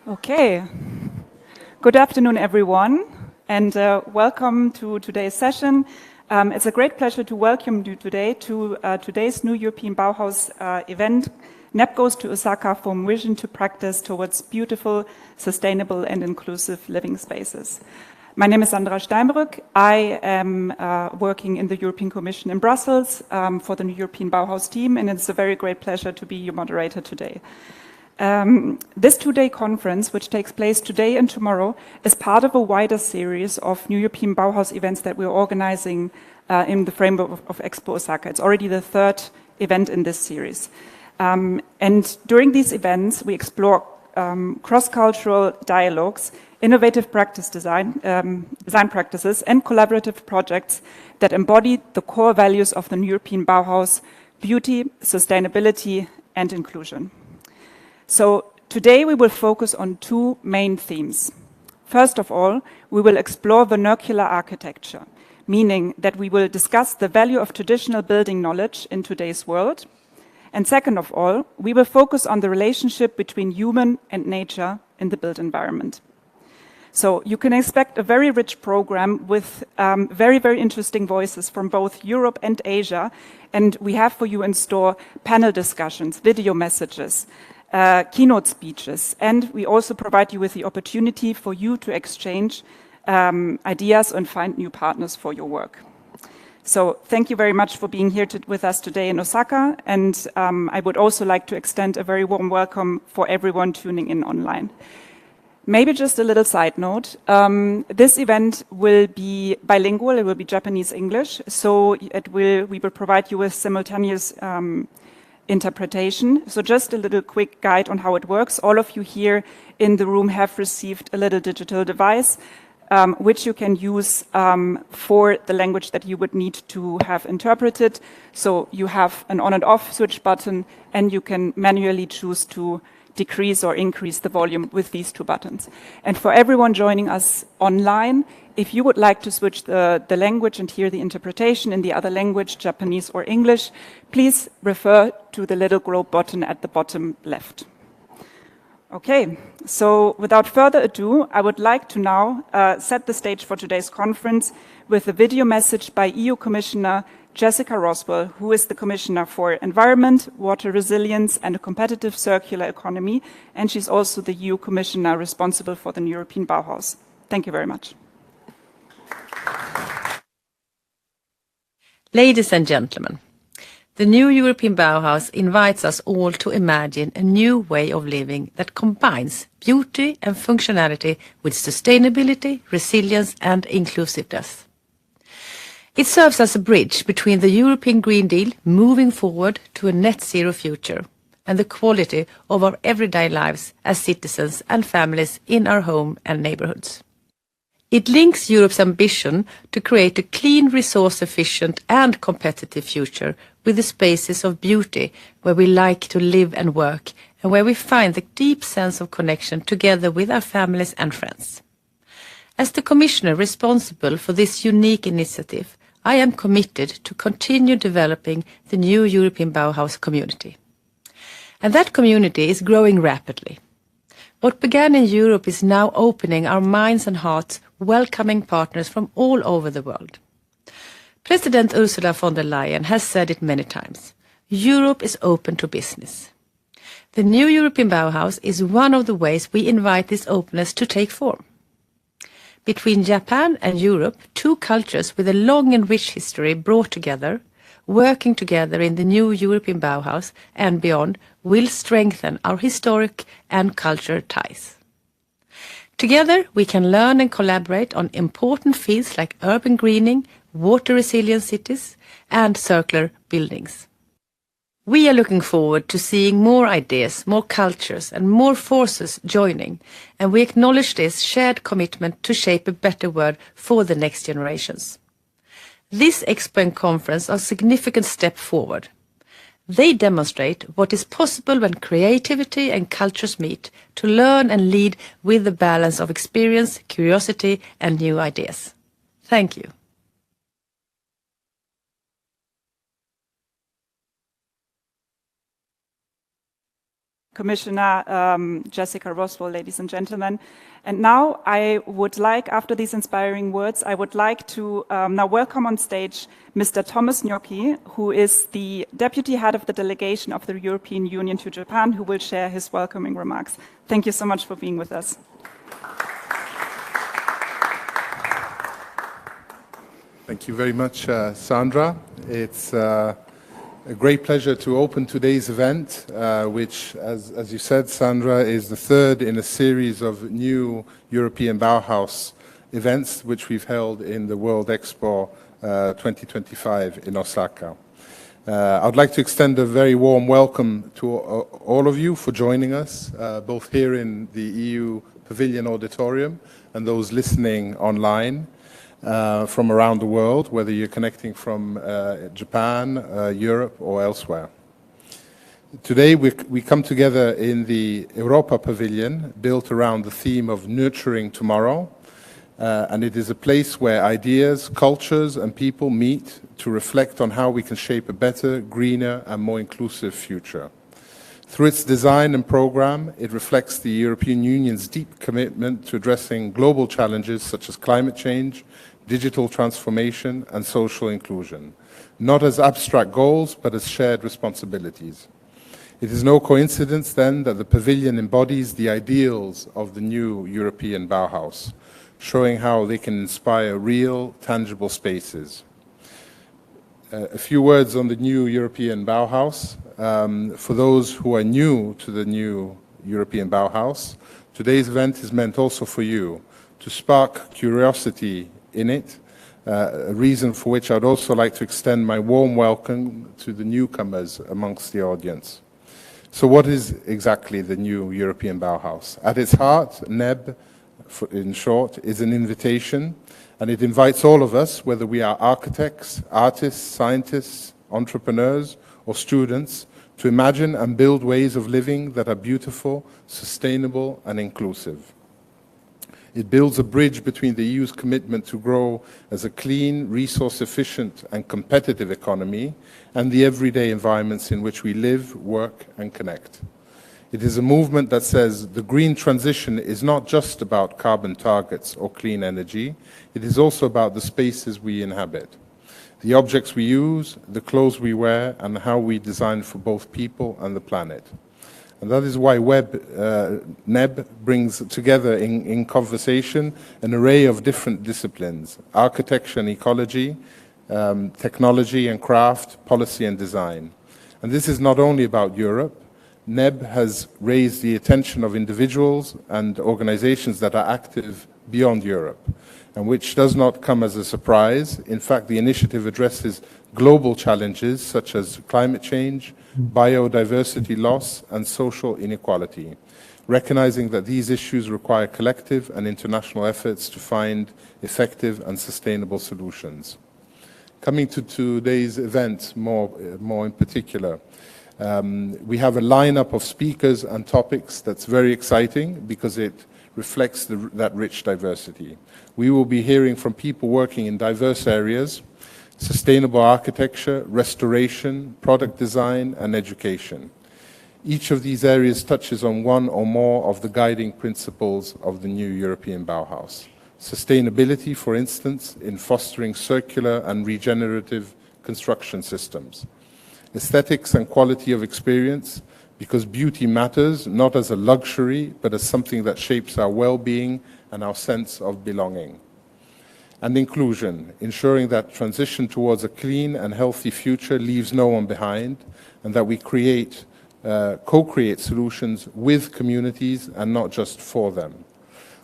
Okay. Good afternoon, everyone, and welcome to today's session. It's a great pleasure to welcome you today to today's new European Bauhaus event, NEB Goes to Osaka from vision to practice towards beautiful, sustainable and inclusive living spaces. My name is Sandra Steinbrück. I am working in the European Commission in Brussels for the new European Bauhaus team, and it's a very great pleasure to be your moderator today. This two-day conference, which takes place today and tomorrow, is part of a wider series of new European Bauhaus events that we're organizing in the framework of Expo Osaka. It's already the third event in this series. And during these events, we explore cross-cultural dialogues, innovative practice design practices, and collaborative projects that embody the core values of the new European Bauhaus: beauty, sustainability, and inclusion. So today we will focus on two main themes. First of all, we will explore vernacular architecture, meaning that we will discuss the value of traditional building knowledge in today's world. And second of all, we will focus on the relationship between human and nature in the built environment. So you can expect a very rich program with very, very interesting voices from both Europe and Asia. And we have for you in store panel discussions, video messages, keynote speeches, and we also provide you with the opportunity for you to exchange ideas and find new partners for your work. So thank you very much for being here with us today in Osaka, and I would also like to extend a very warm welcome for everyone tuning in online. Maybe just a little side note, this event will be bilingual, it will be Japanese-English, so we will provide you with simultaneous interpretation. So just a little quick guide on how it works. All of you here in the room have received a little digital device, which you can use for the language that you would need to have interpreted. So you have an on and off switch button, and you can manually choose to decrease or increase the volume with these two buttons. And for everyone joining us online, if you would like to switch the language and hear the interpretation in the other language, Japanese or English, please refer to the little globe button at the bottom left. Okay, so without further ado, I would like to now set the stage for today's conference with a video message by EU Commissioner Jessica Roswell, who is the Commissioner for Environment, Water Resilience and a Competitive Circular Economy, and she's also the EU Commissioner responsible for the European Bauhaus. Thank you very much. Ladies and gentlemen, the new European Bauhaus invites us all to imagine a new way of living that combines beauty and functionality with sustainability, resilience and inclusiveness. It serves as a bridge between the European Green Deal moving forward to a net zero future and the quality of our everyday lives as citizens and families in our home and neighborhoods. It links Europe's ambition to create a clean, resource-efficient and competitive future with the spaces of beauty where we like to live and work and where we find the deep sense of connection together with our families and friends. As the Commissioner responsible for this unique initiative, I am committed to continue developing the new European Bauhaus community. And that community is growing rapidly. What began in Europe is now opening our minds and hearts, welcoming partners from all over the world. President Ursula von der Leyen has said it many times. Europe is open to business. The new European Bauhaus is one of the ways we invite this openness to take form. Between Japan and Europe, two cultures with a long and rich history brought together, working together in the new European Bauhaus and beyond, will strengthen our historic and cultural ties. Together, we can learn and collaborate on important fields like urban greening, water-resilient cities, and circular buildings. We are looking forward to seeing more ideas, more cultures, and more forces joining, and we acknowledge this shared commitment to shape a better world for the next generations. This Expo and conference are a significant step forward. They demonstrate what is possible when creativity and cultures meet to learn and lead with the balance of experience, curiosity, and new ideas. Thank you. Commissioner Jessica Roswell, ladies and gentlemen. And now I would like, after these inspiring words, I would like to now welcome on stage Mr. Thomas Gnocchi, who is the Deputy Head of the Delegation of the European Union to Japan, who will share his welcoming remarks. Thank you so much for being with us. Thank you very much, Sandra. It's a great pleasure to open today's event, which, as you said, Sandra, is the third in a series of new European Bauhaus events, which we've held in the World Expo 2025 in Osaka. I'd like to extend a very warm welcome to all of you for joining us, both here in the EU Pavilion Auditorium and those listening online. From around the world, whether you're connecting from Japan, Europe, or elsewhere. Today we come together in the Europa Pavilion, built around the theme of nurturing tomorrow, and it is a place where ideas, cultures, and people meet to reflect on how we can shape a better, greener, and more inclusive future. Through its design and program, it reflects the European Union's deep commitment to addressing global challenges such as climate change, digital transformation, and social inclusion, not as abstract goals, but as shared responsibilities. It is no coincidence, then, that the pavilion embodies the ideals of the new European Bauhaus, showing how they can inspire real, tangible spaces. A few words on the new European Bauhaus. For those who are new to the new European Bauhaus, today's event is meant also for you, to spark curiosity in it, a reason for which I'd also like to extend my warm welcome to the newcomers amongst the audience. So what is exactly the new European Bauhaus? At its heart, NEB, in short, is an invitation, and it invites all of us, whether we are architects, artists, scientists, entrepreneurs, or students, to imagine and build ways of living that are beautiful, sustainable, and inclusive. It builds a bridge between the EU's commitment to grow as a clean, resource-efficient, and competitive economy and the everyday environments in which we live, work, and connect. It is a movement that says the green transition is not just about carbon targets or clean energy, it is also about the spaces we inhabit, the objects we use, the clothes we wear, and how we design for both people and the planet. And that is why NEB brings together in conversation an array of different disciplines: architecture and ecology, technology and craft, policy and design. And this is not only about Europe. NEB has raised the attention of individuals and organizations that are active beyond Europe, and which does not come as a surprise. In fact, the initiative addresses global challenges such as climate change, biodiversity loss, and social inequality, recognizing that these issues require collective and international efforts to find effective and sustainable solutions. Coming to today's event more in particular, we have a lineup of speakers and topics that's very exciting because it reflects that rich diversity. We will be hearing from people working in diverse areas: sustainable architecture, restoration, product design, and education. Each of these areas touches on one or more of the guiding principles of the new European Bauhaus. Sustainability, for instance, in fostering circular and regenerative construction systems. Aesthetics and quality of experience, because beauty matters not as a luxury, but as something that shapes our well-being and our sense of belonging. And inclusion, ensuring that transition towards a clean and healthy future leaves no one behind, and that we co-create solutions with communities and not just for them.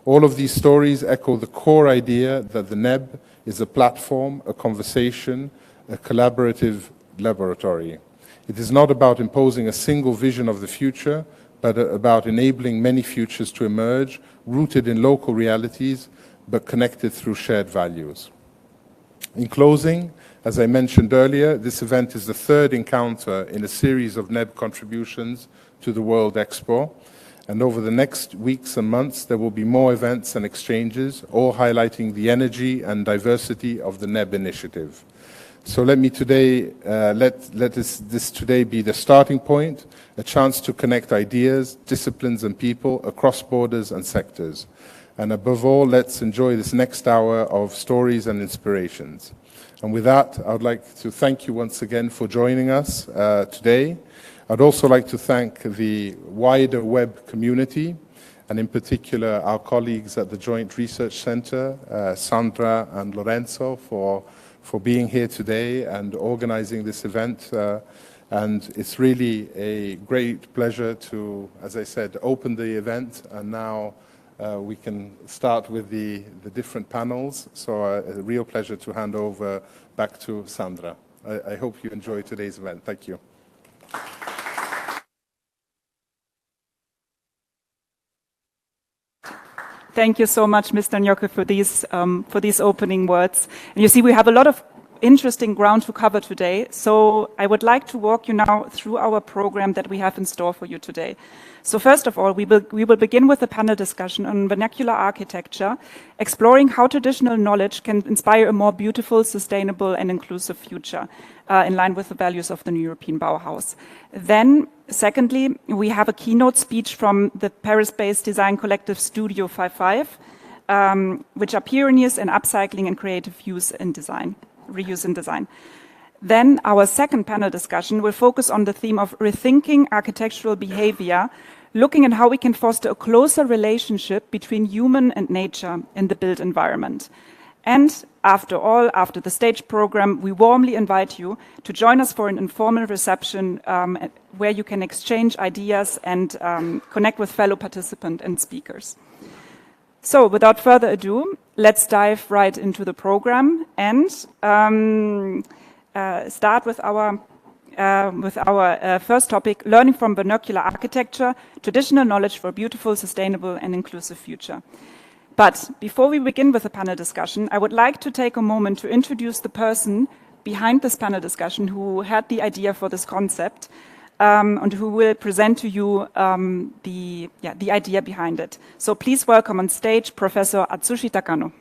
All of these stories echo the core idea that the NEB is a platform, a conversation, a collaborative laboratory. It is not about imposing a single vision of the future, but about enabling many futures to emerge, rooted in local realities, but connected through shared values. In closing, as I mentioned earlier, this event is the third encounter in a series of NEB contributions to the World Expo, and over the next weeks and months there will be more events and exchanges, all highlighting the energy and diversity of the NEB initiative. So let me today, let this today be the starting point, a chance to connect ideas, disciplines and people across borders and sectors. And above all, let's enjoy this next hour of stories and inspirations. And with that, I would like to thank you once again for joining us today. I'd also like to thank the wider web community, and in particular our colleagues at the Joint Research Center, Sandra and Lorenzo, for being here today and organizing this event. And it's really a great pleasure to, as I said, open the event, and now we can start with the different panels. So a real pleasure to hand over back to Sandra. I hope you enjoy today's event. Thank you. Thank you so much, Mr. Gnocchi, for these opening words. And you see, we have a lot of interesting ground to cover today. So I would like to walk you now through our program that we have in store for you today. So first of all, we will begin with a panel discussion on vernacular architecture, exploring how traditional knowledge can inspire a more beautiful, sustainable and inclusive future in line with the values of the new European Bauhaus. Then, secondly, we have a keynote speech from the Paris-based design collective Studio 55, which are pioneers in upcycling and creative reuse in design. Then our second panel discussion will focus on the theme of rethinking architectural behavior, looking at how we can foster a closer relationship between human and nature in the built environment. And after all, after the stage program, we warmly invite you to join us for an informal reception where you can exchange ideas and connect with fellow participants and speakers. So without further ado, let's dive right into the program and start with our first topic, learning from vernacular architecture, traditional knowledge for a beautiful, sustainable and inclusive future. But before we begin with the panel discussion, I would like to take a moment to introduce the person behind this panel discussion who had the idea for this concept and who will present to you the idea behind it. So please welcome on stage Professor Atsushi Takano.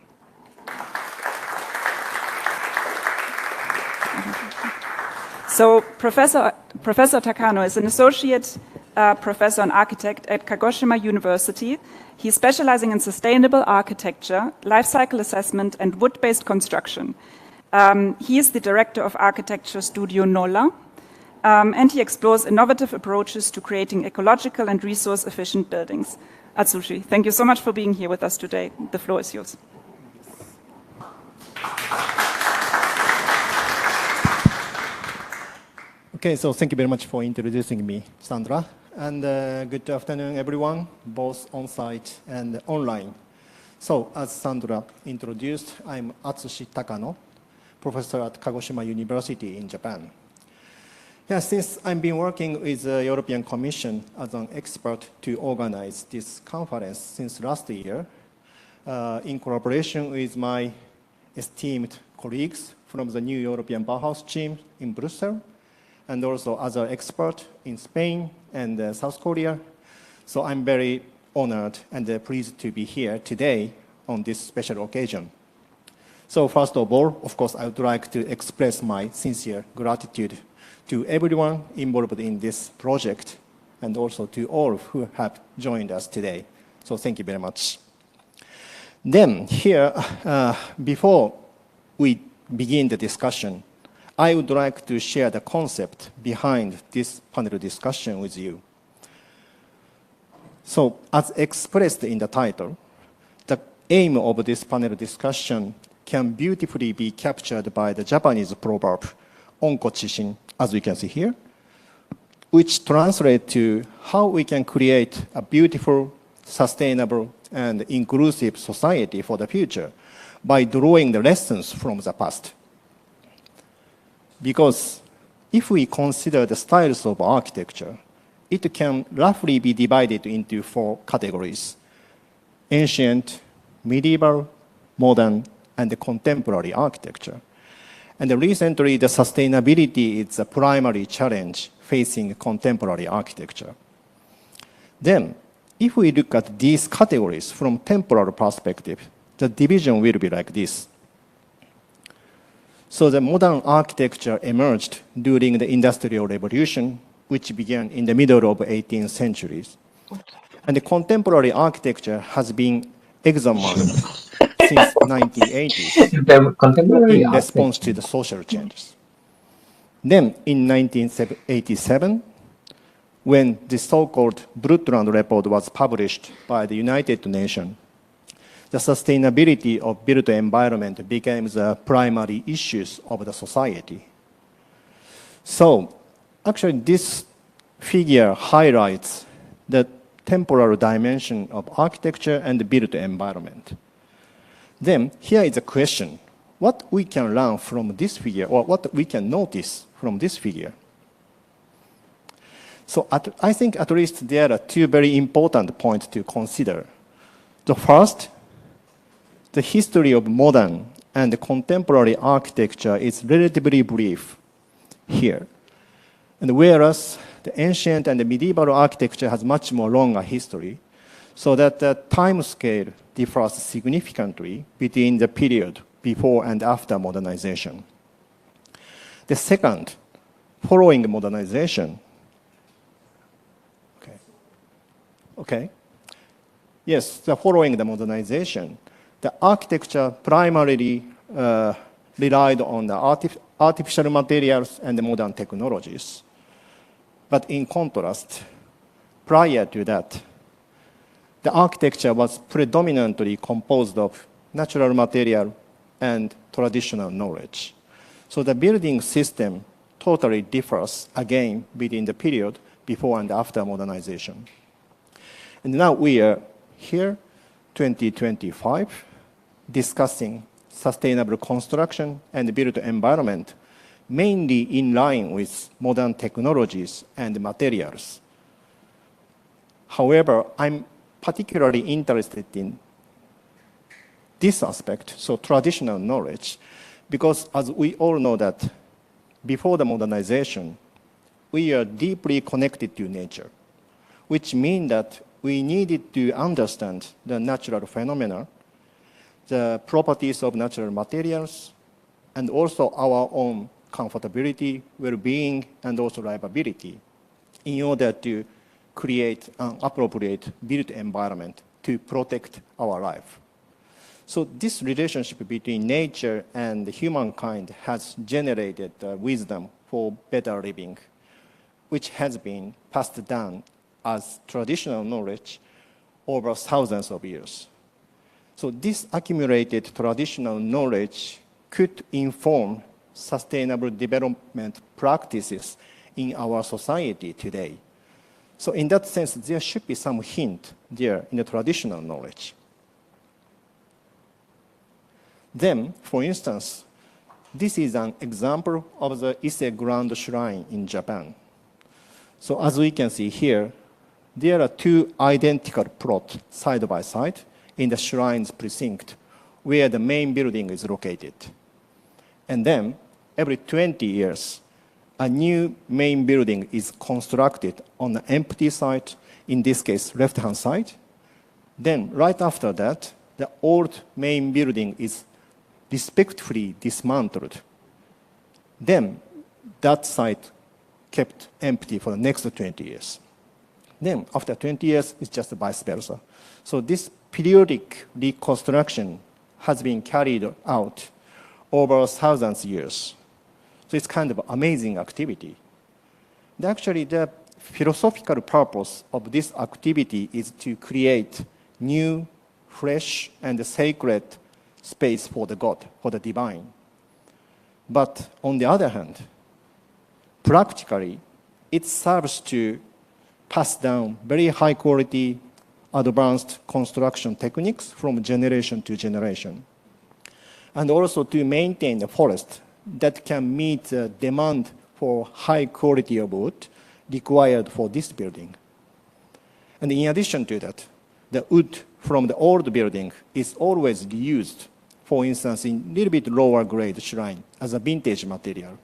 So Professor Takano is an associate professor and architect at Kagoshima University. He's specializing in sustainable architecture, life cycle assessment, and wood-based construction. He is the director of architecture studio NOLA, and he explores innovative approaches to creating ecological and resource-efficient buildings. Atsushi, thank you so much for being here with us today. The floor is yours. Okay, so thank you very much for introducing me, Sandra. And good afternoon, everyone, both on-site and online. So, as Sandra introduced, I'm Atsushi Takano, professor at Kagoshima University in Japan. Yeah, since I've been working with the European Commission as an expert to organize this conference since last year, in collaboration with my esteemed colleagues from the new European Bauhaus team in Brussels, and also other experts in Spain and South Korea. So I'm very honored and pleased to be here today on this special occasion. So first of all, of course, I would like to express my sincere gratitude to everyone involved in this project and also to all who have joined us today. So thank you very much. Then here, before we begin the discussion, I would like to share the concept behind this panel discussion with you. So, as expressed in the title, the aim of this panel discussion can beautifully be captured by the Japanese proverb, onko chishin, as we can see here, which translates to how we can create a beautiful, sustainable, and inclusive society for the future by drawing the lessons from the past. Because if we consider the styles of architecture, it can roughly be divided into 4 categories: ancient, medieval, modern, and contemporary architecture. And recently, the sustainability is a primary challenge facing contemporary architecture. Then, if we look at these categories from temporal perspective, the division will be like this. So the modern architecture emerged during the Industrial Revolution, which began in the middle of 18th centuries. And the contemporary architecture has been examined since 1980s The contemporary in response architecture. to the social changes. Then in 1987, when the so-called Brundtland Report was published by the United Nations, the sustainability of built environment became the primary issues of the society. So actually this figure highlights the temporal dimension of architecture and the built environment. Then here is a question: what we can learn from this figure, or what we can notice from this figure? So I think at least there are two very important points to consider. The first, the history of modern and contemporary architecture is relatively brief here. And whereas the ancient and the medieval architecture has much more longer history, so that the time scale differs significantly between the period before and after modernization. The second, following modernization. Okay. Yes, following the modernization, the architecture primarily relied on the artificial materials and the modern technologies. But in contrast, prior to that, the architecture was predominantly composed of natural material and traditional knowledge. So the building system totally differs again between the period before and after modernization. And now we are here, 2025, discussing sustainable construction and built environment, mainly in line with modern technologies and materials. However, I'm particularly interested in this aspect, so traditional knowledge, because as we all know that before the modernization, we are deeply connected to nature, which means that we needed to understand the natural phenomena, the properties of natural materials, and also our own comfortability, well-being, and also livability in order to create an appropriate built environment to protect our life. So this relationship between nature and humankind has generated wisdom for better living, which has been passed down as traditional knowledge over thousands of years. So this accumulated traditional knowledge could inform sustainable development practices in our society today. So in that sense, there should be some hint there in the traditional knowledge. Then, for instance, this is an example of the Ise Grand Shrine in Japan. So as we can see here, there are two identical plots side by side in the shrine's precinct where the main building is located. And then, every 20 years, a new main building is constructed on the empty site, in this case, left-hand side. Then, right after that, the old main building is respectfully dismantled. Then, that site kept empty for the next 20 years. Then, after 20 years, it's just vice versa. So this periodic reconstruction has been carried out over thousands of years. So it's kind of amazing activity. And actually, the philosophical purpose of this activity is to create new, fresh, and sacred space for the God, for the divine. But on the other hand, practically, it serves to pass down very high quality, advanced construction techniques from generation to generation. And also to maintain the forest that can meet the demand for high quality of wood required for this building. And in addition to that, the wood from the old building is always reused, for instance, in a little bit lower grade shrine as a vintage material.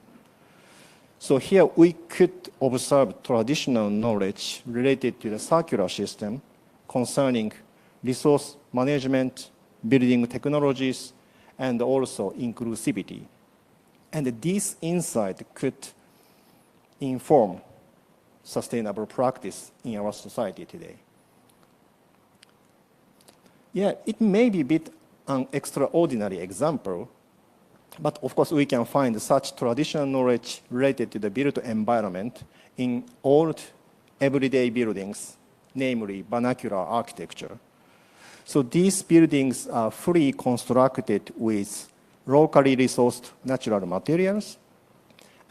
So here we could observe traditional knowledge related to the circular system concerning resource management, building technologies, and also inclusivity. And this insight could inform sustainable practice in our society today. Yeah, it may be a bit an extraordinary example, but of course we can find such traditional knowledge related to the built environment in old everyday buildings, namely vernacular architecture. So these buildings are fully constructed with locally resourced natural materials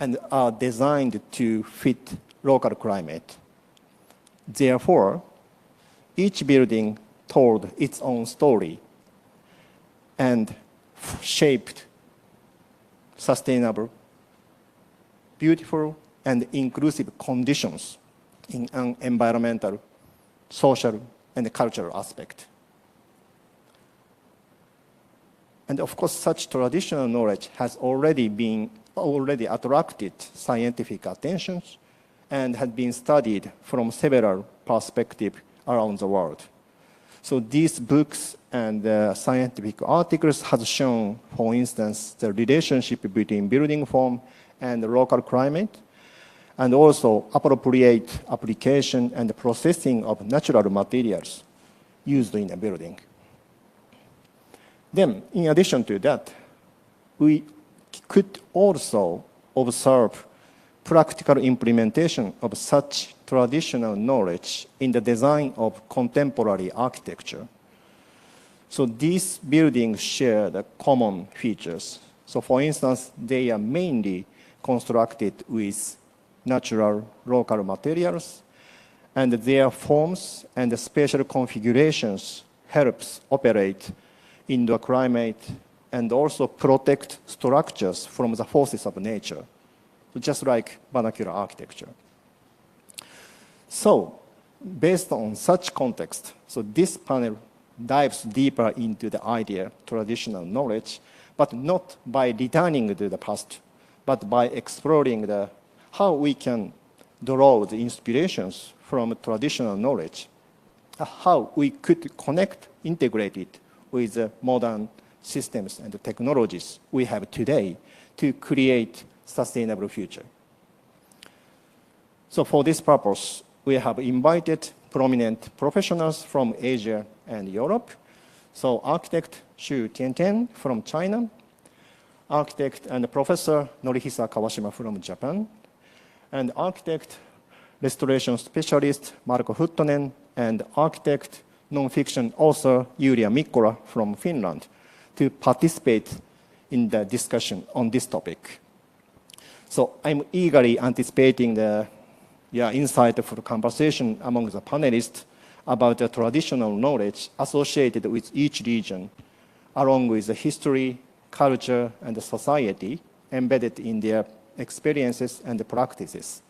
and are designed to fit local climate. Therefore, each building told its own story and shaped sustainable, beautiful, and inclusive conditions in an environmental, social, and cultural aspect. And of course, such traditional knowledge has already attracted scientific attention and has been studied from several perspectives around the world. So these books and scientific articles have shown, for instance, the relationship between building form and the local climate, and also appropriate application and processing of natural materials used in a building. Then, in addition to that, we could also observe practical implementation of such traditional knowledge in the design of contemporary architecture. So these buildings share the common features. So for instance, they are mainly constructed with natural local materials, and their forms and spatial configurations helps operate indoor climate and also protect structures from the forces of nature, just like vernacular architecture. So, based on such context, so this panel dives deeper into the idea traditional knowledge, but not by returning to the past, but by exploring how we can draw the inspirations from traditional knowledge, how we could connect, integrate it with the modern systems and the technologies we have today to create sustainable future. So for this purpose, we have invited prominent professionals from Asia and Europe. So architect Xu Tiantian from China, architect and Professor Norihisa Kawashima from Japan, and architect restoration specialist Marko Huttonen, and architect non-fiction author Julia Mikkola from Finland to participate in the discussion on this topic. So I'm eagerly anticipating the insightful conversation among the panelists about the traditional knowledge associated with each region, along with the history, culture, and the society embedded in their experiences and practices.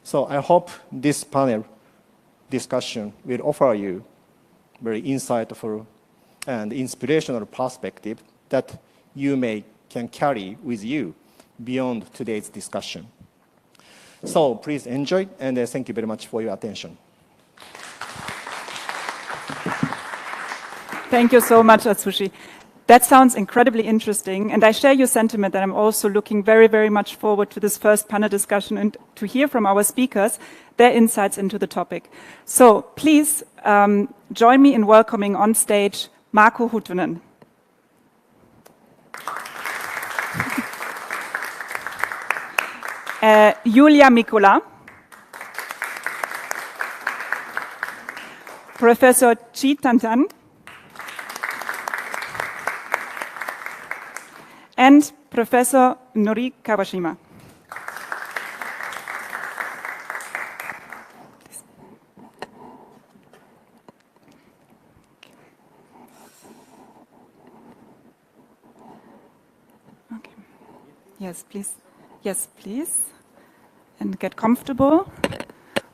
So I hope this panel discussion will offer you very insightful and inspirational perspective that you can carry with you beyond today's discussion. So please enjoy, and thank you very much for your attention. Thank you so much, Atsushi. That sounds incredibly interesting, and I share your sentiment that I'm also looking very, very much forward to this first panel discussion and to hear from our speakers their insights into the topic. So please join me in welcoming on stage Marko Huttonen. Julia Mikkola, Professor Chi Tantan, and Professor Nori Kawashima. Okay. Yes, please. Yes, please. And get comfortable.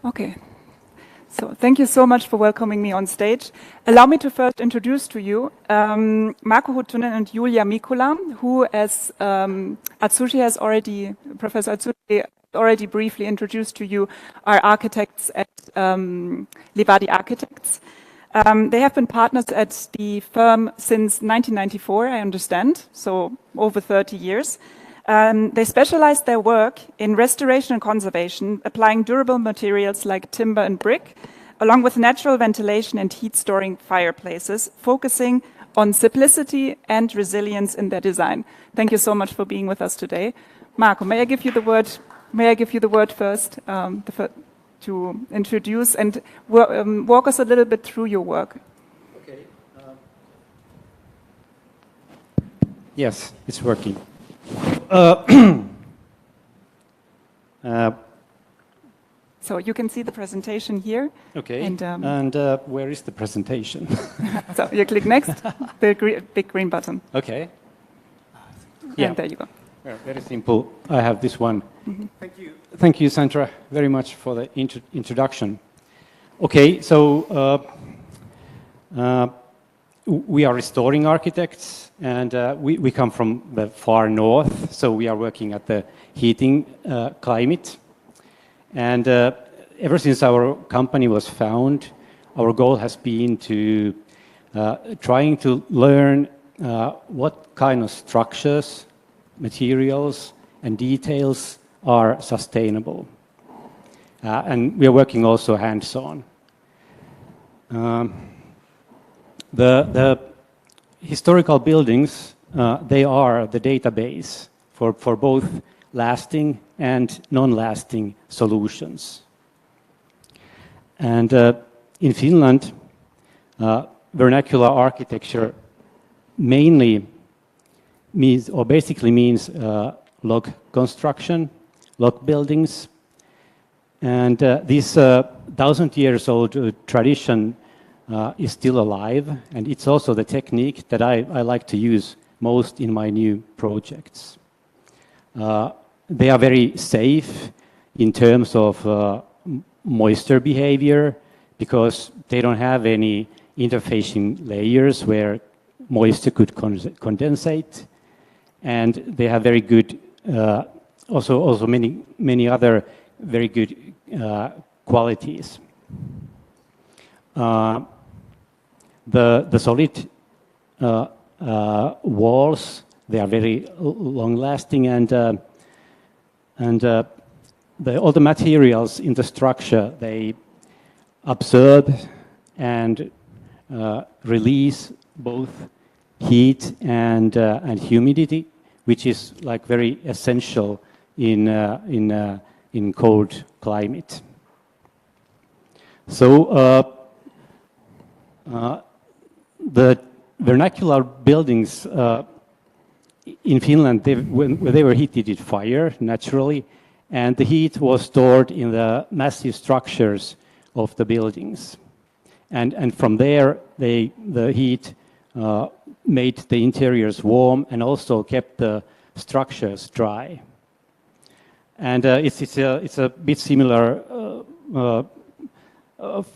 Okay. So thank you so much for welcoming me on stage. Allow me to first introduce to you Marko Huttonen and Julia Mikkola, who, as Professor Atsushi already briefly introduced to you, are architects at Levadi Architects. They have been partners at the firm since 1994, I understand, so over 30 years. They specialize their work in restoration and conservation, applying durable materials like timber and brick, along with natural ventilation and heat-storing fireplaces, focusing on simplicity and resilience in their design. Thank you so much for being with us today. Marco, may I give you the word? May I give you the word first to introduce and walk us a little bit through your work? Okay. Yes, it's working. So you can see the presentation here. Okay. And where is the presentation? so you click next, the big green button. Okay. And there you go. Well, very simple. I have this one. Mm-hmm. Thank you. Thank you, Sandra, very much for the introduction. Okay, so we are restoring architects, and we come from the far north, so we are working at the heating climate. And ever since our company was founded, our goal has been to trying to learn what kind of structures, materials, and details are sustainable. And we are working also hands-on. The historical buildings, they are the database for both lasting and non-lasting solutions. And in Finland, vernacular architecture mainly means, or basically means, log construction, log buildings. And this 1,000 years old tradition is still alive, and it's also the technique that I like to use most in my new projects. They are very safe in terms of moisture behavior because they don't have any interfacing layers where moisture could condensate, and they have very good, also many other very good qualities. The solid walls, they are very long-lasting, and all the materials in the structure, they absorb and release both heat and humidity, which is like very essential in cold climate. So the vernacular buildings in Finland, they were heated with fire naturally, and the heat was stored in the massive structures of the buildings, and from there the heat made the interiors warm and also kept the structures dry. And it's a bit similar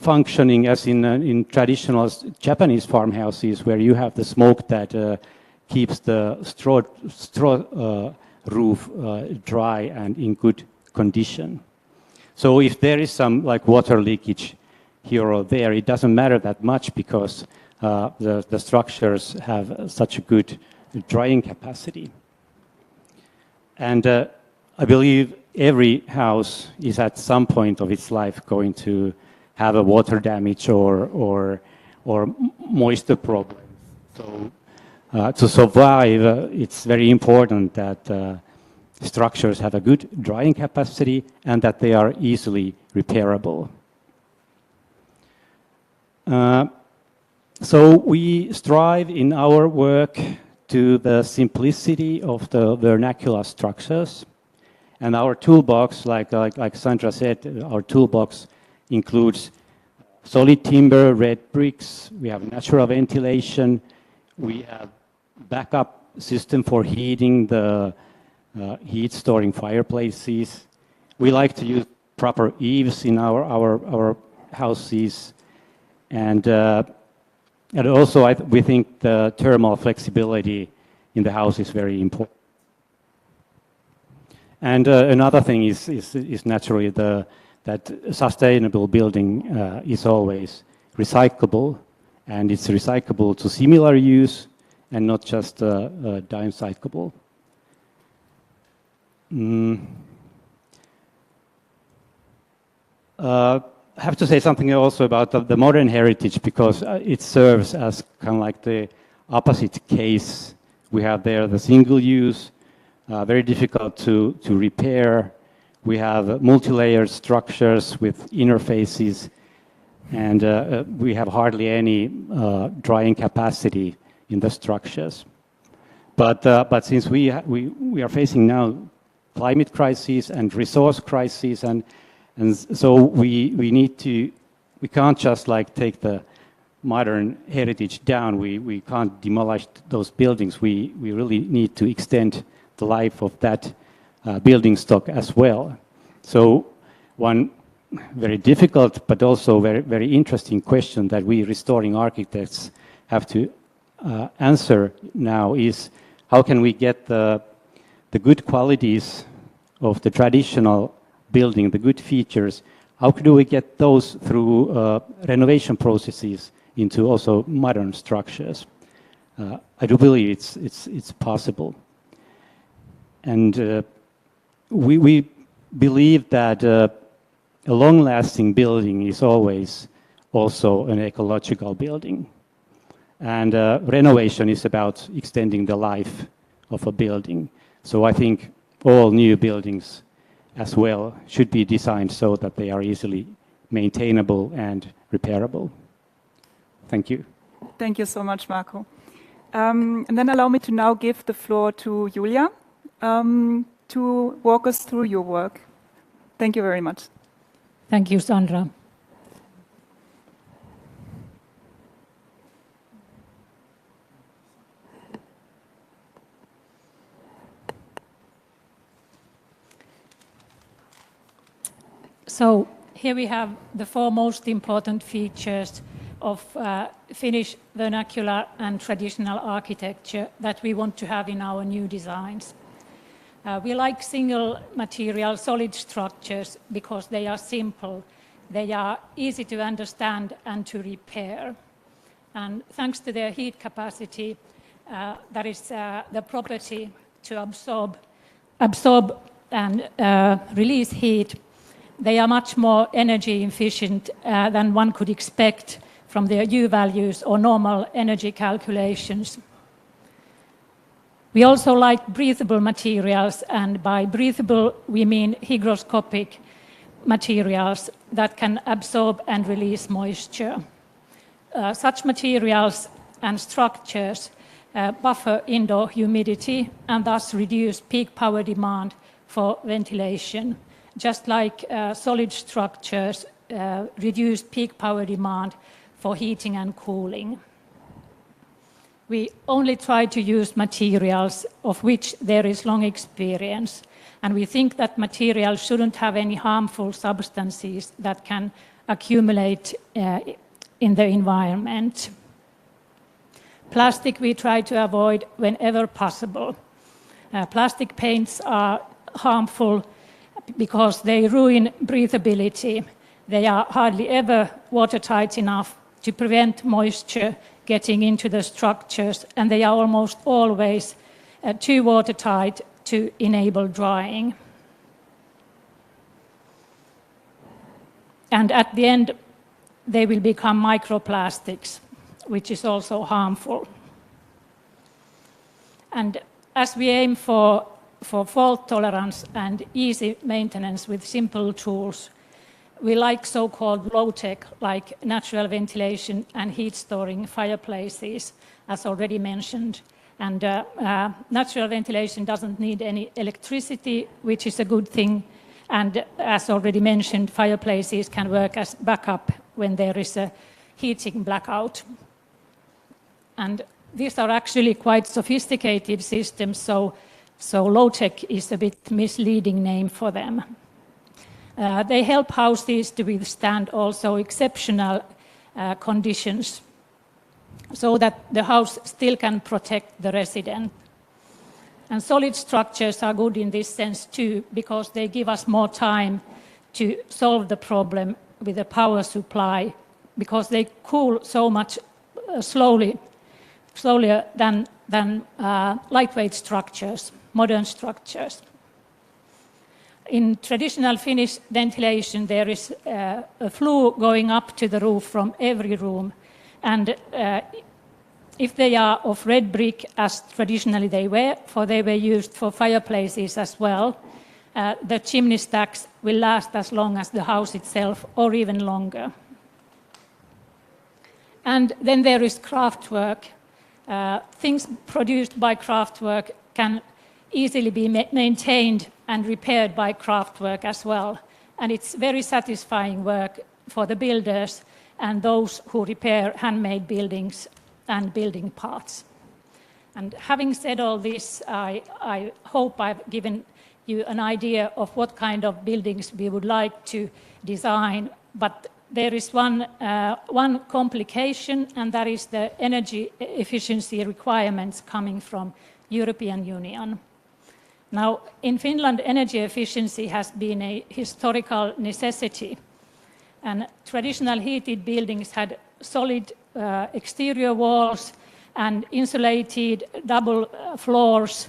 functioning as in traditional Japanese farmhouses, where you have the smoke that keeps the straw roof dry and in good condition. So if there is some like water leakage here or there, it doesn't matter that much because the structures have such a good drying capacity. And I believe every house is at some point of its life going to have a water damage or moisture problem. So to survive, it's very important that structures have a good drying capacity and that they are easily repairable. So we strive in our work to the simplicity of the vernacular structures. And our toolbox, like Sandra said, our toolbox includes solid timber, red bricks, we have natural ventilation, we have backup system for heating the heat storing fireplaces. We like to use proper eaves in our houses, and also we think the thermal flexibility in the house is very important. And another thing is naturally that sustainable building is always recyclable, and it's recyclable to similar use and not just downcyclable. I have to say something also about the modern heritage, because it serves as kind of like the opposite case. We have there the single use, very difficult to repair. We have multi-layered structures with interfaces, and we have hardly any drying capacity in the structures. But since we are facing now climate crises and resource crises, and so we can't just like take the modern heritage down. We can't demolish those buildings. We really need to extend the life of that building stock as well. So one very difficult but also very interesting question that we restoring architects have to answer now is, how can we get the good qualities of the traditional building, the good features, how do we get those through renovation processes into also modern structures? I do believe it's possible. And we believe that a long-lasting building is always also an ecological building. And renovation is about extending the life of a building. So I think all new buildings as well should be designed so that they are easily maintainable and repairable. Thank you. Thank you so much, Marco. And then allow me to now give the floor to Julia to walk us through your work. Thank you very much. Thank you, Sandra. So here we have the four most important features of Finnish vernacular and traditional architecture that we want to have in our new designs. We like single material solid structures because they are simple, they are easy to understand and to repair. And thanks to their heat capacity, that is the property to absorb and release heat, they are much more energy efficient than one could expect from their U values or normal energy calculations. We also like breathable materials, and by breathable we mean hygroscopic materials that can absorb and release moisture. Such materials and structures buffer indoor humidity and thus reduce peak power demand for ventilation, just like solid structures reduce peak power demand for heating and cooling. We only try to use materials of which there is long experience, and we think that materials shouldn't have any harmful substances that can accumulate in the environment. Plastic we try to avoid whenever possible. Plastic paints are harmful because they ruin breathability. They are hardly ever watertight enough to prevent moisture getting into the structures, and they are almost always too watertight to enable drying. And at the end, they will become microplastics, which is also harmful. And as we aim for fault tolerance and easy maintenance with simple tools, we like so-called low-tech, like natural ventilation and heat storing fireplaces, as already mentioned. And natural ventilation doesn't need any electricity, which is a good thing. And as already mentioned, fireplaces can work as backup when there is a heating blackout. And these are actually quite sophisticated systems, so low-tech is a bit misleading name for them. They help houses to withstand also exceptional conditions, so that the house still can protect the resident. And solid structures are good in this sense too, because they give us more time to solve the problem with the power supply, because they cool so much slower than lightweight structures, modern structures. In traditional Finnish ventilation, there is a flue going up to the roof from every room. And if they are of red brick, as traditionally they were used for fireplaces as well, the chimney stacks will last as long as the house itself, or even longer. And then there is craftwork. Things produced by craftwork can easily be maintained and repaired by craftwork as well. And it's very satisfying work for the builders and those who repair handmade buildings and building parts. And having said all this, I hope I've given you an idea of what kind of buildings we would like to design. But there is one complication, and that is the energy efficiency requirements coming from European Union. Now, in Finland, energy efficiency has been a historical necessity. And traditional heated buildings had solid exterior walls and insulated double floors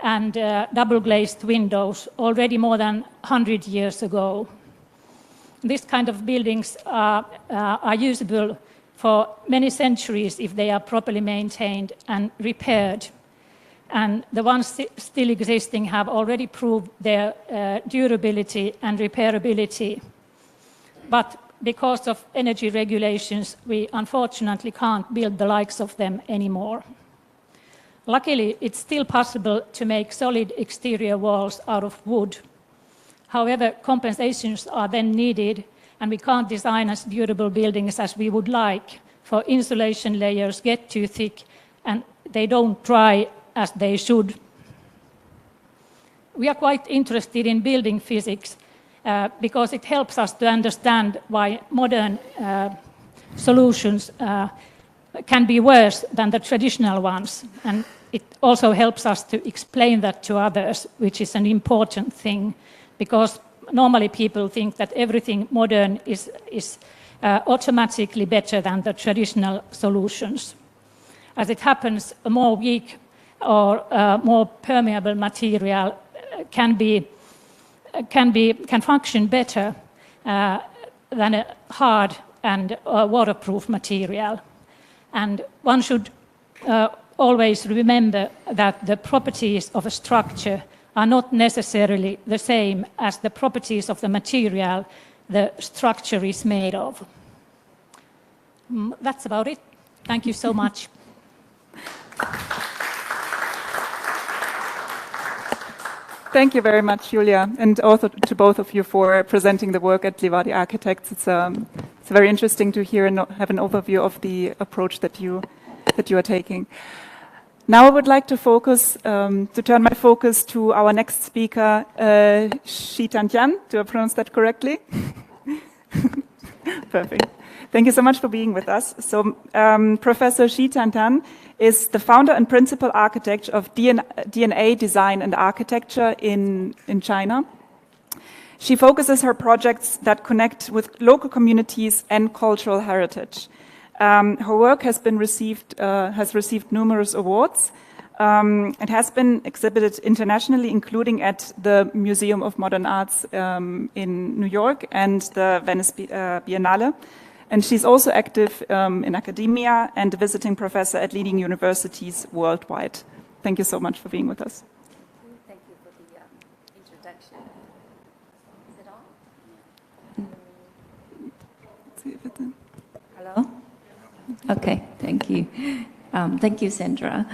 and double glazed windows already more than 100 years ago. This kind of buildings are usable for many centuries if they are properly maintained and repaired. And the ones still existing have already proved their durability and repairability. But because of energy regulations, we unfortunately can't build the likes of them anymore. Luckily, it's still possible to make solid exterior walls out of wood. However, compensations are then needed, and we can't design as durable buildings as we would like, for insulation layers get too thick and they don't dry as they should. We are quite interested in building physics because it helps us to understand why modern solutions can be worse than the traditional ones. And it also helps us to explain that to others, which is an important thing, because normally people think that everything modern is automatically better than the traditional solutions. As it happens, a more weak or more permeable material can function better than a hard and waterproof material. And one should always remember that the properties of a structure are not necessarily the same as the properties of the material the structure is made of. That's about it. Thank you so much. Thank you very much, Julia, and also to both of you for presenting the work at Livadi Architects. It's very interesting to hear and have an overview of the approach that you are taking. Now I would like to turn my focus to our next speaker, Shi Tan-Tian. Do I pronounce that correctly? Perfect. Thank you so much for being with us. So Professor Shi Tan-Tian is the founder and principal architect of DNA Design and Architecture in China. She focuses her projects that connect with local communities and cultural heritage. Her work has received numerous awards. It has been exhibited internationally, including at the Museum of Modern Arts in New York and the Venice Biennale. And she's also active in academia and a visiting professor at leading universities worldwide. Thank you so much for being with us. Thank you for the introduction. Is it on? Hello? Okay, thank you. Thank you, Sandra.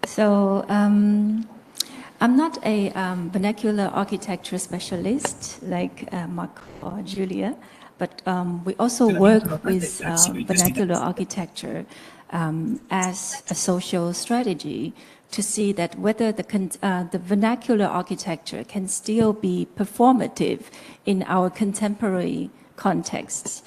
So I'm not a vernacular architecture specialist like Mark or Julia, but we also work with vernacular architecture as a social strategy to see that whether the vernacular architecture can still be performative in our contemporary contexts,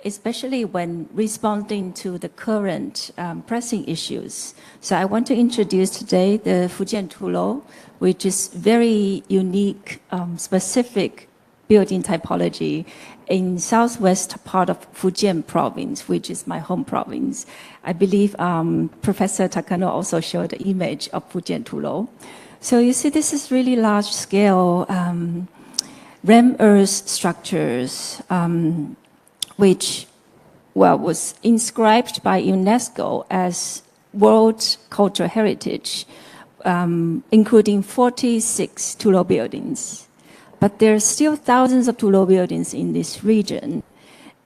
especially when responding to the current pressing issues. So I want to introduce today the Fujian Tulou, which is very unique, specific building typology in southwest part of Fujian province, which is my home province. I believe Professor Takano also showed the image of Fujian Tulou. So you see, this is really large-scale rare earth structures, which was inscribed by UNESCO as World Cultural Heritage, including 46 Tulo buildings. But there are still thousands of Tulo buildings in this region.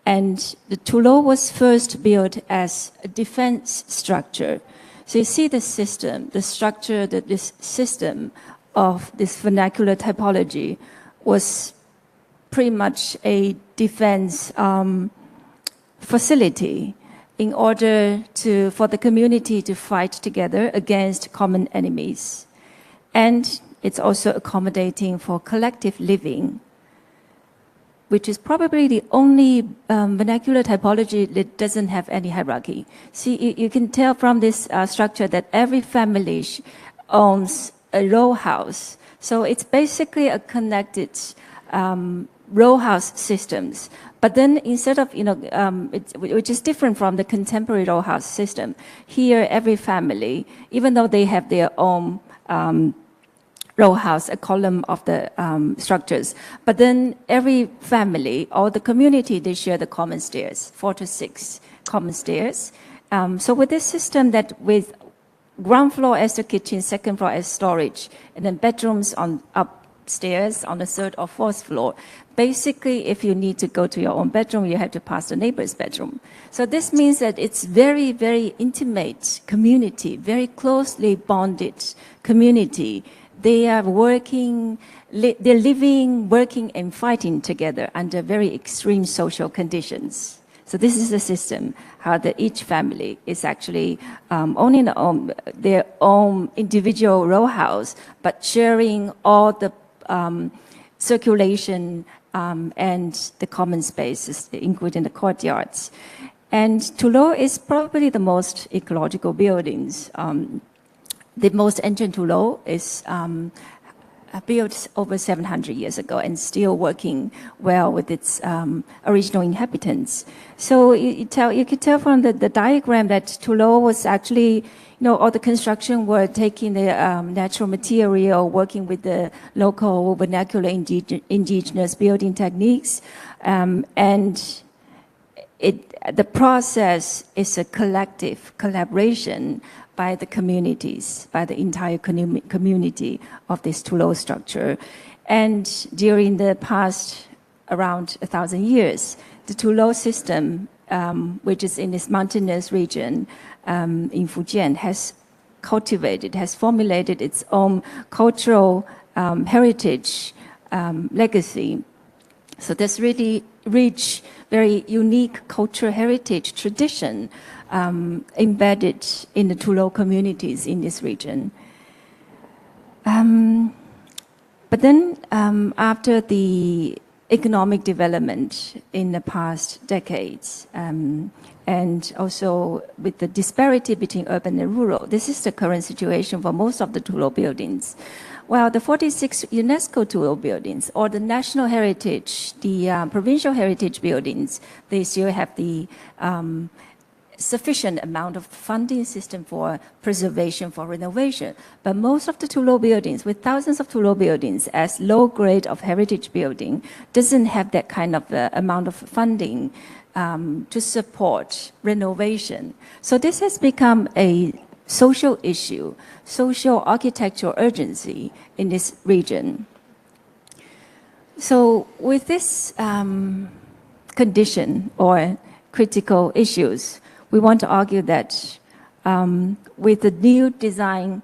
And the Tulo was first built as a defense structure. So you see the system, the structure, this system of this vernacular typology was pretty much a defense facility in order for the community to fight together against common enemies. And it's also accommodating for collective living, which is probably the only vernacular typology that doesn't have any hierarchy. See, you can tell from this structure that every family owns a row house. So it's basically a connected row house systems. But then instead of, which is different from the contemporary row house system, here every family, even though they have their own row house, a column of the structures, but then every family or the community, they share the common stairs, 4 to 6 common stairs. So with this system that with ground floor as the kitchen, second floor as storage, and then bedrooms on upstairs on the 3rd or 4th floor. Basically, if you need to go to your own bedroom, you have to pass the neighbor's bedroom. So this means that it's very, very intimate community, very closely bonded community. They are working, they're living, working, and fighting together under very extreme social conditions. So this is the system, how each family is actually owning their own individual row house, but sharing all the circulation and the common spaces, including the courtyards. And Tulo is probably the most ecological buildings. The most ancient Tulo is built over 700 years ago and still working well with its original inhabitants. So you could tell from the diagram that Tulo was actually, all the construction were taking the natural material, working with the local vernacular indigenous building techniques. And the process is a collective collaboration by the communities, by the entire community of this Tulo structure. And during the past around 1,000 years, the Tulo system, which is in this mountainous region in Fujian, has formulated its own cultural heritage legacy. So there's really rich, very unique cultural heritage tradition embedded in the Tulo communities in this region. But then after the economic development in the past decades, and also with the disparity between urban and rural, this is the current situation for most of the Tulo buildings. Well, the 46 UNESCO Tulo buildings, or the national heritage, the provincial heritage buildings, they still have the sufficient amount of funding system for preservation, for renovation. But most of the Tulo buildings, with thousands of Tulo buildings as low grade of heritage building, doesn't have that kind of amount of funding to support renovation. So this has become a social issue, social architectural urgency in this region. So with this condition or critical issues, we want to argue that with the new design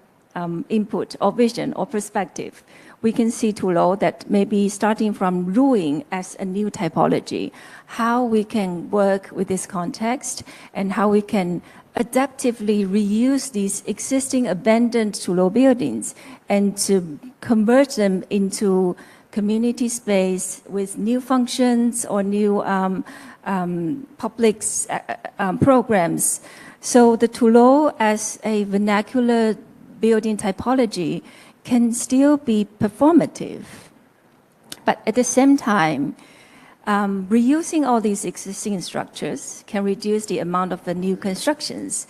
input or vision or perspective, we can see Tulo that maybe starting from Ruing as a new typology, how we can work with this context and how we can adaptively reuse these existing abandoned Tulo buildings and to convert them into community space with new functions or new public programs. So the Tulo as a vernacular building typology can still be performative. But at the same time, reusing all these existing structures can reduce the amount of the new constructions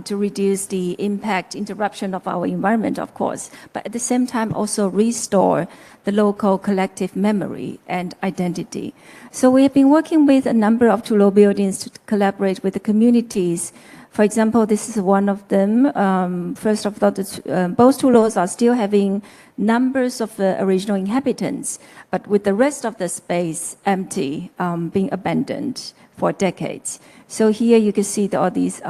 to reduce the impact, interruption of our environment, of course, but at the same time also restore the local collective memory and identity. So we have been working with a number of Tullow buildings to collaborate with the communities. For example, this is one of them. First of all, both Tullows are still having numbers of the original inhabitants, but with the rest of the space empty, being abandoned for decades. So here you can see all these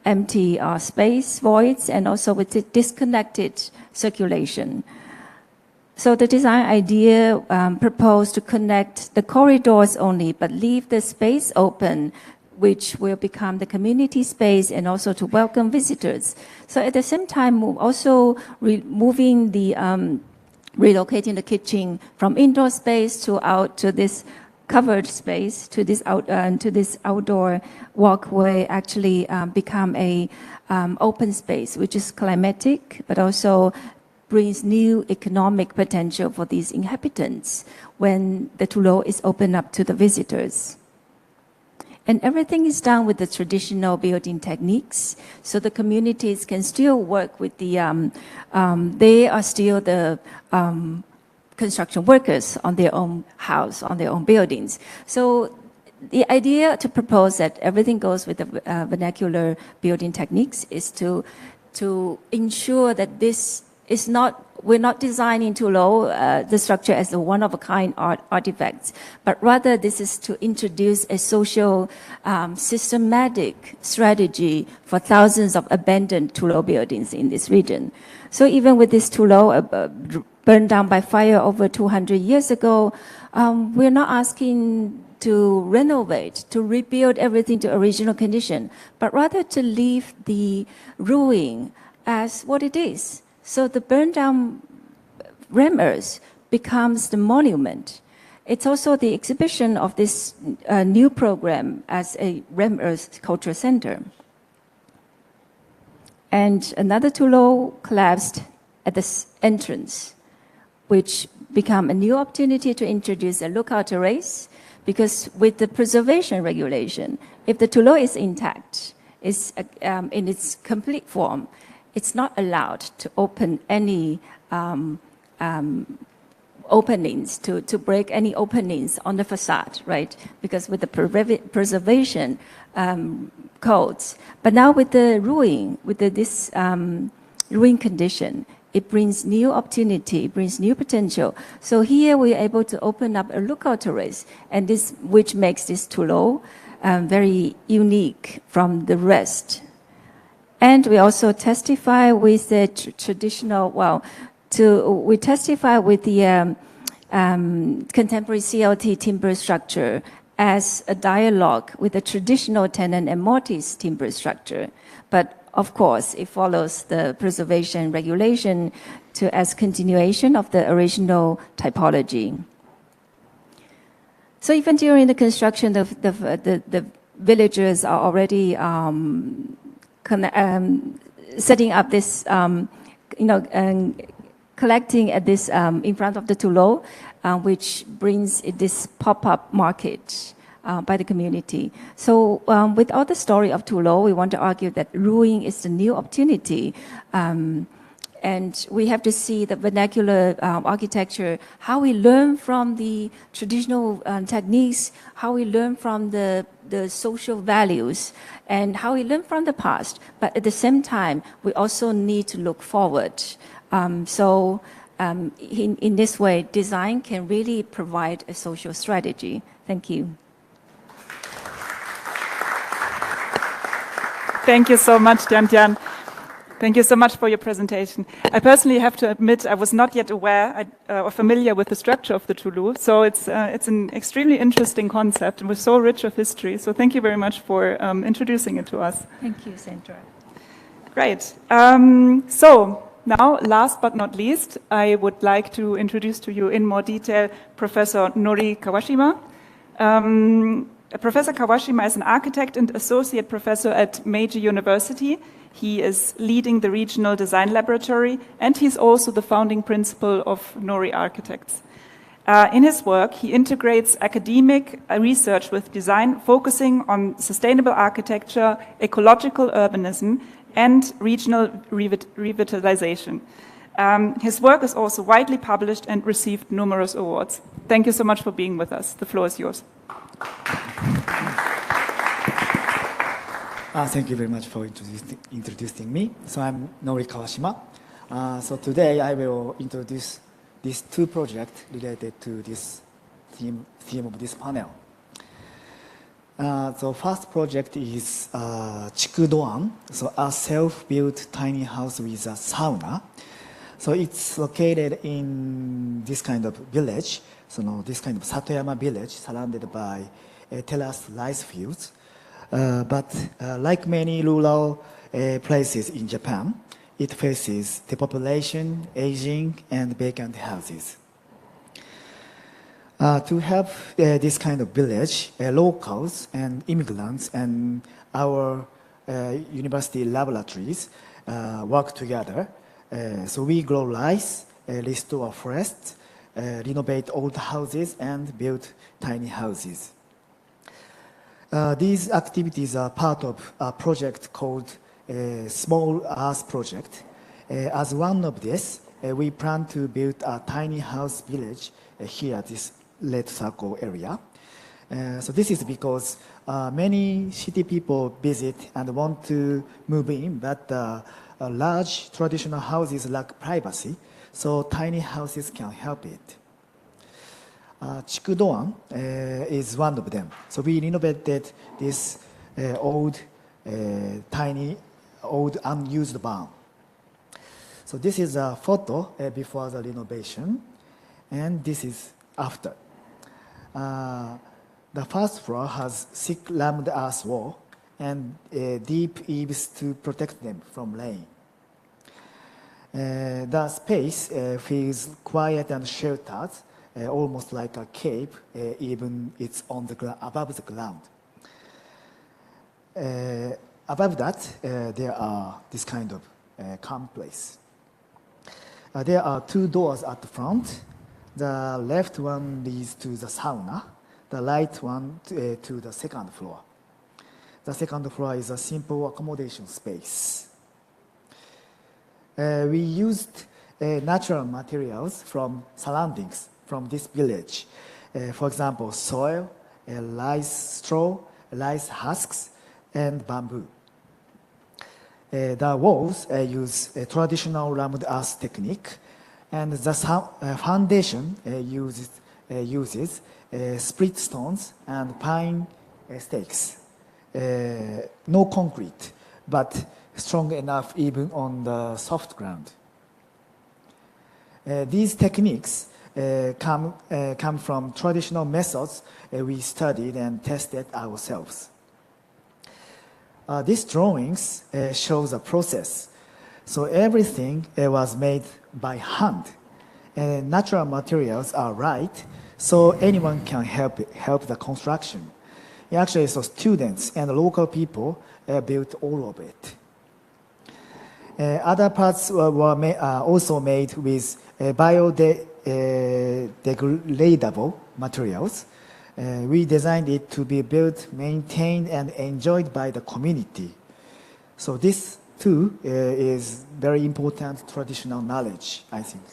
empty space voids and also with the disconnected circulation. So the design idea proposed to connect the corridors only, but leave the space open, which will become the community space and also to welcome visitors. So at the same time, also relocating the kitchen from indoor space to out to this covered space, to this outdoor walkway, actually become a open space, which is climatic, but also brings new economic potential for these inhabitants when the Tullow is opened up to the visitors. And everything is done with the traditional building techniques, so the communities can still work with the, they are still the construction workers on their own house, on their own buildings. So the idea to propose that everything goes with the vernacular building techniques is to ensure that this is not, we're not designing Tullow, the structure as a one-of-a-kind artifacts, but rather this is to introduce a social systematic strategy for thousands of abandoned Tullow buildings in this region. So even with this Tullow burned down by fire over 200 years ago, we're not asking to renovate, to rebuild everything to original condition, but rather to leave the ruin as what it is. So the burned down Rem-Earth becomes the monument. It's also the exhibition of this new program as a Rem-Earth Cultural Center. And another Tullow collapsed at the entrance, which became a new opportunity to introduce a lookout terrace, because with the preservation regulation, if the Tullow is intact, is in its complete form, it's not allowed to open any openings, to break any openings on the facade, right? Because with the preservation codes. But now with the ruin, with this ruin condition, it brings new opportunity, it brings new potential. So here we're able to open up a lookout terrace, and this, which makes this Tullow very unique from the rest. And we also testify with the traditional, we testify with the contemporary CLT timber structure as a dialogue with the traditional tenant and mortise timber structure. But of course, it follows the preservation regulation as continuation of the original typology. So even during the construction, the villagers are already setting up this, collecting at this in front of the Tullow, which brings this pop-up market by the community. So with all the story of Tullow, we want to argue that ruin is the new opportunity. And we have to see the vernacular architecture, how we learn from the traditional techniques, how we learn from the social values, and how we learn from the past. But at the same time, we also need to look forward. In this way, design can really provide a social strategy. Thank you. Thank you so much, Tian. Thank you so much for your presentation. I personally have to admit I was not yet aware or familiar with the structure of the Tullow, so it's an extremely interesting concept and was so rich of history. So thank you very much for introducing it to us. Thank you, Sandra. Great. So now, last but not least, I would like to introduce to you in more detail Professor Nori Kawashima. Professor Kawashima is an architect and associate professor at Meiji University. He is leading the regional design laboratory, and he's also the founding principal of Nori Architects. In his work, he integrates academic research with design, focusing on sustainable architecture, ecological urbanism, and regional revitalization. His work is also widely published and received numerous awards. Thank you so much for being with us. The floor is yours. Thank you very much for introducing me. So I'm Nori Kawashima. So today I will introduce these two projects related to this theme of this panel. So first project is Chikudoan, so a self-built tiny house with a sauna. So it's located in this kind of village, so this kind of Satoyama village surrounded by terraced rice fields. But like many rural places in Japan, it faces depopulation, aging, and vacant houses. To help this kind of village, locals and immigrants and our university laboratories work together. So we grow rice, restore forests, renovate old houses, and build tiny houses. These activities are part of a project called Small Earth Project. As one of this, we plan to build a tiny house village here at this red circle area. So this is because many city people visit and want to move in, but large traditional houses lack privacy, so tiny houses can help it. Chikudoan is one of them. So we renovated this tiny, unused barn. So this is a photo before the renovation, and this is after. The first floor has thick rammed earth wall and deep eaves to protect them from rain. The space feels quiet and sheltered, almost like a cave, even it's on the above the ground. Above that, there are this kind of calm place. There are two doors at the front. The left one leads to the sauna, the right one to the second floor. The second floor is a simple accommodation space. We used natural materials from surroundings from this village. For example, soil, rice straw, rice husks, and bamboo. The walls use a traditional rammed earth technique, and the foundation uses split stones and pine stakes. No concrete, but strong enough even on the soft ground. These techniques come from traditional methods we studied and tested ourselves. These drawings shows a process. So everything was made by hand. Natural materials are right, so anyone can help the construction. Actually, so students and local people built all of it. Other parts were also made with biodegradable materials. We designed it to be built, maintained, and enjoyed by the community. So this, too, is very important traditional knowledge, I think.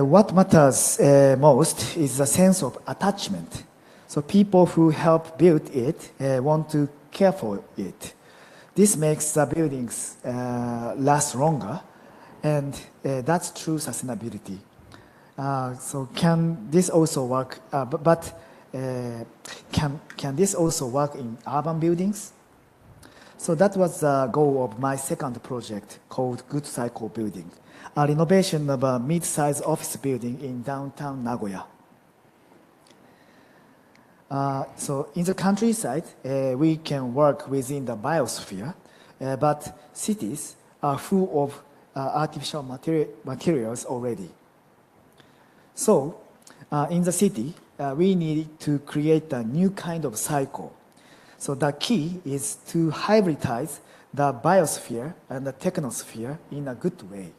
What matters most is the sense of attachment. So people who help build it want to care for it. This makes the buildings last longer, and that's true sustainability. So can this also work? Can this also work in urban buildings? So that was the goal of my second project called Good Cycle Building, a renovation of a mid-sized office building in downtown Nagoya. So in the countryside, we can work within the biosphere, but cities are full of artificial materials already. So in the city, we need to create a new kind of cycle. So the key is to hybridize the biosphere and the technosphere in a good way.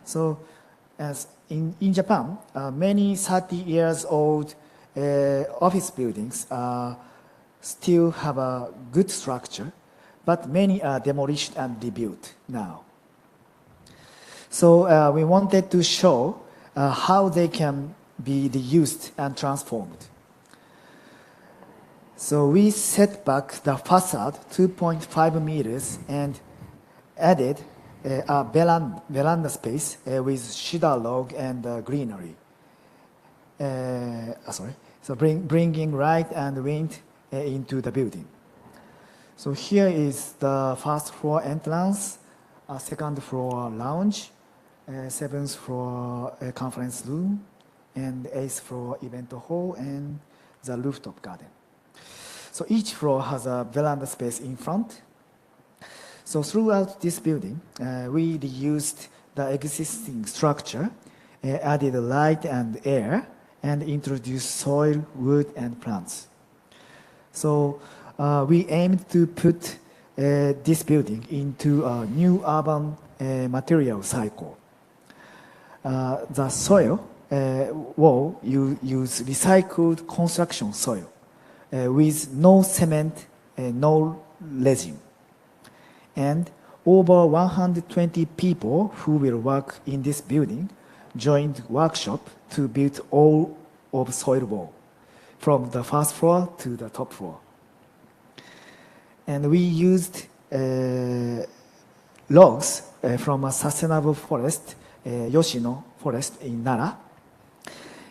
So as in Japan, many 30 years old office buildings still have a good structure, but many are demolished and rebuilt now. So we wanted to show how they can be reused and transformed. So we set back the facade 2.5 meters and added a veranda space with cedar log and greenery. So bringing light and wind into the building. So here is the first floor entrance, second floor lounge, seventh floor conference room, and eighth floor event hall, and the rooftop garden. So each floor has a veranda space in front. So throughout this building, we reused the existing structure, added light and air, and introduced soil, wood, and plants. So we aimed to put this building into a new urban material cycle. The soil wall use recycled construction soil with no cement, no resin. And over 120 people who will work in this building joined workshop to build all of soil wall, from the first floor to the top floor. And we used logs from a sustainable forest, Yoshino forest in Nara,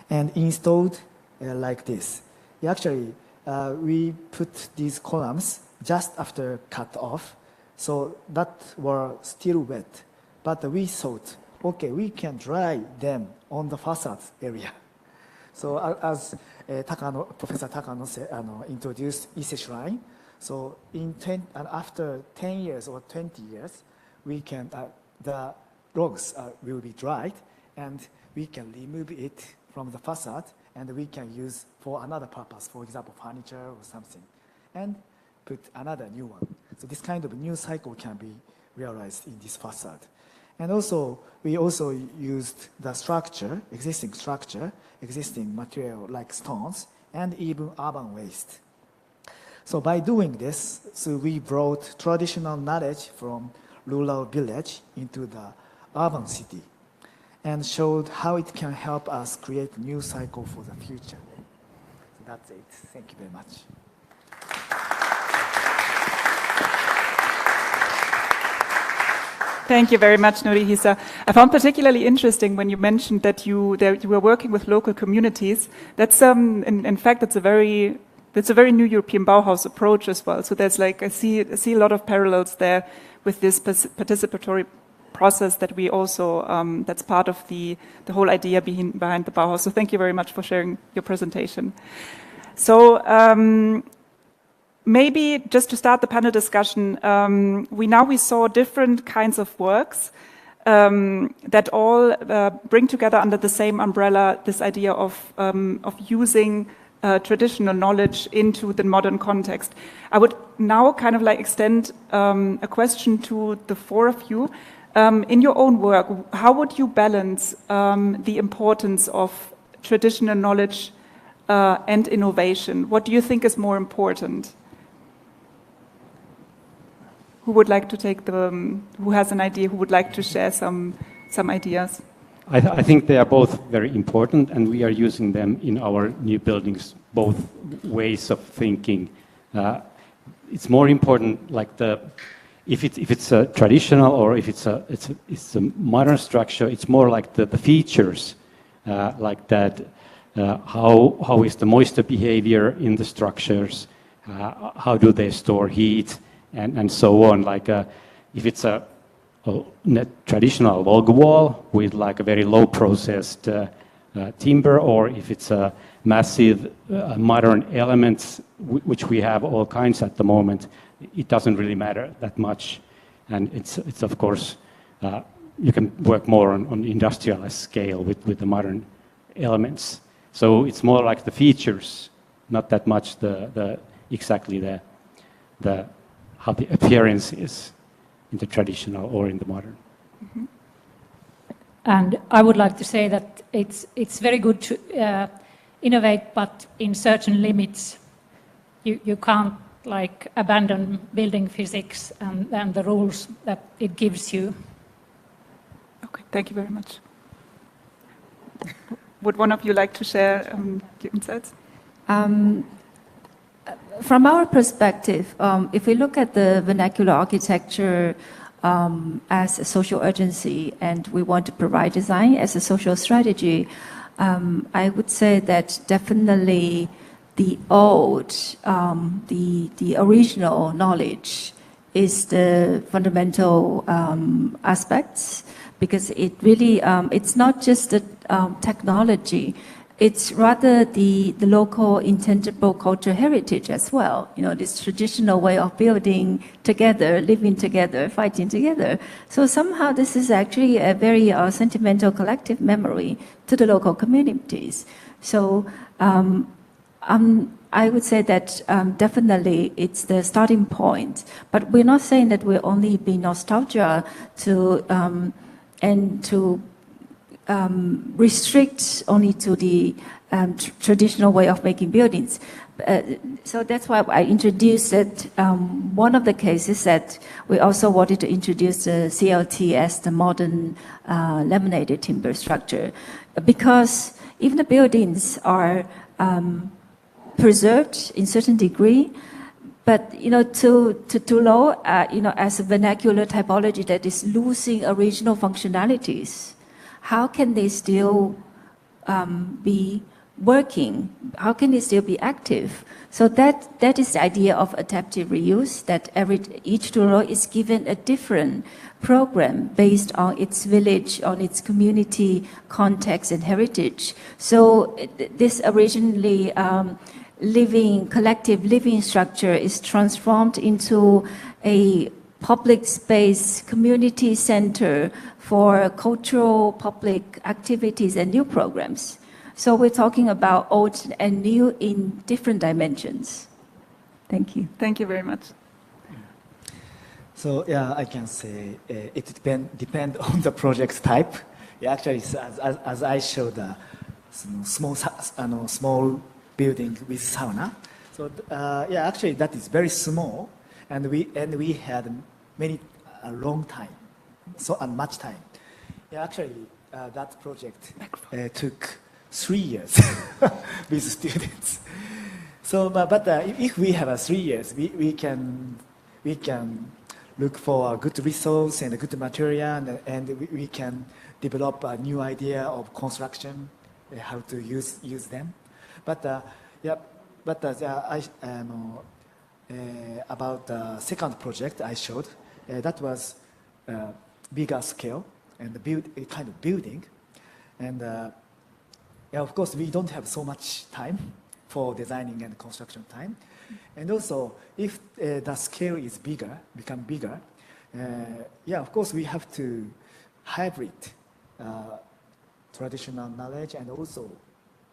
and installed like this. Actually, we put these columns just after cut off, so that were still wet. But we thought, okay, we can dry them on the facade area. So as Professor Takano introduced Ise Shrine, so after 10 years or 20 years, we can the logs will be dried, and we can remove it from the facade, and we can use for another purpose, for example, furniture or something, and put another new one. So this kind of new cycle can be realized in this facade. And also, we also used the structure, existing material like stones, and even urban waste. So by doing this, so we brought traditional knowledge from rural village into the urban city and showed how it can help us create new cycle for the future. So that's it. Thank you very much. Thank you very much, Norihisa. I found particularly interesting when you mentioned that you were working with local communities. That's in fact that's a very new European Bauhaus approach as well. So there's I see a lot of parallels there with this participatory process that we also that's part of the whole idea behind the Bauhaus. So thank you very much for sharing your presentation. So maybe just to start the panel discussion, we saw different kinds of works that all bring together under the same umbrella this idea of using traditional knowledge into the modern context. I would now kind of extend a question to the four of you. In your own work, how would you balance the importance of traditional knowledge and innovation? What do you think is more important? Who would like to take who has an idea, who would like to share some ideas? I think they are both very important, and we are using them in our new buildings, both ways of thinking. It's more important, if it's a traditional or if it's a modern structure, it's more like the features, like that. How is the moisture behavior in the structures? How do they store heat? And so on. If it's a traditional log wall with a very low processed timber, or if it's a massive modern elements, which we have all kinds at the moment, it doesn't really matter that much. And it's of course, you can work more on industrialized scale with the modern elements. So it's more like the features, not that much exactly the how the appearance is in the traditional or in the modern. Mm-hmm. And I would like to say that it's very good to innovate, but in certain limits. You can't like abandon building physics and the rules that it gives you. Okay, thank you very much. Would one of you like to share your insights? From our perspective, if we look at the vernacular architecture as a social urgency and we want to provide design as a social strategy, I would say that definitely the old, the original knowledge is the fundamental aspects, because it really, it's not just the technology, it's rather the local intangible cultural heritage as well. You know, this traditional way of building together, living together, fighting together. So somehow this is actually a very sentimental collective memory to the local communities. So I would say that definitely it's the starting point. But we're not saying that we'll only be nostalgia to and to restrict only to the traditional way of making buildings. So that's why I introduced that one of the cases that we also wanted to introduce the CLT as the modern laminated timber structure, because even the buildings are preserved in certain degree, but you know, too low, you know, as a vernacular typology that is losing original functionalities. How can they still be working? How can they still be active? So that is the idea of adaptive reuse, that each Turo is given a different program based on its village, on its community context and heritage. So this originally collective living structure is transformed into a public space, community center for cultural public activities and new programs. So we're talking about old and new in different dimensions. Thank you. Thank you very much. So yeah, I can say it depend on the project type. Yeah, actually, as I showed, small building with sauna. So yeah, actually that is very small, and we had a long time, so much time. Yeah, actually that project took 3 years with students. So, but if we have 3 years, we can look for a good resource and a good material, and we can develop a new idea of construction, how to use them. But yeah, but about the second project I showed, that was bigger scale and a kind of building, and yeah, of course we don't have so much time for designing and construction time, and also if the scale is become bigger, yeah, of course we have to hybrid traditional knowledge and also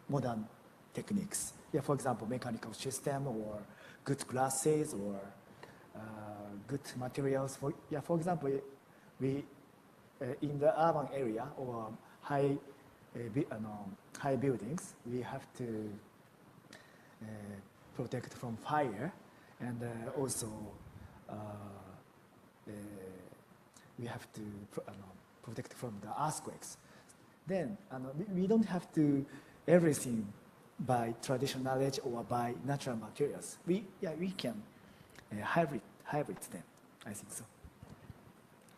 modern techniques. Yeah, for example, mechanical system or good glasses or good materials. For example, we in the urban area or high buildings, we have to protect from fire, and also we have to protect from the earthquakes. Then we don't have to everything by traditional knowledge or by natural materials. We can hybrid them. I think so.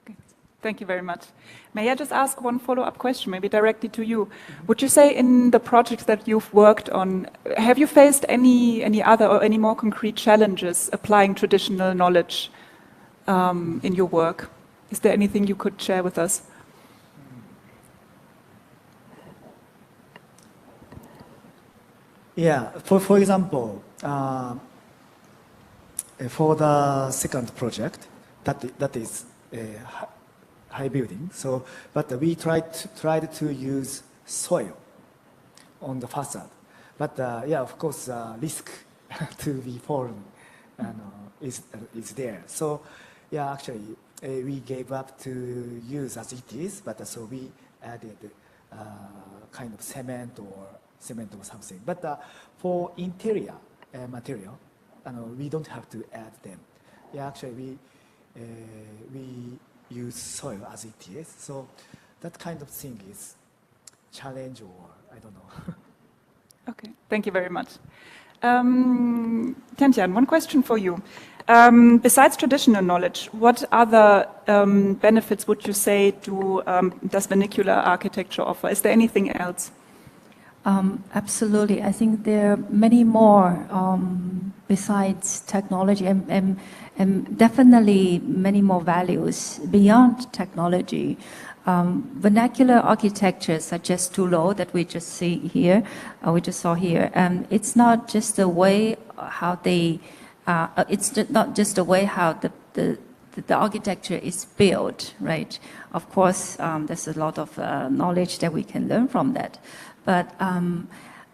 Okay. Thank you very much. May I just ask one follow-up question, maybe directly to you? Would you say in the projects that you've worked on, have you faced any other or any more concrete challenges applying traditional knowledge in your work? Is there anything you could share with us? Yeah, for example, for the second project, that is high building. So, but we tried to use soil on the facade. But yeah, of course, risk to be fallen is there. So yeah, actually, we gave up to use as it is. But so we added kind of cement or something. But for interior material, we don't have to add them. Yeah, actually, we use soil as it is. So that kind of thing is challenge, or I don't know. Okay, thank you very much. Tiantian, one question for you. Besides traditional knowledge, what other benefits would you say does vernacular architecture offer? Is there anything else? Absolutely. I think there are many more besides technology, and definitely many more values beyond technology. Vernacular architecture, such as Tulo that we just saw here, it's not just the way how they. It's not just the way how the architecture is built, right? Of course, there's a lot of knowledge that we can learn from that, but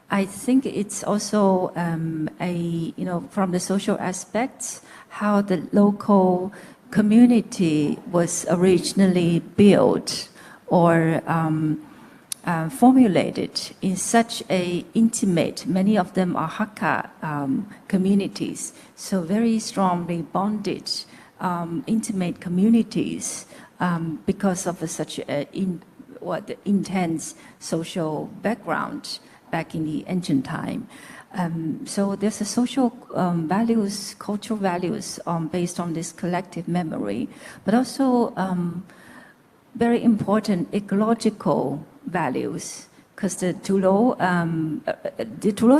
I think it's also from the social aspects, how the local community was originally built or formulated in such a intimate, many of them are Hakka communities, so very strongly bonded, intimate communities because of such intense social background back in the ancient time. So there's a social values, cultural values based on this collective memory, but also very important ecological values, because the Tulo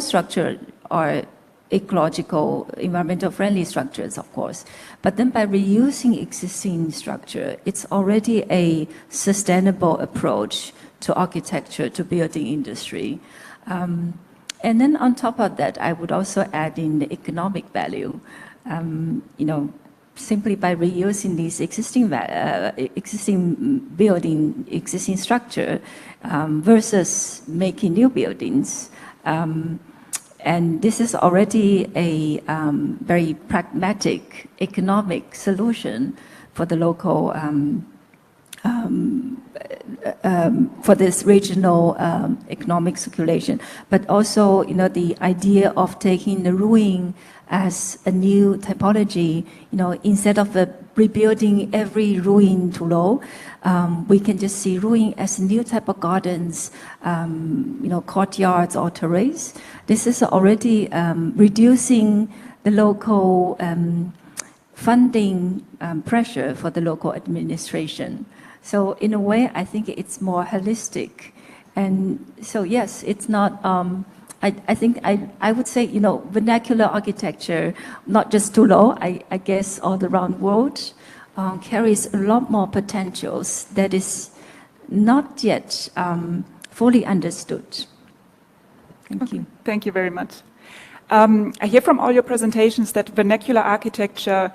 structure are ecological, environmental friendly structures, of course. But then by reusing existing structure, it's already a sustainable approach to architecture, to building industry. And then on top of that, I would also add in the economic value. Simply by reusing these existing building, existing structure, versus making new buildings. And this is already a very pragmatic economic solution for the local, for this regional economic circulation. But also, the idea of taking the ruin as a new typology, instead of rebuilding every ruin to low, we can just see ruin as a new type of gardens, courtyards or terrace. This is already reducing the local funding pressure for the local administration. So in a way, I think it's more holistic. And so yes, it's not, I think I would say, vernacular architecture, not just Tulo, I guess all around the world, carries a lot more potentials that is not yet fully understood. Thank you. Thank you very much. I hear from all your presentations that vernacular architecture,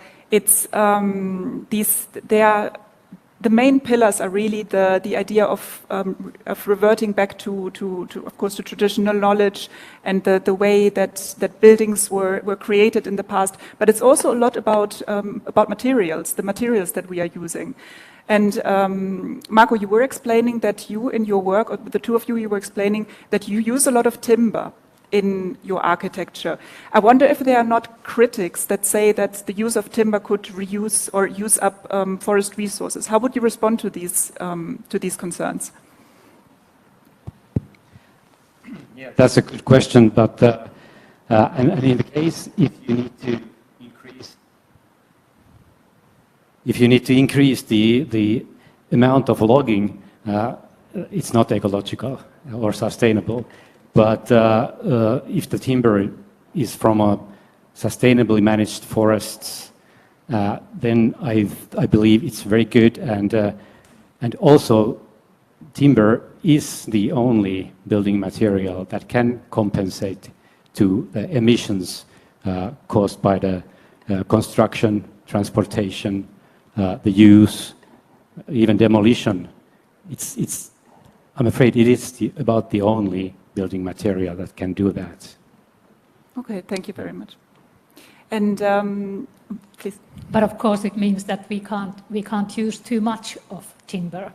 the main pillars are really the idea of reverting back to of course to traditional knowledge and the way that buildings were created in the past. But it's also a lot about materials, the materials that we are using. And Marco, you were explaining that you in your work, or the two of you were explaining that you use a lot of timber in your architecture. I wonder if there are not critics that say that the use of timber could reuse or use up forest resources. How would you respond to these concerns? Yeah, that's a good question. But and in the case, if you need to increase the amount of logging, it's not ecological or sustainable. But if the timber is from a sustainably managed forests, then I believe it's very good. And also, timber is the only building material that can compensate to the emissions caused by the construction, transportation, the use, even demolition. I'm afraid it is about the only building material that can do that. Okay, thank you very much. And please. But of course, it means that we can't use too much of timber,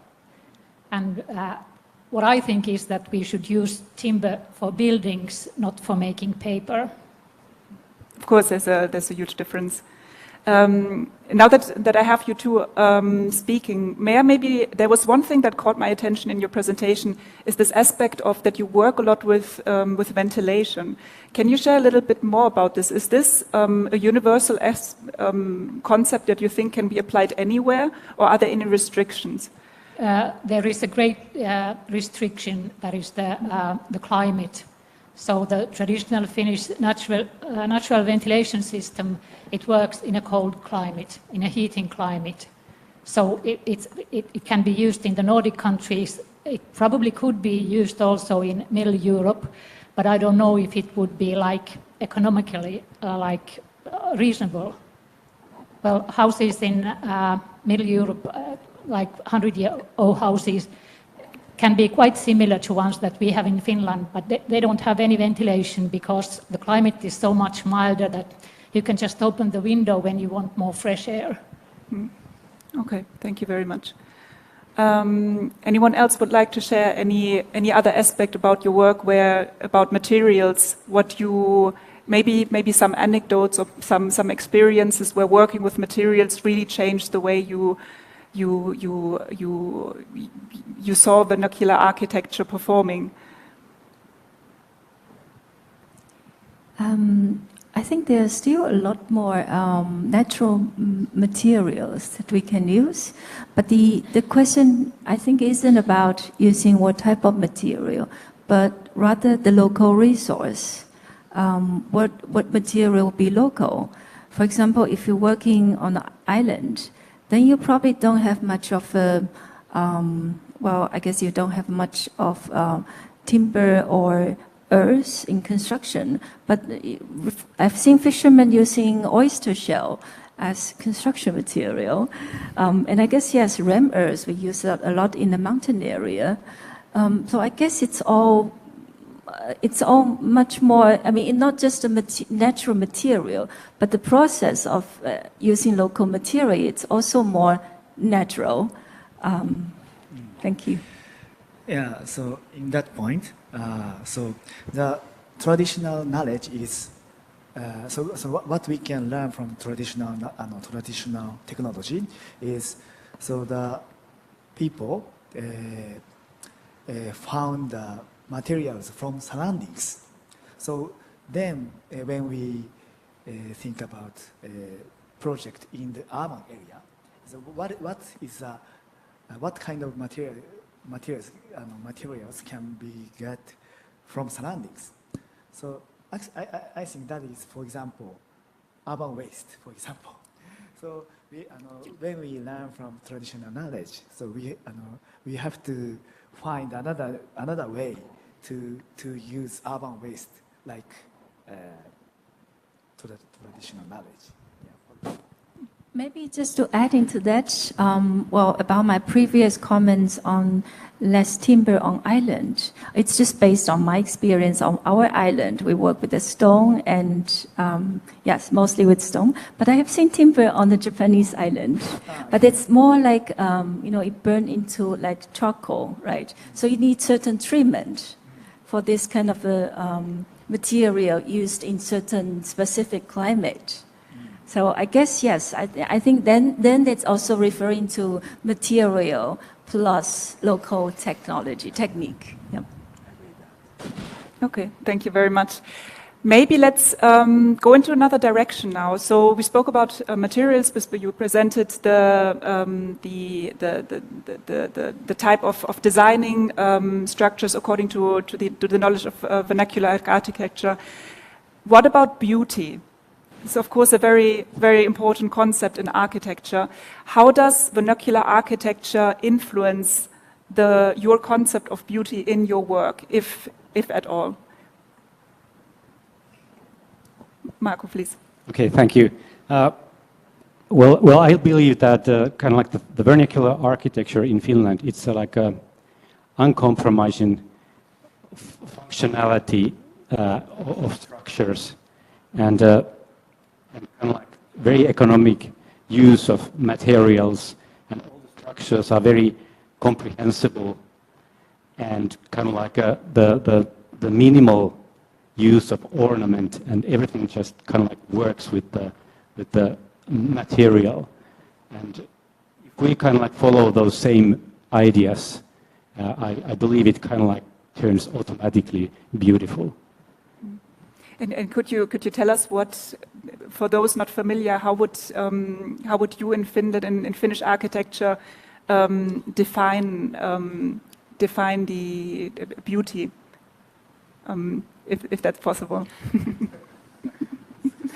and what I think is that we should use timber for buildings, not for making paper. Of course, there's a huge difference. Now that I have you two speaking, maybe there was one thing that caught my attention in your presentation is this aspect of that you work a lot with ventilation. Can you share a little bit more about this? Is this a universal concept that you think can be applied anywhere, or are there any restrictions? There is a great restriction, that is the climate. So the traditional Finnish natural ventilation system, it works in a cold climate, in a heating climate. So it can be used in the Nordic countries. It probably could be used also in Middle Europe, but I don't know if it would be like economically reasonable. Well, houses in Middle Europe, like 100-year-old houses, can be quite similar to ones that we have in Finland, but they don't have any ventilation because the climate is so much milder that you can just open the window when you want more fresh air. Okay, thank you very much. Anyone else would like to share any other aspect about your work, about materials, what you maybe some anecdotes or some experiences where working with materials really changed the way you saw vernacular architecture performing? I think there's still a lot more natural materials that we can use, but the question I think isn't about using what type of material, but rather the local resource. What material will be local? For example, if you're working on an island, then you probably don't have much of I guess you don't have much of timber or earth in construction, but I've seen fishermen using oyster shell as construction material. And I guess, yes, ram earth, we use that a lot in the mountain area. So I guess it's all much more, I mean, not just a natural material, but the process of using local material, it's also more natural. Thank you. Yeah, so in that point, so the traditional knowledge is, so what we can learn from traditional technology is, so the people found the materials from surroundings. So then when we think about a project in the urban area, so what kind of materials can be get from surroundings? So I think that is, for example, urban waste, for example. So when we learn from traditional knowledge, so we have to find another way to use urban waste like to the traditional knowledge. Yeah. Maybe just to add into that, about my previous comments on less timber on island, it's just based on my experience on our island. We work with the stone and, yes, mostly with stone. But I have seen timber on the Japanese island. But it's more like, it burned into like charcoal, right? So you need certain treatment for this kind of a material used in certain specific climate. So I guess, yes, I think then it's also referring to material plus local technique. Yep. Okay, thank you very much. Maybe let's go into another direction now. So we spoke about materials, but you presented the type of designing structures according to the knowledge of vernacular architecture. What about beauty? It's of course a very, very important concept in architecture. How does vernacular architecture influence your concept of beauty in your work, if at all? Marco, please. Okay, thank you. Well, I believe that kind of like the vernacular architecture in Finland, it's like a uncompromising functionality of structures and kind of like very economic use of materials, and all the structures are very comprehensible and kind of like the minimal use of ornament, and everything just kind of like works with the material. And if we kind of like follow those same ideas, I believe it kind of like turns automatically beautiful. And could you tell us what, for those not familiar, how would you in Finland in Finnish architecture define the beauty, if that's possible?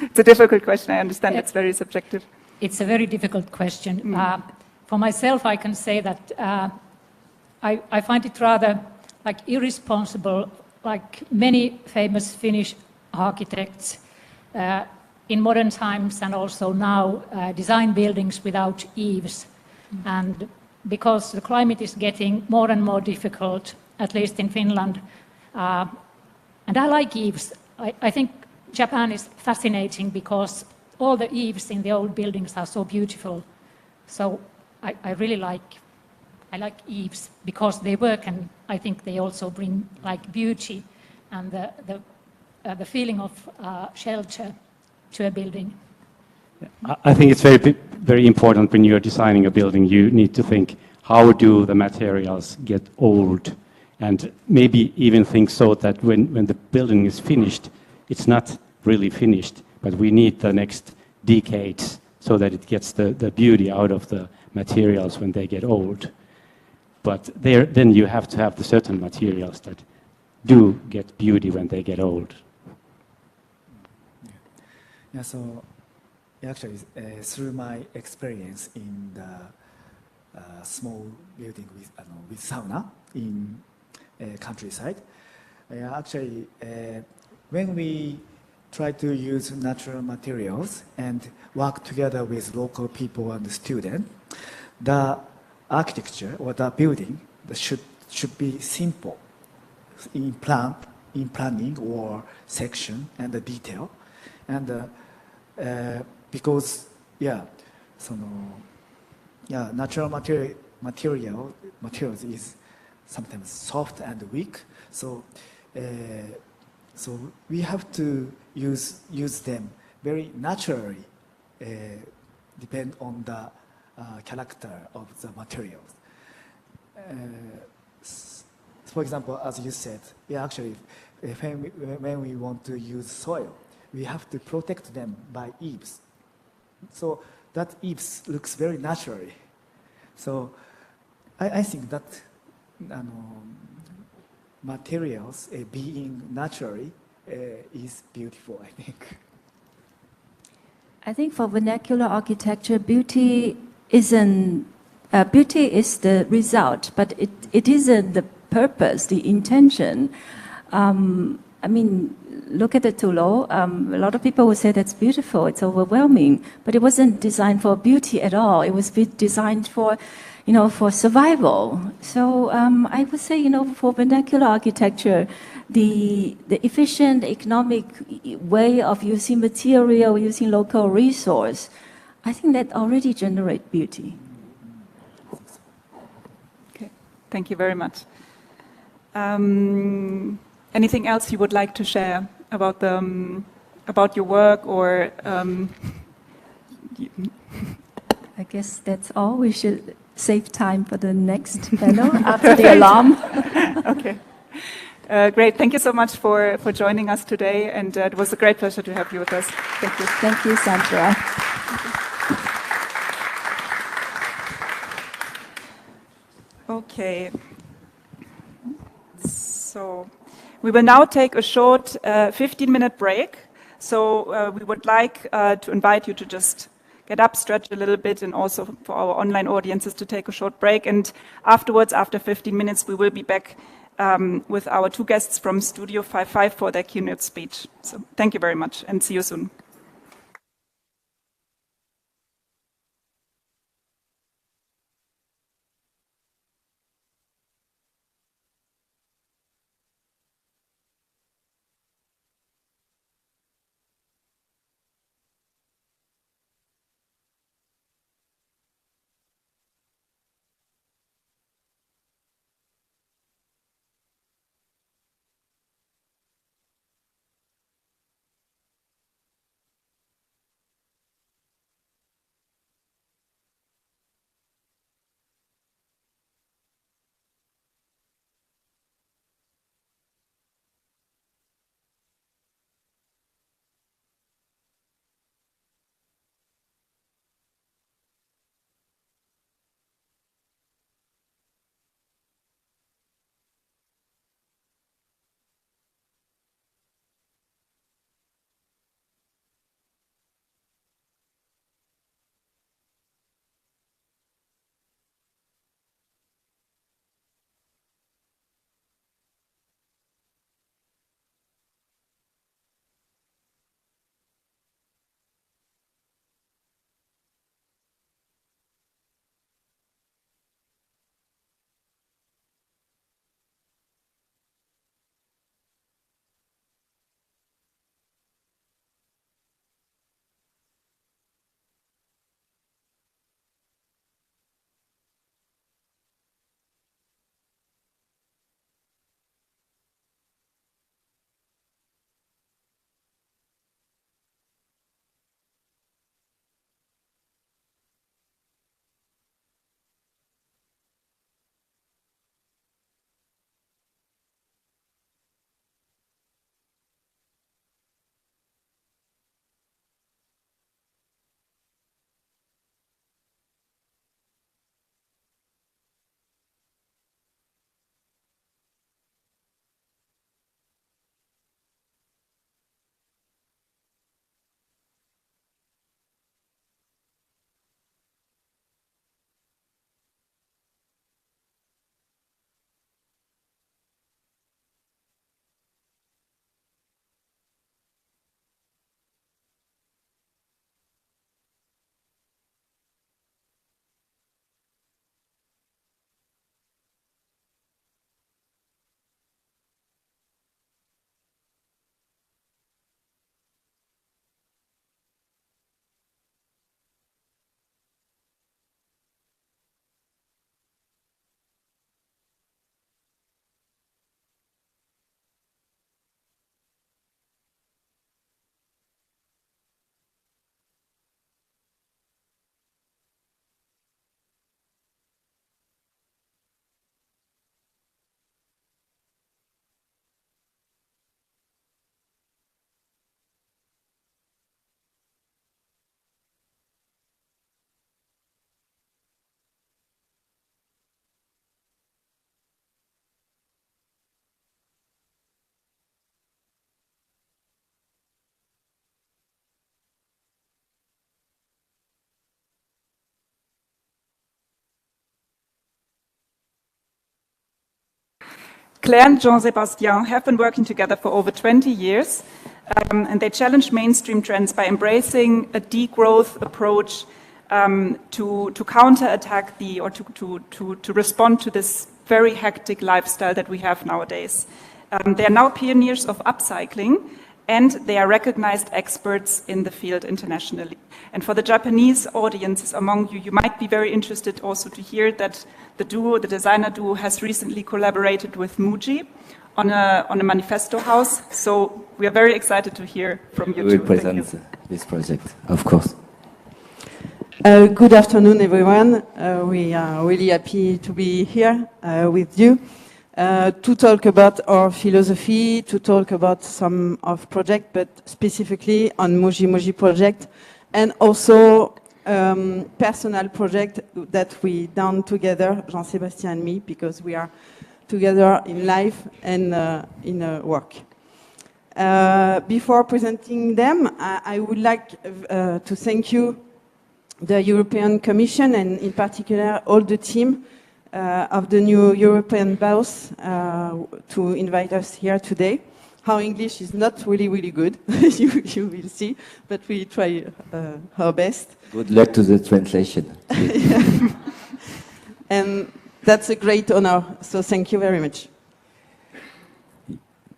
It's a difficult question. I understand it's very subjective. It's a very difficult question. For myself, I can say that I find it rather like irresponsible, like many famous Finnish architects in modern times and also now design buildings without eaves. And because the climate is getting more and more difficult, at least in Finland, and I like eaves. I think Japan is fascinating because all the eaves in the old buildings are so beautiful. So I really like eaves because they work, and I think they also bring like beauty and the feeling of shelter to a building. I think it's very important when you're designing a building. You need to think, how do the materials get old? And maybe even think so that when the building is finished, it's not really finished, but we need the next decades so that it gets the beauty out of the materials when they get old. But then you have to have the certain materials that do get beauty when they get old. Yeah, so actually, through my experience in the small building with sauna in countryside, actually, when we try to use natural materials and work together with local people and the student, the architecture or the building should be simple in planning or section and the detail, and because natural materials is sometimes soft and weak, so we have to use them very naturally, depend on the character of the materials. For example, as you said, actually, when we want to use soil, we have to protect them by eaves. So that eaves looks very naturally. So I think that materials being naturally is beautiful, I think. I think for vernacular architecture, beauty is the result, but it isn't the purpose, the intention. I mean, look at the Tulo. A lot of people would say that's beautiful, it's overwhelming, but it wasn't designed for beauty at all. It was designed for, for survival. So I would say, for vernacular architecture, the efficient economic way of using material, using local resource, I think that already generates beauty. Okay, thank you very much. Anything else you would like to share about your work or? I guess that's all. We should save time for the next panel after the alarm. Okay. Great. Thank you so much for joining us today, and it was a great pleasure to have you with us. Thank you. Thank you, Sandra. Okay. So we will now take a short 15-minute break. So we would like to invite you to just get up, stretch a little bit, and also for our online audiences to take a short break. And afterwards, after 15 minutes, we will be back with our two guests from Studio 55 for their keynote speech. So thank you very much, and see you soon. Claire and Jean-Sébastien have been working together for over 20 years, and they challenge mainstream trends by embracing a degrowth approach to counterattack to respond to this very hectic lifestyle that we have nowadays. They are now pioneers of upcycling, and they are recognized experts in the field internationally. And for the Japanese audiences among you, you might be very interested also to hear that the designer duo, has recently collaborated with Muji on a manifesto house. So we are very excited to hear from you. We will present this project, of course. Good afternoon, everyone. We are really happy to be here with you to talk about our philosophy, to talk about some of project, but specifically on Muji project, and also personal project that we done together, Jean-Sébastien and me, because we are together in life and in work. Before presenting them, I would like to thank you, the European Commission, and in particular all the team of the new European Bauhaus to invite us here today. Our English is not really good, you will see, but we try our best. Good luck to the translation. And that's a great honor, so thank you very much.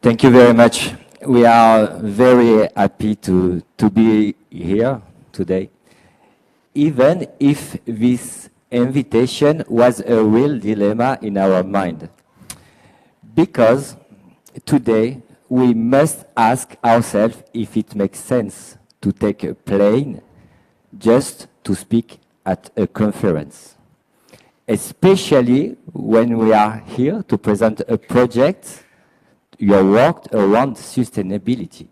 Thank you very much. We are very happy to be here today, even if this invitation was a real dilemma in our mind. Because today we must ask ourselves if it makes sense to take a plane just to speak at a conference, especially when we are here to present a project you worked around sustainability.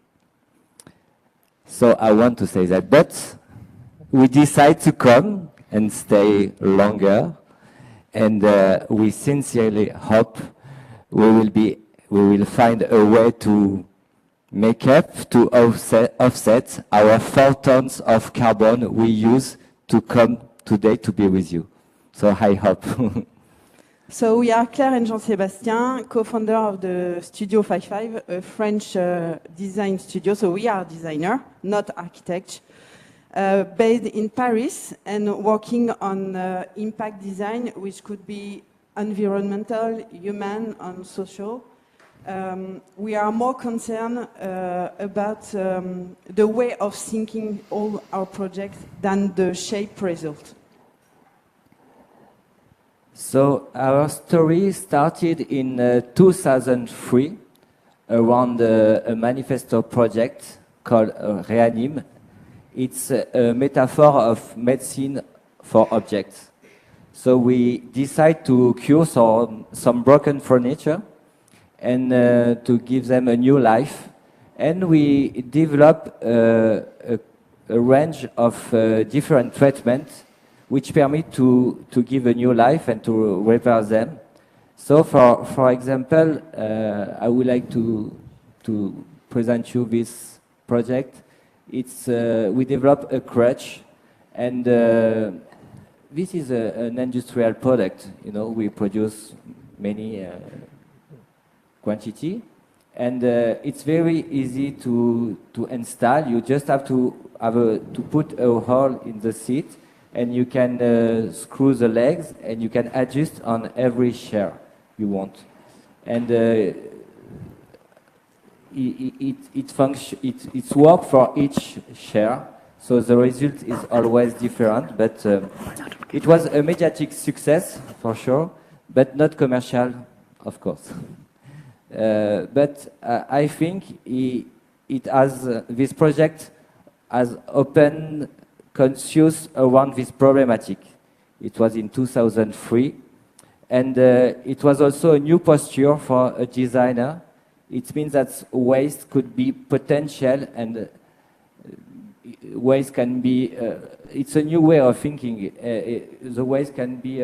So I want to say that, but we decide to come and stay longer, and we sincerely hope we will find a way to make up, to offset our 4 tons of carbon we use to come today to be with you. So I hope. So we are Claire and Jean-Sébastien, co-founder of the Studio 55, a French design studio. So we are designers, not architects, based in Paris and working on impact design, which could be environmental, human, and social. We are more concerned about the way of thinking all our projects than the shape result. So our story started in 2003 around a manifesto project called Reanime. It's a metaphor of medicine for objects. So we decide to cure some broken furniture and to give them a new life. And we develop a range of different treatments which permit to give a new life and to repair them. So for example, I would like to present you this project. It's we develop a crutch, and this is an industrial product. You know, we produce many quantity, and it's very easy to install. You just have to put a hole in the seat, and you can screw the legs, and you can adjust on every chair you want, and it's work for each chair, so the result is always different. But it was a mediatic success for sure, but not commercial, of course. But I think it has this project has open conscious around this problematic. It was in 2003, and it was also a new posture for a designer. It means that waste could be potential, and waste can be. It's a new way of thinking. The waste can be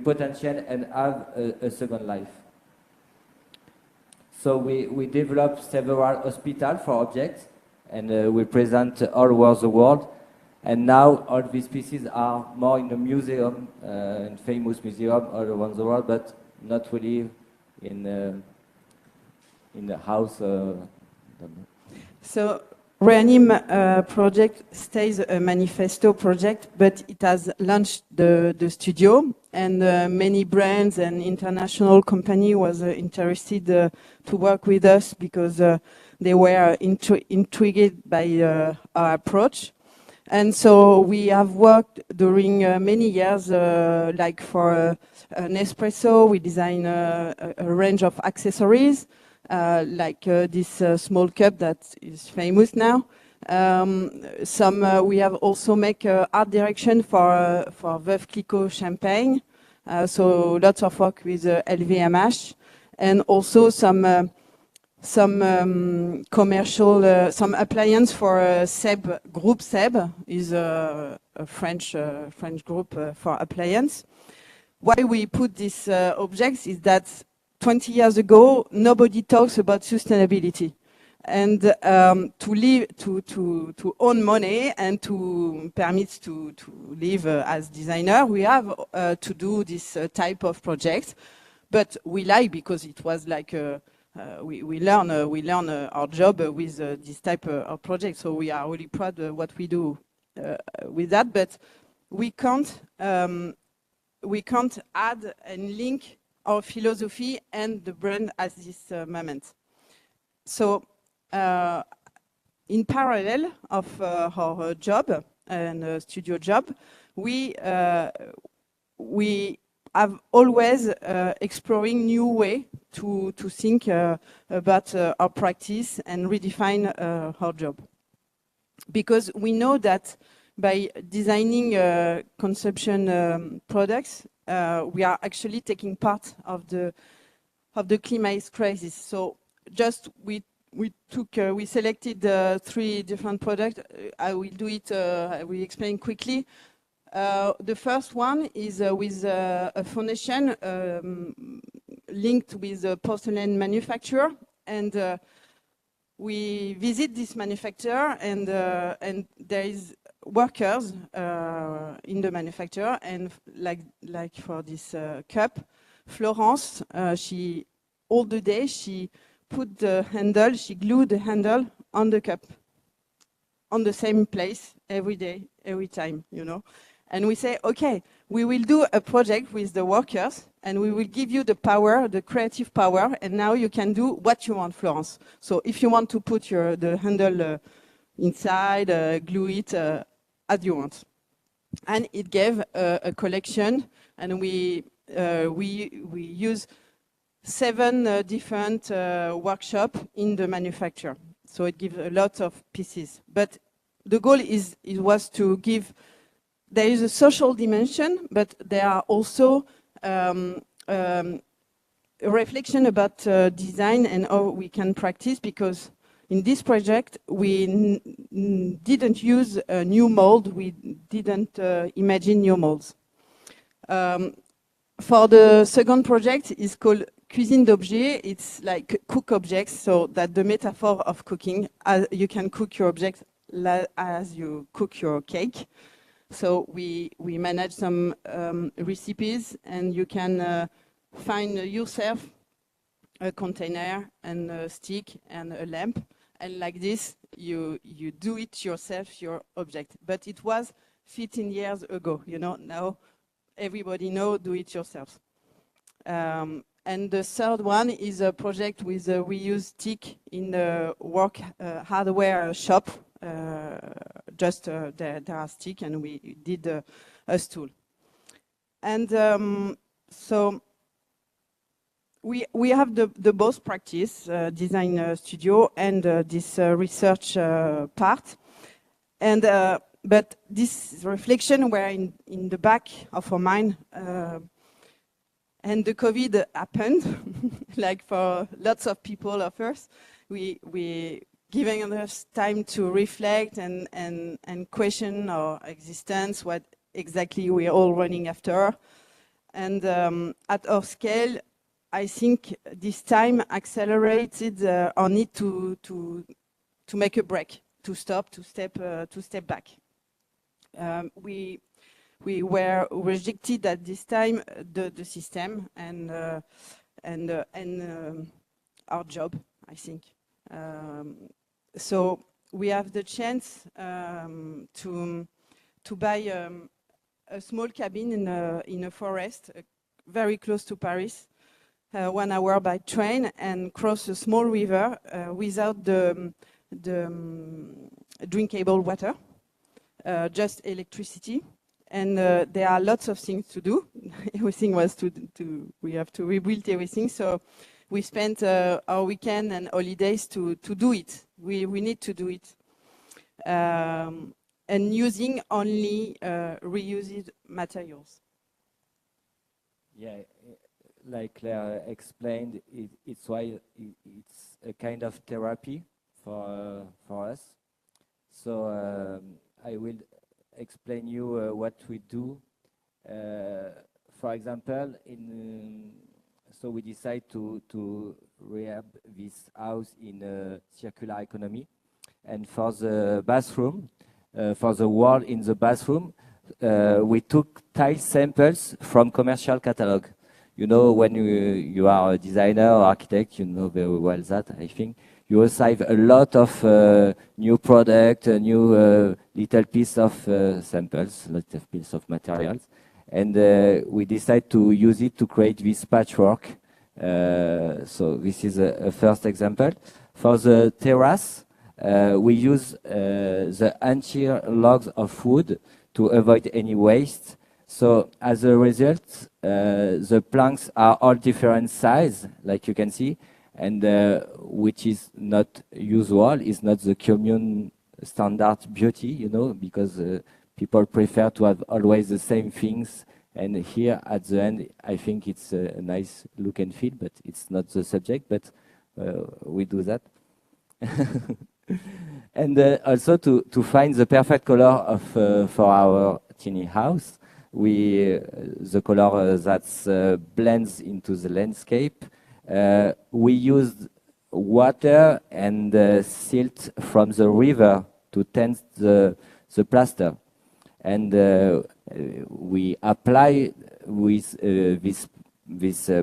potential and have a second life. So we developed several hospitals for objects, and we present all over the world. And now all these pieces are more in a museum, in famous museum all around the world, but not really in the house. So Reanim project stays a manifesto project, but it has launched the studio, and many brands and international company was interested to work with us because they were intrigued by our approach. And so we have worked during many years, like for Nespresso, we design a range of accessories, like this small cup that is famous now. We have also make art direction for Veuve Clicquot champagne. So lots of work with LVMH, and also some commercial, some appliance for SEB group. SEB is a French group for appliance. Why we put these objects is that 20 years ago nobody talks about sustainability, and to own money and to permit to live as designer, we have to do this type of project. But we like, because it was like we learn our job with this type of project. So we are really proud of what we do with that. But we can't add and link our philosophy and the brand at this moment. So in parallel of our job and studio job, we have always exploring new way to think about our practice and redefine our job. Because we know that by designing consumption products, we are actually taking part of the climate crisis. So just we selected 3 different products. I will do it. I will explain quickly. The first one is with a foundation linked with a porcelain manufacturer, and we visit this manufacturer, and there is workers in the manufacturer, and like for this cup, Florence, she all the day she put the handle, she glued the handle on the cup, on the same place every day, every time, you know. And we say, okay, we will do a project with the workers, and we will give you the power, the creative power, and now you can do what you want, Florence. So if you want to put the handle inside, glue it as you want. And it gave a collection, and we use 7 different workshops in the manufacture. So it gives a lot of pieces. But the goal was to give. There is a social dimension, but there are also a reflection about design and how we can practice, because in this project we didn't use a new mold, we didn't imagine new molds. For the second project is called Cuisine d'objets. It's like cook objects, so that the metaphor of cooking, you can cook your object as you cook your cake. So we manage some recipes, and you can find yourself a container and a stick and a lamp, and like this you do it yourself, your object. But it was 15 years ago, you know. Now everybody know do it yourself. And the third one is a project with we use stick in the hardware shop. There are sticks, and we did a stool. And so we have the both practice, design studio, and this research part. And but this reflection were in the back of our mind. And the COVID happened, like for lots of people of us. We giving us time to reflect and question our existence, what exactly we are all running after. And at our scale, I think this time accelerated our need to make a break, to step back. we were rejected at this time the system and our job, I think. So we have the chance to buy a small cabin in a forest very close to Paris, 1 hour by train, and cross a small river without the drinkable water, just electricity. And there are lots of things to do. Everything was we have to rebuild everything. So we spent our weekend and holidays to do it. We need to do it. And using only reused materials. Yeah, like Claire explained, it's why it's a kind of therapy for us. So I will explain you what we do. For example, so we decide to rehab this house in a circular economy, and for the bathroom, for the wall in the bathroom, we took tile samples from commercial catalog. You know, when you are a designer or architect, you know very well that, I think. You receive a lot of new product, a new little piece of samples, little piece of materials. And we decide to use it to create this patchwork. So this is a first example. For the terrace, we use the entire logs of wood to avoid any waste. So as a result, the planks are all different size, like you can see, and which is not usual, is not the common standard beauty, you know, because people prefer to have always the same things. And here at the end, I think it's a nice look and feel, but it's not the subject, but we do that. And also to find the perfect color of for our tiny house, the color that blends into the landscape. We used water and silt from the river to tint the plaster, and we apply with this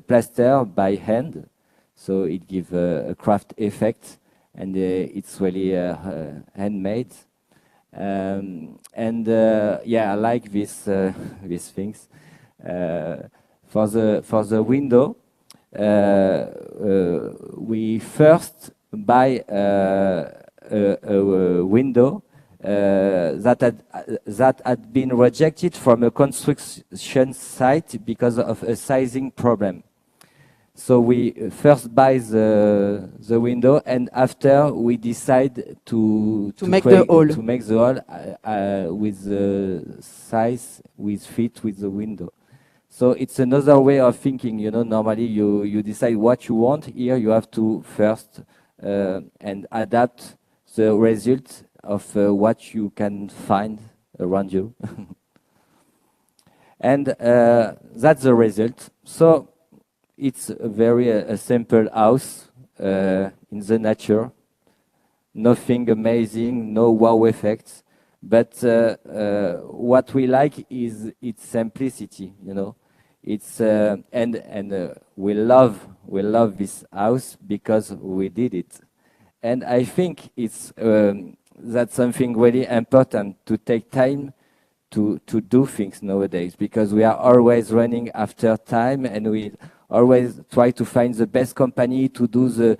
plaster by hand, so it gives a craft effect, and it's really handmade. Yeah, I like these things. For the window, we first buy a window that had been rejected from a construction site because of a sizing problem. So we first buy the window, and after we decide to make the hole. To make the hole with the size with fit with the window. So it's another way of thinking. You know, normally you decide what you want. Here you have to first and adapt the result of what you can find around you, and that's the result. So it's a very simple house in the nature, nothing amazing, no wow effects, but what we like is its simplicity. You know, it's and we love this house because we did it, and I think it's that's something really important, to take time to do things nowadays, because we are always running after time, and we always try to find the best company to do the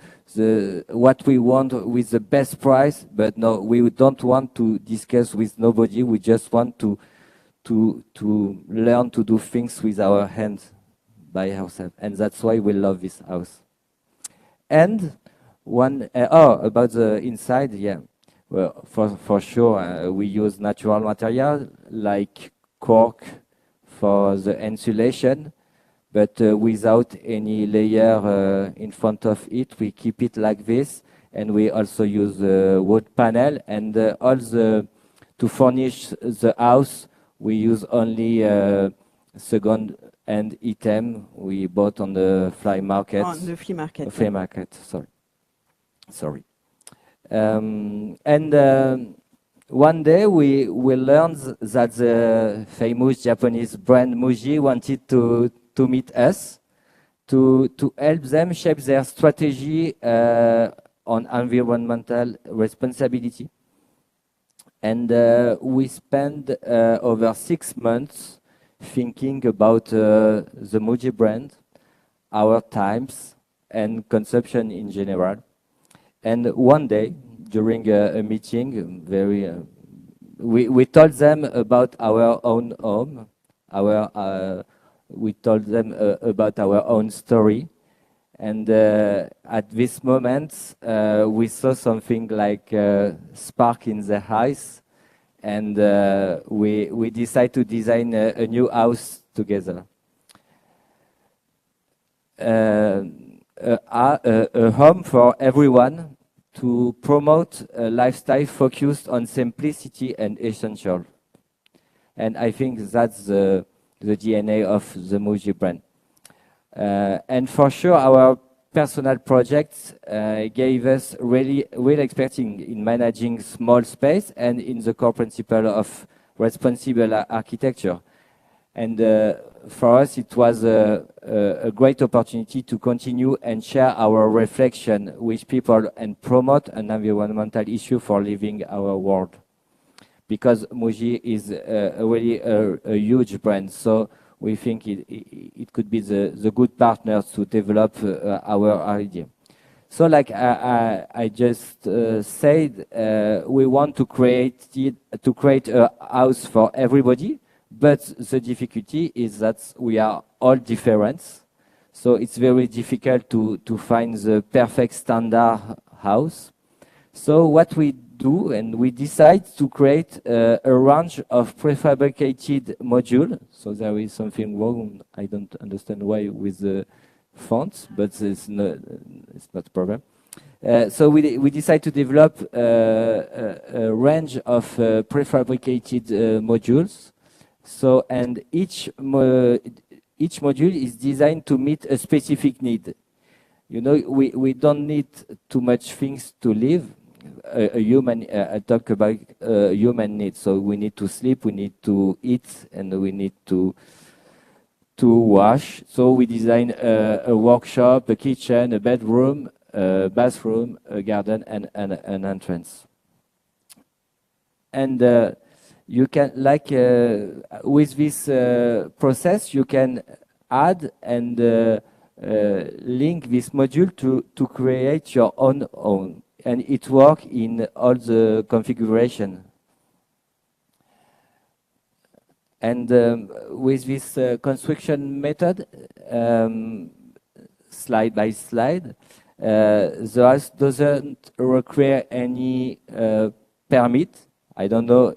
what we want with the best price. But no, we don't want to discuss with nobody. We just want to learn to do things with our hands by ourselves, and that's why we love this house. And about the inside, yeah. Well, for sure, we use natural material like cork for the insulation, but without any layer in front of it. We keep it like this, and we also use wood panel, and to furnish the house, we use only second-hand item we bought on the flea market. On the flea market. Flea market, sorry. one day we learned that the famous Japanese brand Muji wanted to meet us to help them shape their strategy on environmental responsibility. And we spent over 6 months thinking about the Muji brand, our times, and consumption in general. And one day, during a meeting, we told them about our own home, we told them about our own story. And at this moment, we saw something like a spark in the eyes, and we decided to design a new house together. A home for everyone to promote a lifestyle focused on simplicity and essential. And I think that's the DNA of the Muji brand. And for sure, our personal projects gave us really expertise in managing small space and in the core principle of responsible architecture. And for us, it was a great opportunity to continue and share our reflection with people and promote an environmental issue for living our world. Because Muji is really a huge brand, so we think it could be the good partners to develop our idea. So like I just said, we want to create a house for everybody, but the difficulty is that we are all different. So it's very difficult to find the perfect standard house. So what we do, and we decide to create a range of prefabricated modules. So there is something wrong. I don't understand why with the fonts, but it's not a problem. So we decide to develop a range of prefabricated modules. So and each module is designed to meet a specific need. You know, we don't need too much things to live. I talk about human needs. So we need to sleep, we need to eat, and we need to wash. So we design a workshop, a kitchen, a bedroom, a bathroom, a garden, and an entrance. And you can, like, with this process, you can add and link this module to create your own home. And it works in all the configuration. And with this construction method, slide by slide, the house doesn't require any permit. I don't know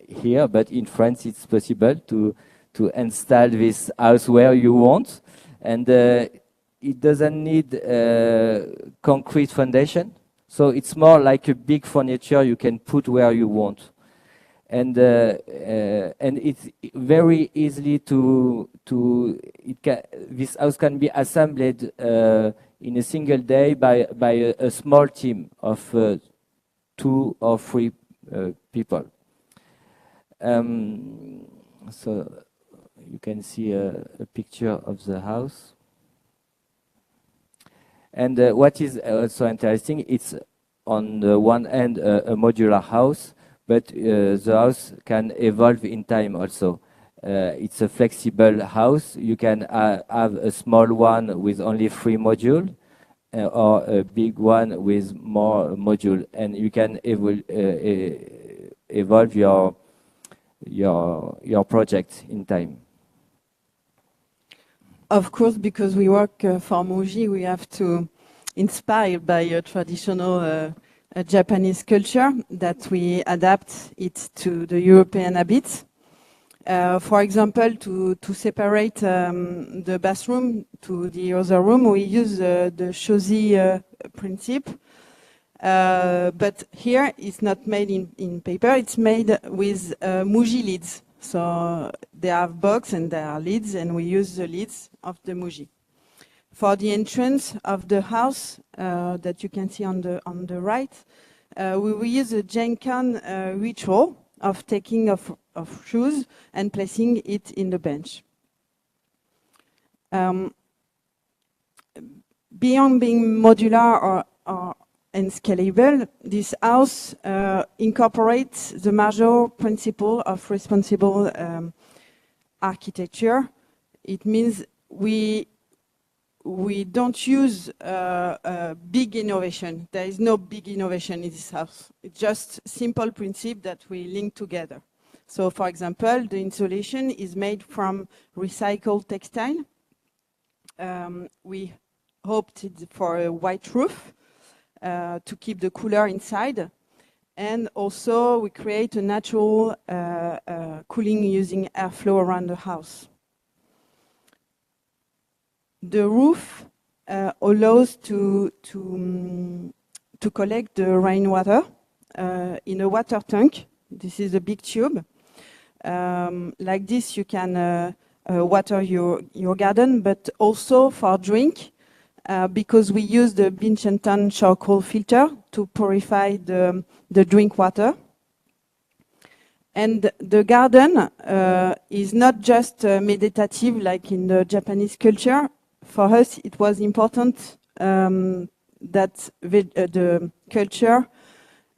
here, but in France it's possible to install this house where you want. And it doesn't need concrete foundation. So it's more like a big furniture you can put where you want, and it's very easily this house can be assembled in a single day by a small team of 2 or 3 people. So you can see a picture of the house. And what is also interesting, it's on the one end a modular house, but the house can evolve in time also. It's a flexible house. You can have a small one with only 3 modules, or a big one with more modules, and you can evolve your project in time. Of course, because we work for Muji, we have to inspire by a traditional Japanese culture that we adapt it to the European habits. For example, to separate the bathroom to the other room, we use the Shoji principle. But here it's not made in paper, it's made with Muji lids. So they have box and there are lids, and we use the lids of the Muji. For the entrance of the house that you can see on the right, we will use a Jenkan ritual of taking of shoes and placing it in the bench. Beyond being modular and scalable, this house incorporates the major principle of responsible architecture. It means we don't use big innovation. There is no big innovation in this house. It's just simple principle that we link together. So, for example, the insulation is made from recycled textile. We opted for a white roof to keep the cooler inside. And also, we create a natural cooling using airflow around the house. The roof allows to collect the rainwater in a water tank. This is a big tube. Like this, you can water your garden, but also for drink, because we use the Binghamton charcoal filter to purify the drink water. And the garden is not just meditative like in the Japanese culture. For us, it was important that the culture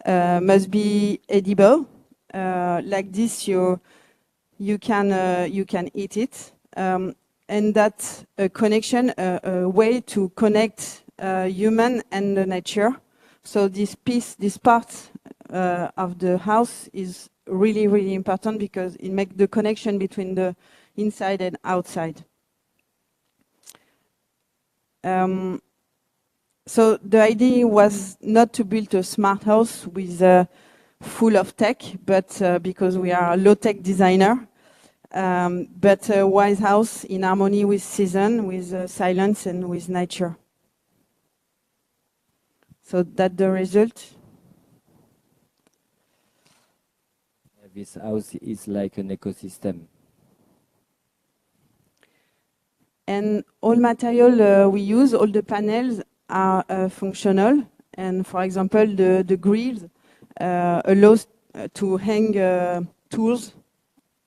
must be edible. Like this, you can eat it, and that's a connection, a way to connect human and the nature. So this part of the house is really important because it makes the connection between the inside and outside. So the idea was not to build a smart house with full of tech, but because we are a low-tech designer, but a wise house in harmony with season, with silence, and with nature. So that's the result. This house is like an ecosystem. And all material we use, all the panels are functional. And for example, the grills allows to hang tools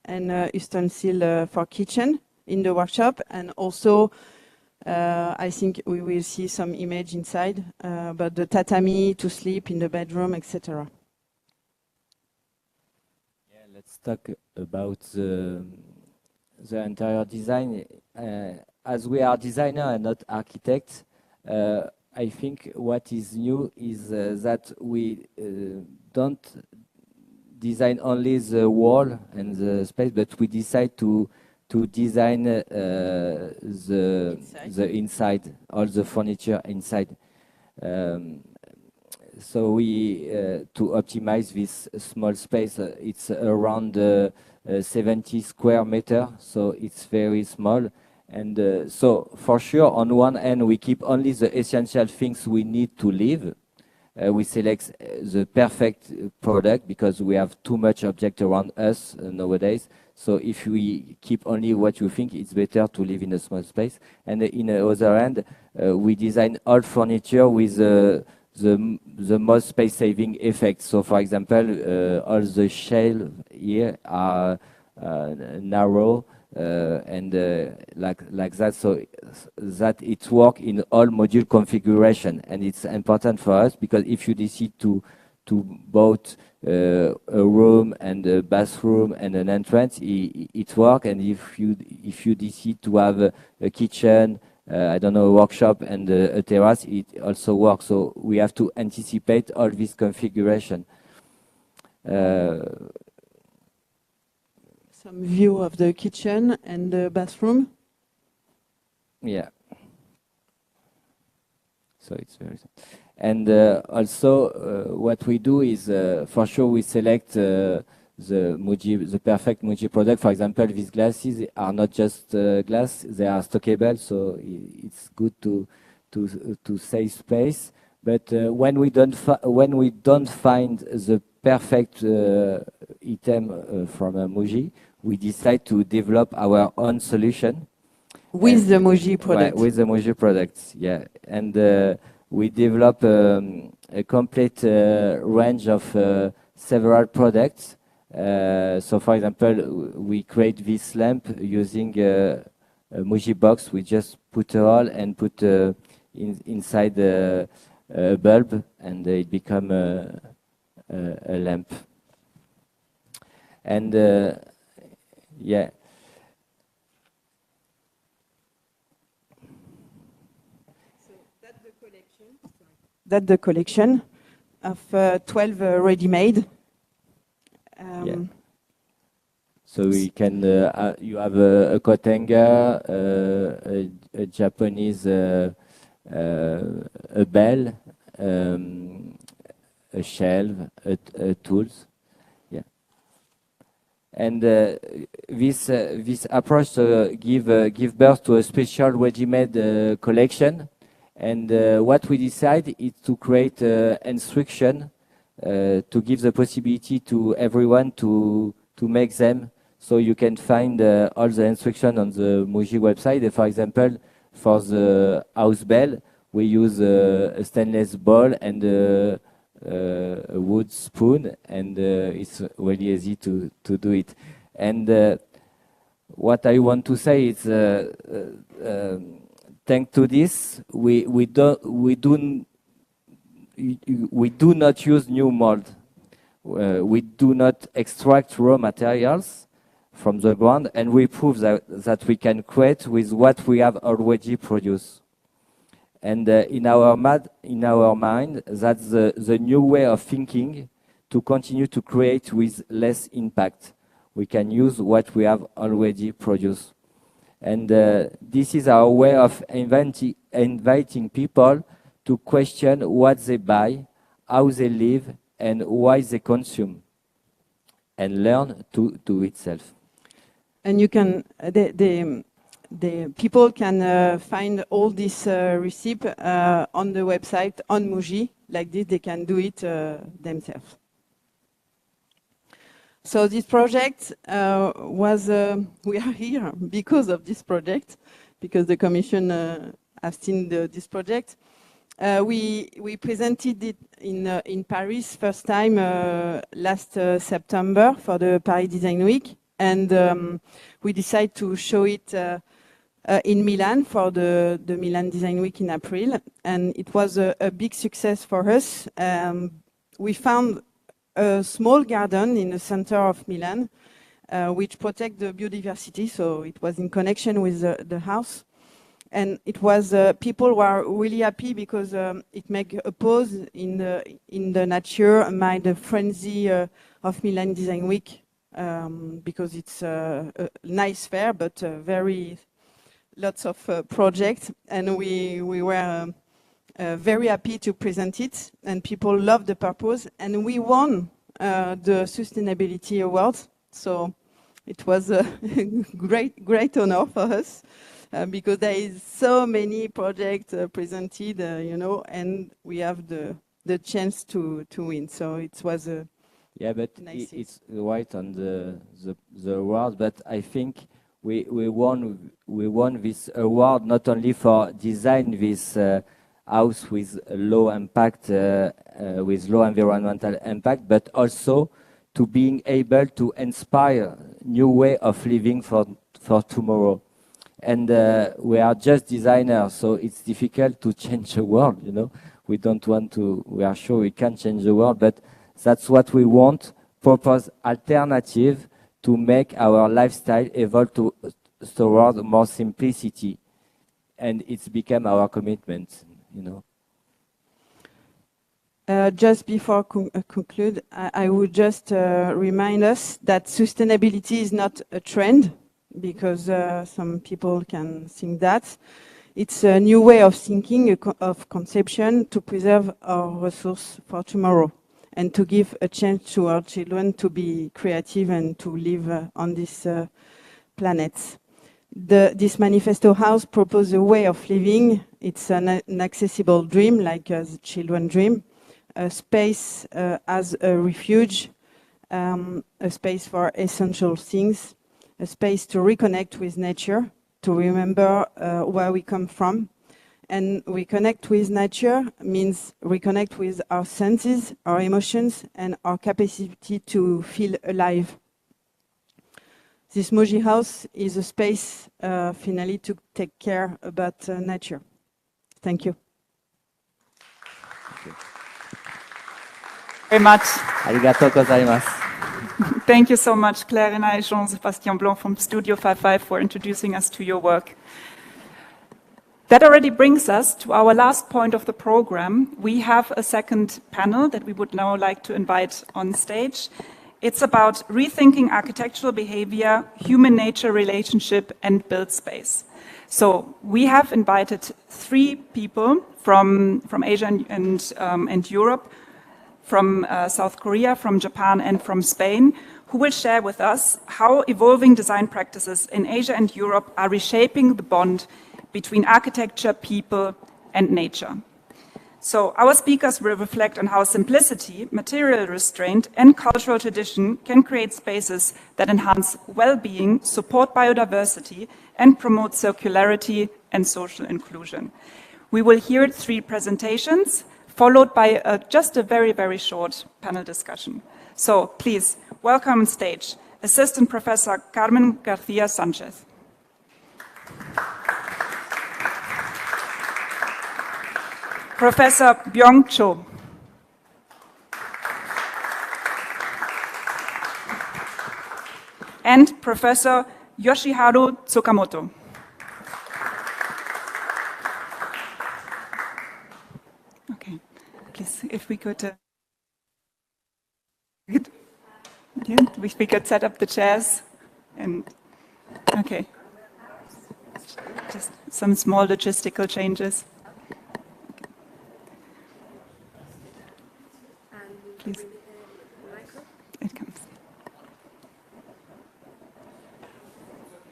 and utensils for kitchen in the workshop. And also, I think we will see some image inside, but the tatami to sleep in the bedroom, etc. Yeah, let's talk about the interior design. As we are designer and not architects, I think what is new is that we don't design only the wall and the space, but we decide to design the inside, all the furniture inside. So we to optimize this small space. It's around 70 square meter, so it's very small. And so for sure, on one end, we keep only the essential things we need to live. We select the perfect product because we have too much object around us nowadays. So if we keep only what you think, it's better to live in a small space. And in the other hand, we design all furniture with the most space-saving effect. So for example, all the shelves here are narrow, and like that, so that it works in all module configuration. And it's important for us because if you decide to both a room and a bathroom and an entrance, it works. And if you decide to have a kitchen, I don't know, a workshop and a terrace, it also works. So we have to anticipate all this configuration. Some view of the kitchen and the bathroom. Yeah. So it's very. And also, what we do is, for sure, we select the perfect Muji product. For example, these glasses are not just glass; they are stockable, so it's good to save space. But when we don't find the perfect item from Muji, we decide to develop our own solution with the Muji product. Right, with the Muji products, yeah. And we develop a complete range of several products. So, for example, we create this lamp using a Muji box. We just put a hole and put inside a bulb, and it become a lamp. And yeah. So that's the collection of 12 ready-made. Yeah. So we can, you have a coat hanger, a Japanese a bell, a shelf, a tools. Yeah. And this approach give birth to a special ready-made collection. And what we decide is to create instruction to give the possibility to everyone to make them. So you can find all the instruction on the Muji website. For example, for the house bell, we use a stainless bowl and a wood spoon, and it's really easy to do it. And what I want to say is, thanks to this, we do not use new mold. We do not extract raw materials from the ground, and we prove that we can create with what we have already produced. And in our mind, that's the new way of thinking to continue to create with less impact. We can use what we have already produced. And this is our way of inviting people to question what they buy, how they live, and why they consume, and learn to do itself. And you can, the people can find all this recipe on the website on Muji. Like this, they can do it themselves. So this project was, we are here because of this project, because the Commission has seen this project. We presented it in Paris first time last September for the Paris Design Week, and we decided to show it in Milan for the Milan Design Week in April, and it was a big success for us. We found a small garden in the center of Milan, which protect the biodiversity, so it was in connection with the house. And it was, people were really happy because it make a pause in the nature amid the frenzy of Milan Design Week, because it's a nice fair, but very lots of projects, and we were very happy to present it, and people loved the purpose, and we won the Sustainability Award. So it was a great honor for us. Because there is so many projects presented, you know, and we have the chance to win. So it was a but nice it's right on the award. But I think we won this award not only for design this house with low impact, with low environmental impact, but also to being able to inspire new way of living for tomorrow. And we are just designers, so it's difficult to change the world, you know. We don't want to, we are sure we can change the world, but that's what we want, propose alternative to make our lifestyle evolve toward more simplicity. And it's become our commitment, you know. Just before conclude, I would just remind us that sustainability is not a trend, because some people can think that. It's a new way of thinking, of conception to preserve our resource for tomorrow and to give a chance to our children to be creative and to live on this planet. This manifesto house proposes a way of living. It's an accessible dream, like the children dream, a space as a refuge, a space for essential things, a space to reconnect with nature, to remember where we come from, and reconnect with nature means reconnect with our senses, our emotions, and our capacity to feel alive. This Moji house is a space, finally, to take care about nature. Thank you. Very much. Arigatou gozaimasu. Thank you so much, Claire and I, Jean-Sébastien Blanc from Studio 55 for introducing us to your work. That already brings us to our last point of the program. We have a second panel that we would now like to invite on stage. It's about rethinking architectural behavior, human-nature relationship, and build space. So we have invited 3 people from Asia and Europe, from South Korea, from Japan, and from Spain, who will share with us how evolving design practices in Asia and Europe are reshaping the bond between architecture, people, and nature. So our speakers will reflect on how simplicity, material restraint, and cultural tradition can create spaces that enhance well-being, support biodiversity, and promote circularity and social inclusion. We will hear 3 presentations, followed by just a very, very short panel discussion. So please, welcome on stage, Assistant Professor Carmen García Sánchez. Professor Byung Cho. And Professor Yoshiharu Tsukamoto. Okay, please, if we could, if we could set up the chairs, and okay, just some small logistical changes. Please, it comes.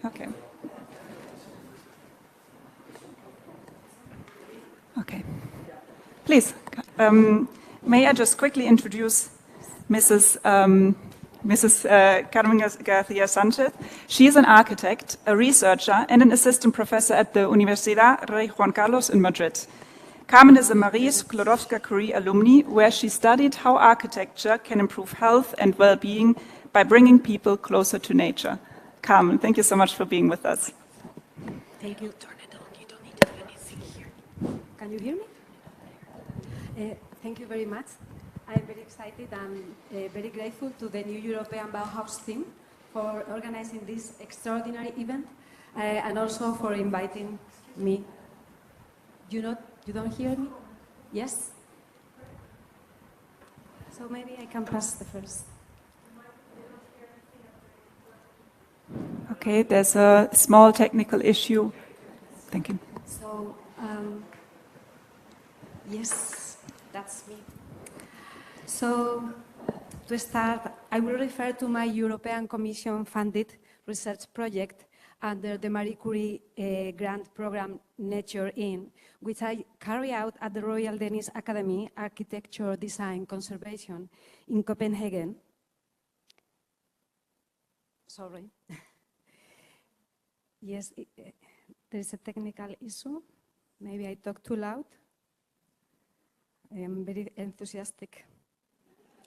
Okay. Okay. Please, may I just quickly introduce Mrs. Carmen García Sánchez. She is an architect, a researcher, and an assistant professor at the Universidad Rey Juan Carlos in Madrid. Carmen is a Marie Sklodowska-Curie alumni, where she studied how architecture can improve health and well-being by bringing people closer to nature. Carmen, thank you so much for being with us. Thank you. Turn it on. You don't need to do anything here. Can you hear me? Thank you very much. I'm very excited and very grateful to the new European Bauhaus team for organizing this extraordinary event and also for inviting me. You don't hear me? Yes? So maybe I can pass the first. Okay, there's a small technical issue. Thank you. So, yes, that's me. So, to start, I will refer to my European Commission-funded research project under the Marie Curie grant program Nature In, which I carry out at the Royal Danish Academy Architecture, Design, Conservation in Copenhagen. Sorry. Yes, there is a technical issue. Maybe I talk too loud. I am very enthusiastic.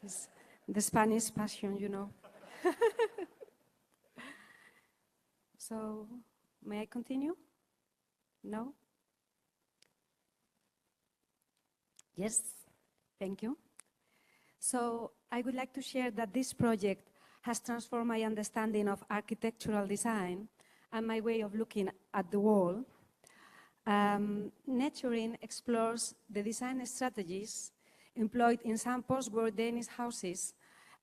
It's the Spanish passion, you know. So, may I continue? No? Yes, thank you. So, I would like to share that this project has transformed my understanding of architectural design and my way of looking at the world. Naturing explores the design strategies employed in some post-war Danish houses,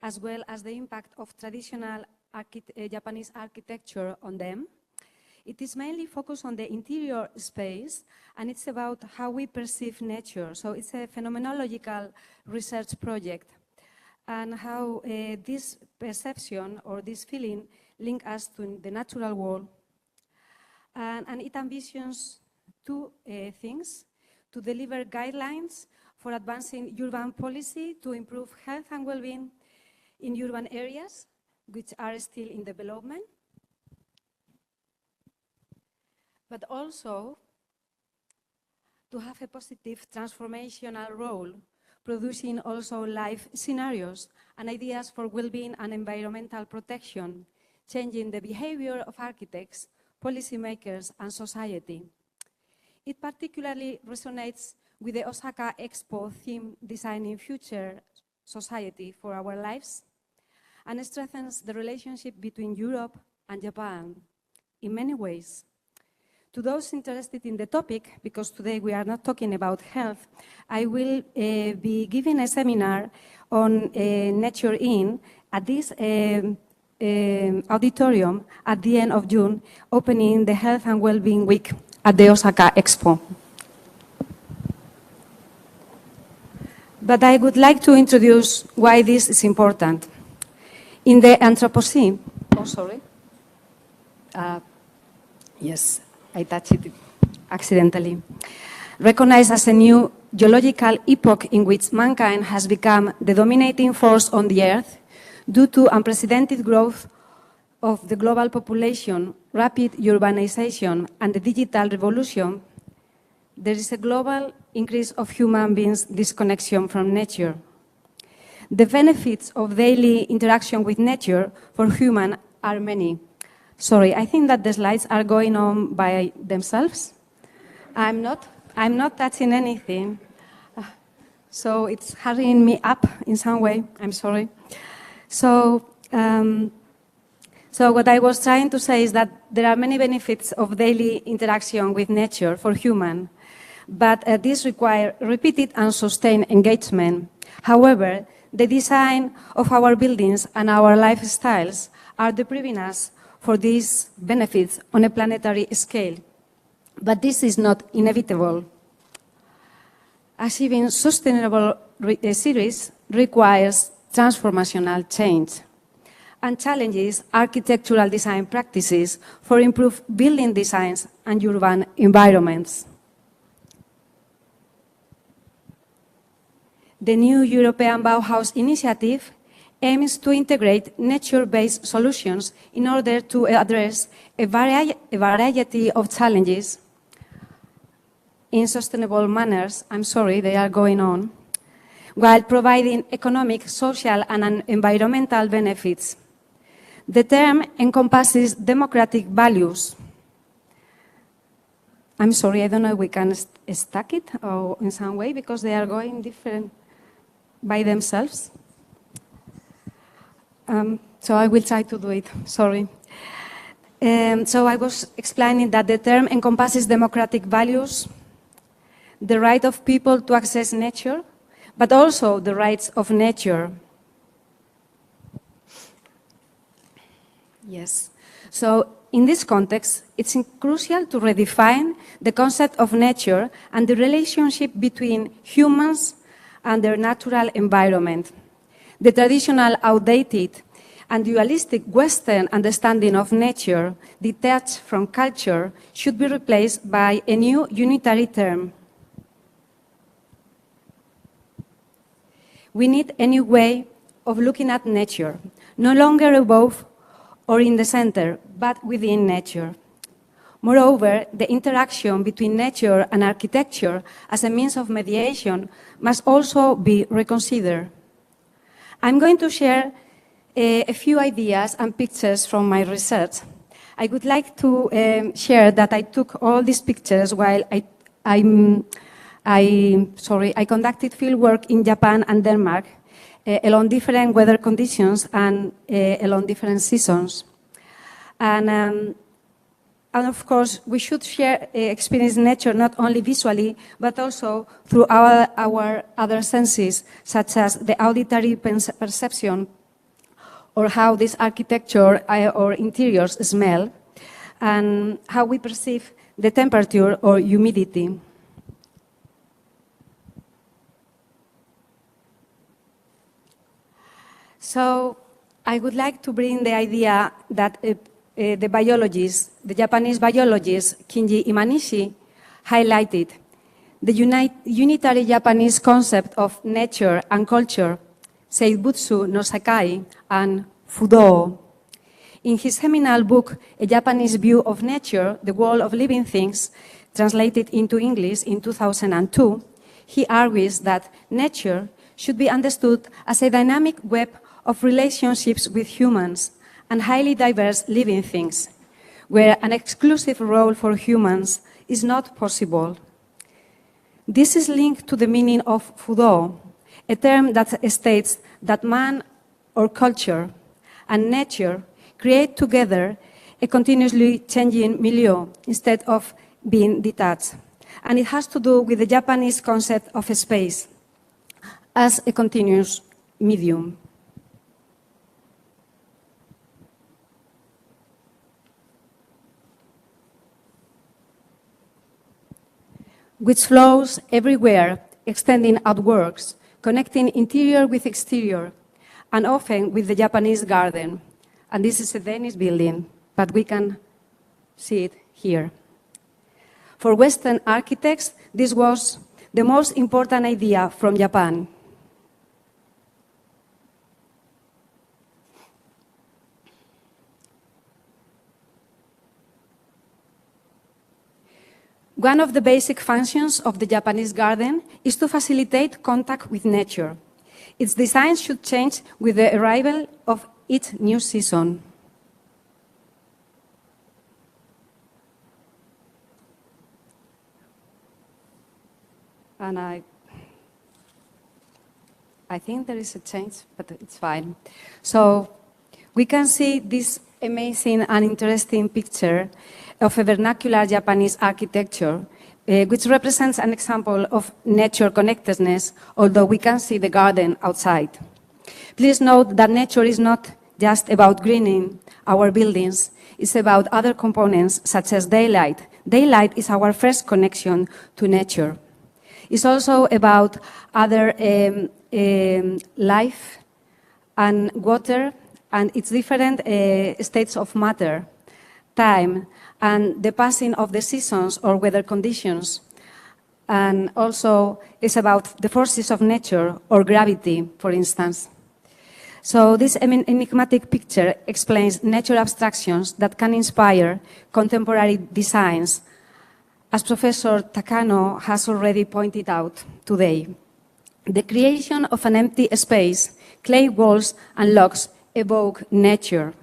as well as the impact of traditional Japanese architecture on them. It is mainly focused on the interior space, and it's about how we perceive nature. So it's a phenomenological research project, and how this perception or this feeling link us to the natural world. And it ambitions 2 things: to deliver guidelines for advancing urban policy to improve health and well-being in urban areas, which are still in development, but also to have a positive transformational role, producing also live scenarios and ideas for well-being and environmental protection, changing the behavior of architects, policymakers, and society. It particularly resonates with the Osaka Expo theme, Designing Future Society for Our Lives, and strengthens the relationship between Europe and Japan in many ways. To those interested in the topic, because today we are not talking about health, I will be giving a seminar on Nature In at this auditorium at the end of June, opening the Health and Wellbeing Week at the Osaka Expo. But I would like to introduce why this is important. In the Anthropocene, yes, I touched it accidentally, recognized as a new geological epoch in which mankind has become the dominating force on the Earth due to unprecedented growth of the global population, rapid urbanization, and the digital revolution, there is a global increase of human beings' disconnection from nature. The benefits of daily interaction with nature for humans are many. Sorry, I think that the slides are going on by themselves. I'm not touching anything. So it's hurrying me up in some way. I'm sorry. So what I was trying to say is that there are many benefits of daily interaction with nature for humans, but these require repeated and sustained engagement. However, the design of our buildings and our lifestyles are depriving us for these benefits on a planetary scale. But this is not inevitable. Achieving sustainable cities requires transformational change and challenges architectural design practices for improved building designs and urban environments. The new European Bauhaus initiative aims to integrate nature-based solutions in order to address a variety of challenges in sustainable manners, I'm sorry, they are going on, while providing economic, social, and environmental benefits. The term encompasses democratic values. I'm sorry, I don't know if we can stack it or in some way because they are going different by themselves. So I will try to do it, sorry. So I was explaining that the term encompasses democratic values, the right of people to access nature, but also the rights of nature. Yes. So in this context, it's crucial to redefine the concept of nature and the relationship between humans and their natural environment. The traditional, outdated, and dualistic Western understanding of nature, detached from culture, should be replaced by a new unitary term. We need a new way of looking at nature, no longer above or in the center, but within nature. Moreover, the interaction between nature and architecture as a means of mediation must also be reconsidered. I'm going to share a few ideas and pictures from my research. I would like to share that I took all these pictures while I conducted fieldwork in Japan and Denmark along different weather conditions and along different seasons. And of course, we should experience nature not only visually, but also through our other senses, such as the auditory perception, or how this architecture or interiors smell, and how we perceive the temperature or humidity. So I would like to bring the idea that the Japanese biologist Kinji Imanishi highlighted the unitary Japanese concept of nature and culture, Seibutsu no Sakai and Fudo. In his seminal book, A Japanese View of Nature, The World of Living Things, translated into English in 2002, he argues that nature should be understood as a dynamic web of relationships with humans and highly diverse living things, where an exclusive role for humans is not possible. This is linked to the meaning of fudo, a term that states that man or culture and nature create together a continuously changing milieu instead of being detached. And it has to do with the Japanese concept of space as a continuous medium. Which flows everywhere, extending outwards, connecting interior with exterior, and often with the Japanese garden. And this is a Danish building, but we can see it here. For Western architects, this was the most important idea from Japan. One of the basic functions of the Japanese garden is to facilitate contact with nature. Its design should change with the arrival of each new season. And I think there is a change, but it's fine. So we can see this amazing and interesting picture of a vernacular Japanese architecture, which represents an example of nature connectedness, although we can see the garden outside. Please note that nature is not just about greening our buildings, it's about other components such as daylight. Daylight is our first connection to nature. It's also about other life and water and its different states of matter, time, and the passing of the seasons or weather conditions. And also it's about the forces of nature or gravity, for instance. So this enigmatic picture explains nature abstractions that can inspire contemporary designs, as Professor Takano has already pointed out today. The creation of an empty space, clay walls and logs evoke nature.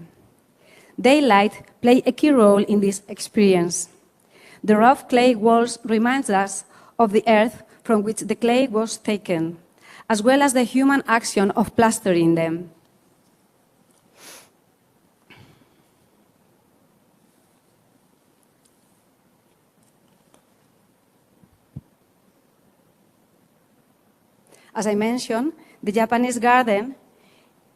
Daylight plays a key role in this experience. The rough clay walls remind us of the earth from which the clay was taken, as well as the human action of plastering them. As I mentioned, the Japanese garden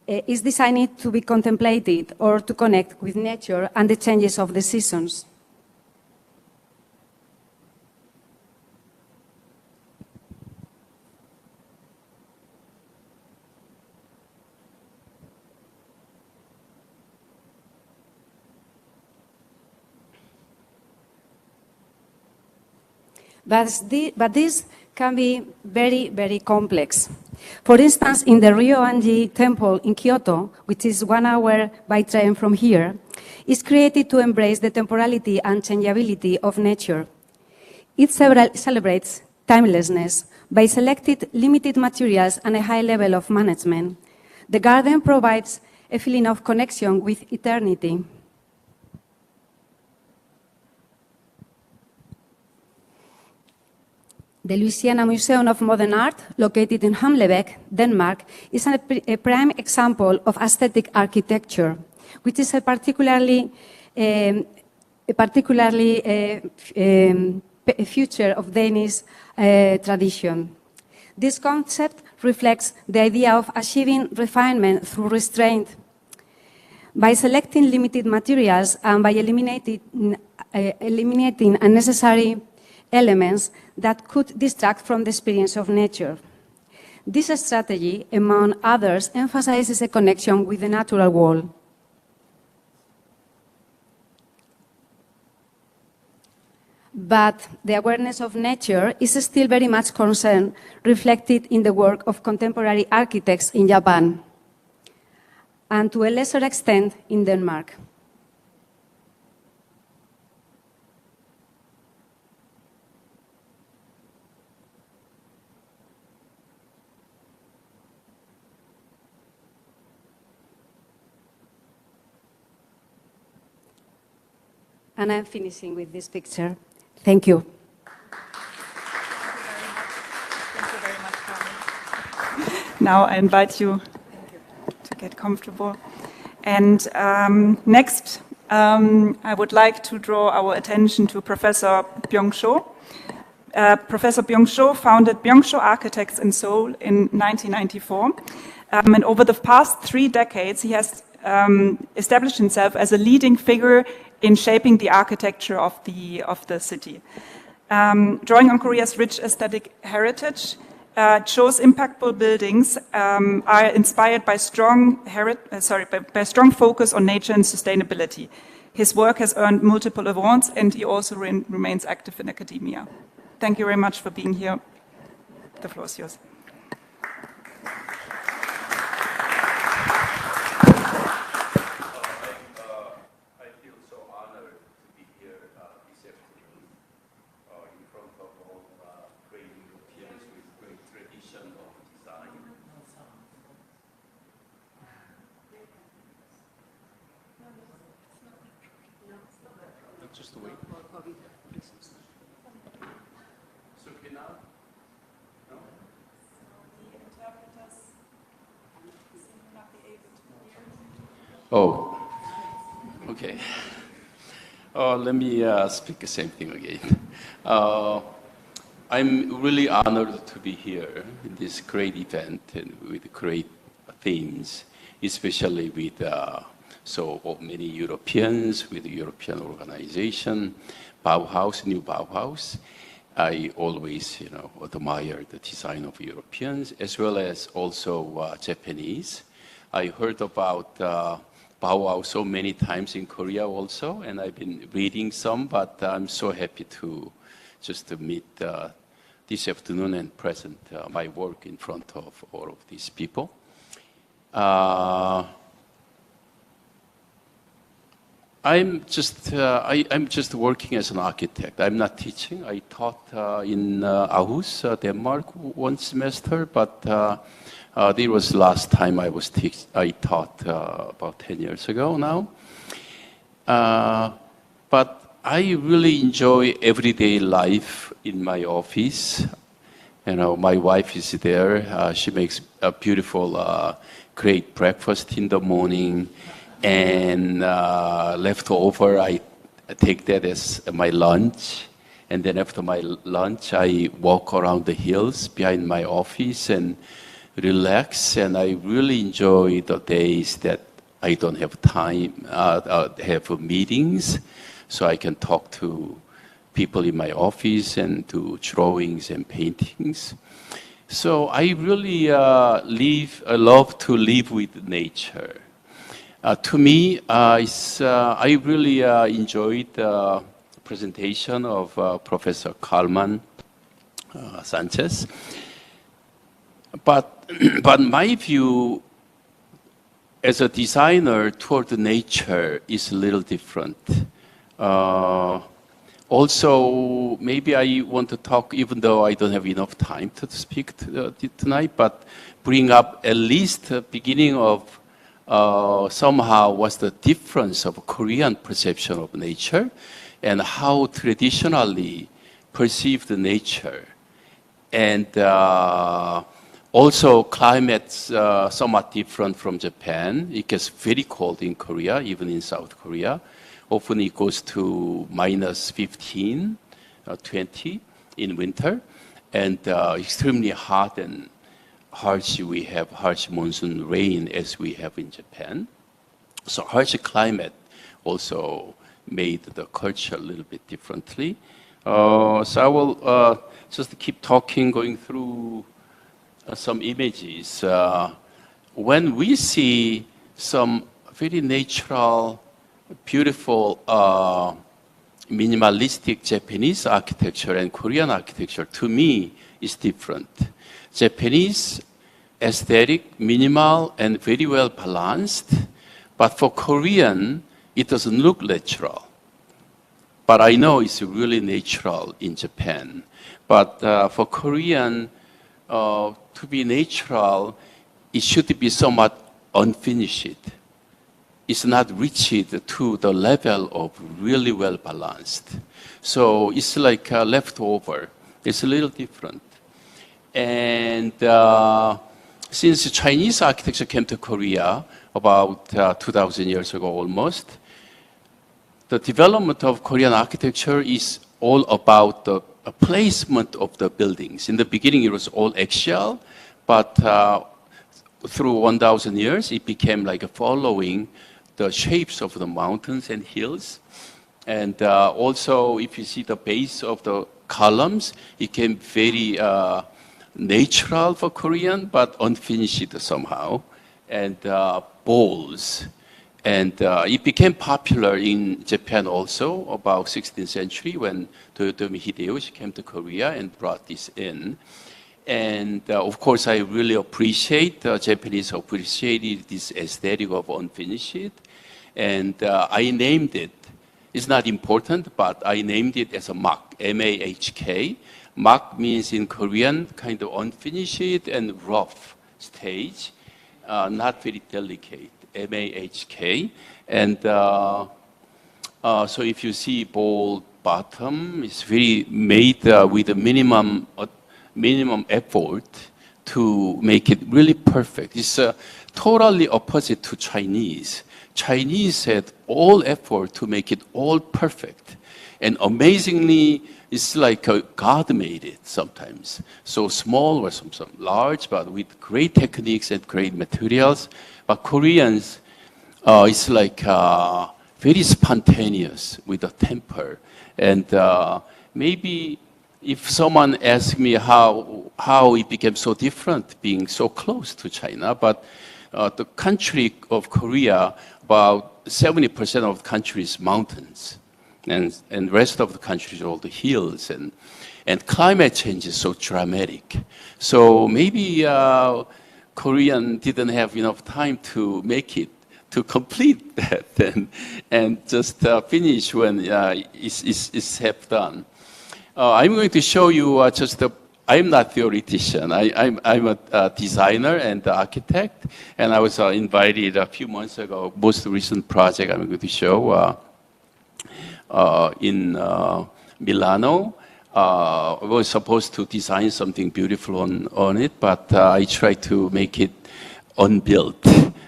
is designed to be contemplated or to connect with nature and the changes of the seasons. But this can be very, very complex. For instance, in the Ryoanji Temple in Kyoto, which is 1 hour by train from here, is created to embrace the temporality and changeability of nature. It celebrates timelessness by selecting limited materials and a high level of management. The garden provides a feeling of connection with eternity. The Louisiana Museum of Modern Art, located in Humlebæk, Denmark, is a prime example of aesthetic architecture, which is a particularly feature of Danish tradition. This concept reflects the idea of achieving refinement through restraint. By selecting limited materials and by eliminating unnecessary elements that could distract from the experience of nature. This strategy, among others, emphasizes a connection with the natural world. But the awareness of nature is still very much concerned, reflected in the work of contemporary architects in Japan, and to a lesser extent in Denmark. And I'm finishing with this picture. Thank you. Now I invite you to get comfortable. And next, I would like to draw our attention to Professor Byung-Cho. Professor Byung-Cho founded Byung-Cho Architects in Seoul in 1994. And over the past 3 decades, he has established himself as a leading figure in shaping the architecture of the city. Drawing on Korea's rich aesthetic heritage, Cho's impactful buildings are inspired by strong focus on nature and sustainability. His work has earned multiple awards, and he also remains active in academia. Thank you very much for being here. The floor is yours. Just wait. So okay now? No? The interpreters seem not be able to hear. Oh, okay. Let me speak the same thing again. I'm really honored to be here in this great event and with great themes, especially with so many Europeans with the European organization, Bauhaus, new Bauhaus. I always, admire the design of Europeans as well as also Japanese. I heard about Bauhaus so many times in Korea also, and I've been reading some, but I'm so happy to meet this afternoon and present my work in front of all of these people. I'm just working as an architect. I'm not teaching. I taught in Aarhus, Denmark, 1 semester, but it was last time I taught about 10 years ago now. But I really enjoy everyday life in my office. My wife is there. She makes a beautiful, great breakfast in the morning. And leftover, I take that as my lunch. And then after my lunch, I walk around the hills behind my office and relax. And I really enjoy the days that I don't have time, have meetings, so I can talk to people in my office and do drawings and paintings. So I really love to live with nature. To me, I really enjoyed the presentation of Professor Carlman Sanchez. But my view as a designer toward nature is a little different. Also, maybe I want to talk, even though I don't have enough time to speak tonight, but bring up at least the beginning of somehow what's the difference of Korean perception of nature and how traditionally perceived nature. And also climate's somewhat different from Japan. It gets very cold in Korea, even in South Korea. Often it goes to minus 15, 20 in winter, and extremely hot and harsh. We have harsh monsoon rain as we have in Japan. So harsh climate also made the culture a little bit differently. So I will just keep talking, going through some images. When we see some very natural, beautiful, minimalistic Japanese architecture and Korean architecture, to me, is different. Japanese aesthetic, minimal and very well balanced, but for Korean, it doesn't look natural. But I know it's really natural in Japan. But for Korean, to be natural, it should be somewhat unfinished. is not reached to the level of really well balanced. So it's like leftover. It's a little different. And since Chinese architecture came to Korea about 2,000 years ago almost, the development of Korean architecture is all about the placement of the buildings. In the beginning, it was all axial, but through 1,000 years, it became like following the shapes of the mountains and hills. And also, if you see the base of the columns, it became very natural for Korean, but unfinished somehow. And bowls. And it became popular in Japan also about 16th century when Toyotomi Hideyoshi came to Korea and brought this in. And of course, I really appreciate Japanese appreciated this aesthetic of unfinished. And I named it. It's not important, but I named it as a MAHK, M-A-H-K. MAHK means in Korean kind of unfinished and rough stage, not very delicate. M-A-H-K. And so if you see bold bottom, it's very made with a minimum effort to make it really perfect. It's totally opposite to Chinese. Chinese had all effort to make it all perfect. And amazingly, it's like God made it sometimes. So small or some large, but with great techniques and great materials. But Koreans, it's like very spontaneous with a temper. And maybe if someone asks me how it became so different being so close to China, but the country of Korea, about 70% of the country is mountains. And the rest of the country is all the hills. And climate change is so dramatic. So maybe Korean didn't have enough time to make it, to complete that and just finish when it's half done. I'm going to show you I'm not theoretician. I'm a designer and architect, and I was invited a few months ago, most recent project I'm going to show in Milano. I was supposed to design something beautiful on it, but I tried to make it unbuilt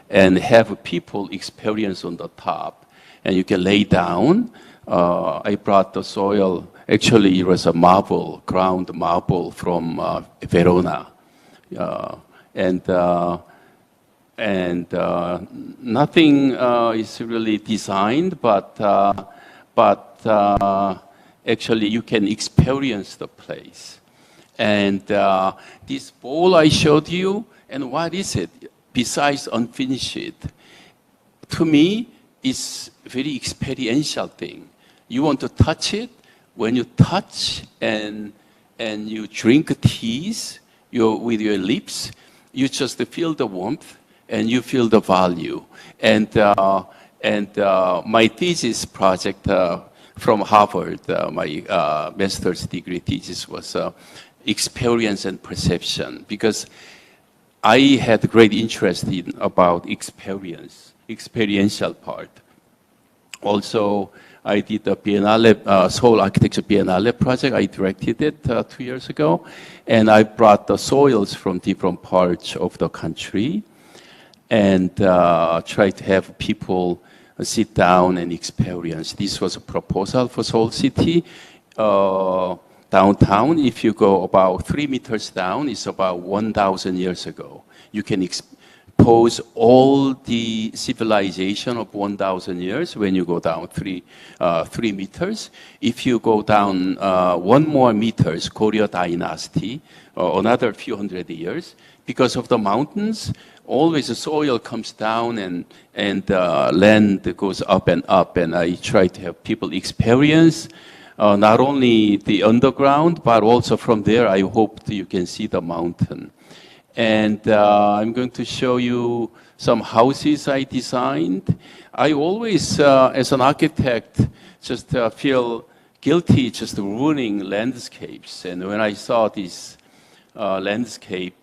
and have people experience on the top. And you can lay down. I brought the soil. Actually, it was a marble, ground marble from Verona. Nothing is really designed, but actually you can experience the place. And this bowl I showed you, and what is it besides unfinished? To me, it's a very experiential thing. You want to touch it. When you touch and you drink teas with your lips, you just feel the warmth and you feel the value. And my thesis project from Harvard, my master's degree thesis was experience and perception, because I had great interest in about experiential part. Also, I did the Biennale, Seoul Architecture Biennale project. I directed it 2 years ago. And I brought the soils from different parts of the country and tried to have people sit down and experience. This was a proposal for Seoul City. Downtown, if you go about 3 meters down, it's about 1,000 years ago. You can expose all the civilization of 1,000 years when you go down 3 meters. If you go down 1 more meters, Goryeo Dynasty, another few hundred years, because of the mountains, always the soil comes down and land goes up, and I try to have people experience not only the underground, but also from there, I hope that you can see the mountain. And I'm going to show you some houses I designed. I always, as an architect, just feel guilty just ruining landscapes. And when I saw this landscape,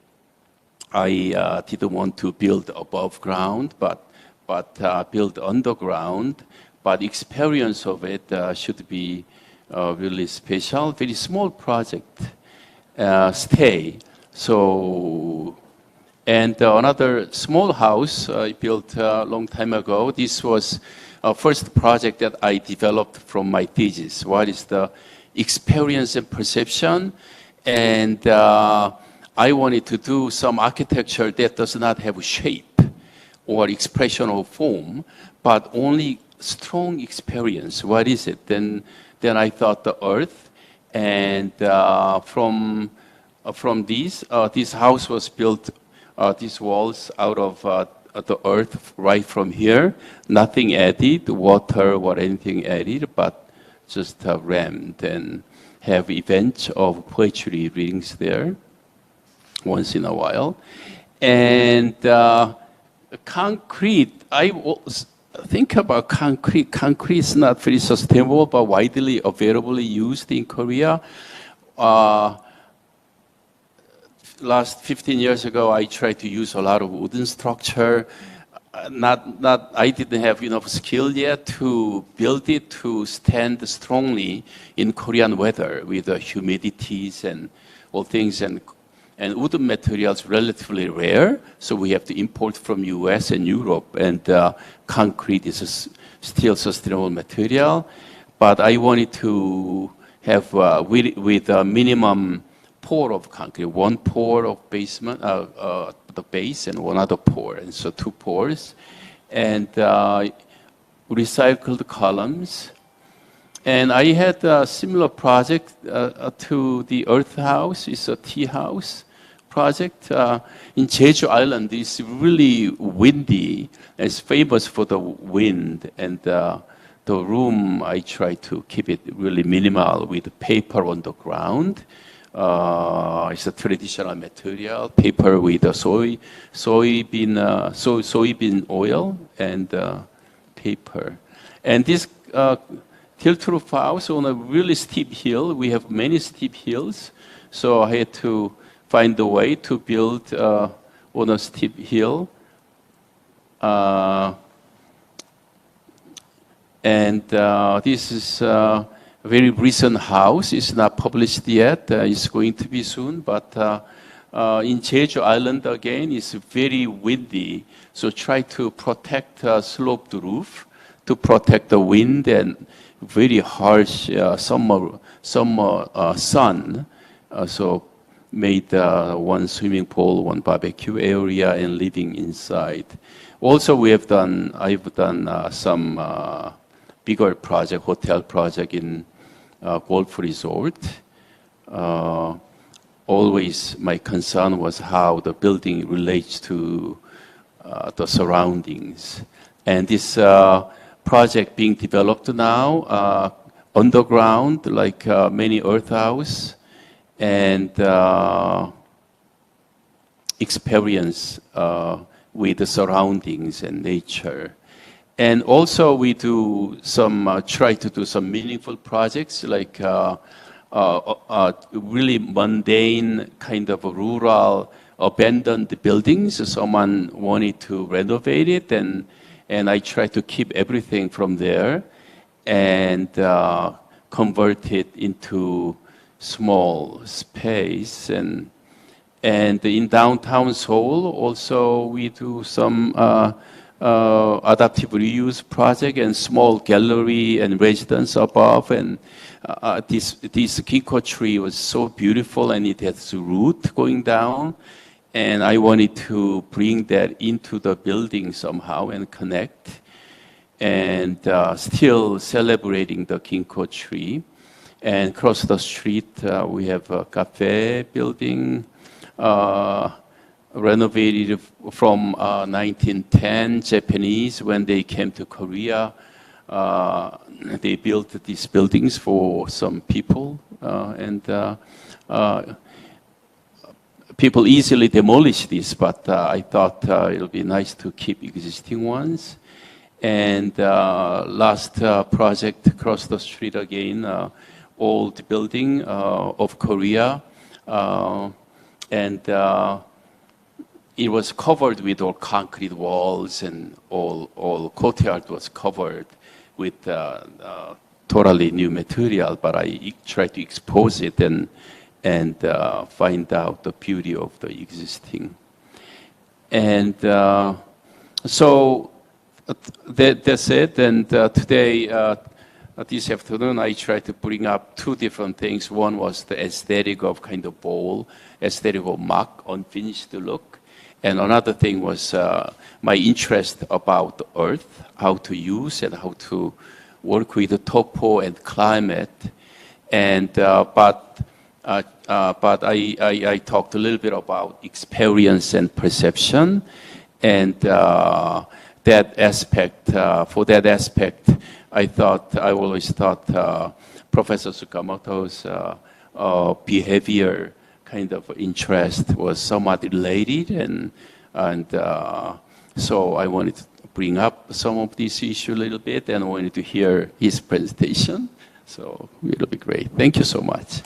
I didn't want to build above ground, but but built underground. But experience of it should be really special. Very small project, stay. So, and another small house I built a long time ago. This was first project that I developed from my thesis. What is the experience and perception? And I wanted to do some architecture that does not have shape or expression of form, but only strong experience. What is it? Then I thought the earth, and from this house was built. These walls out of the earth right from here. Nothing added, water or anything added, but just rammed, and have events of poetry readings there once in a while. And concrete, I think about concrete. Concrete is not very sustainable, but widely availably used in Korea. Last 15 years ago, I tried to use a lot of wooden structure. I didn't have enough skill yet to build it to stand strongly in Korean weather with the humidities and all things. And wooden materials relatively rare, so we have to import from US and Europe. And concrete is still sustainable material, but I wanted to have with a minimum pour of concrete, one pour of basement, the base, and one other pour, and so two pours, and recycled columns. And I had a similar project to the Earth House. It's a tea house project in Jeju Island. It's really windy. It's famous for the wind, and the room I try to keep it really minimal with paper on the ground. It's a traditional material, paper with soybean oil and paper. And this tilt-roof house on a really steep hill. We have many steep hills, so I had to find a way to build on a steep hill. This is very recent house. It's not published yet. It's going to be soon. But in Jeju Island, again, it's very windy. So try to protect sloped roof to protect the wind and very harsh summer sun. So made one swimming pool, one barbecue area, and living inside. Also, I've done some bigger project, hotel project in golf resort. Always my concern was how the building relates to the surroundings. And this project being developed now, underground, like many earth house, and experience with the surroundings and nature. And also we do some, try to do some meaningful projects like really mundane kind of rural abandoned buildings. Someone wanted to renovate it, and I try to keep everything from there and convert it into small space. And in downtown Seoul also we do some adaptive reuse project and small gallery and residence above. And this ginkgo tree was so beautiful, and it has root going down. And I wanted to bring that into the building somehow and connect, and still celebrating the ginkgo tree. And across the street, we have a cafe building, renovated from 1910, Japanese, when they came to Korea. They built these buildings for some people, and people easily demolish this, but I thought it'll be nice to keep existing ones. And last project across the street again, old building of Korea, and it was covered with all concrete walls, and all courtyard was covered with totally new material. But I tried to expose it and find out the beauty of the existing. And so that's it. And today, this afternoon, I tried to bring up two different things. One was the aesthetic of kind of bowl, aesthetic of mock, unfinished look. And another thing was my interest about the earth, how to use and how to work with the topo and climate. And but I talked a little bit about experience and perception, and that aspect. For that aspect, I always thought Professor Tsukamoto's behavior kind of interest was somewhat related, and so I wanted to bring up some of this issue a little bit, and I wanted to hear his presentation. So it'll be great. Thank you so much.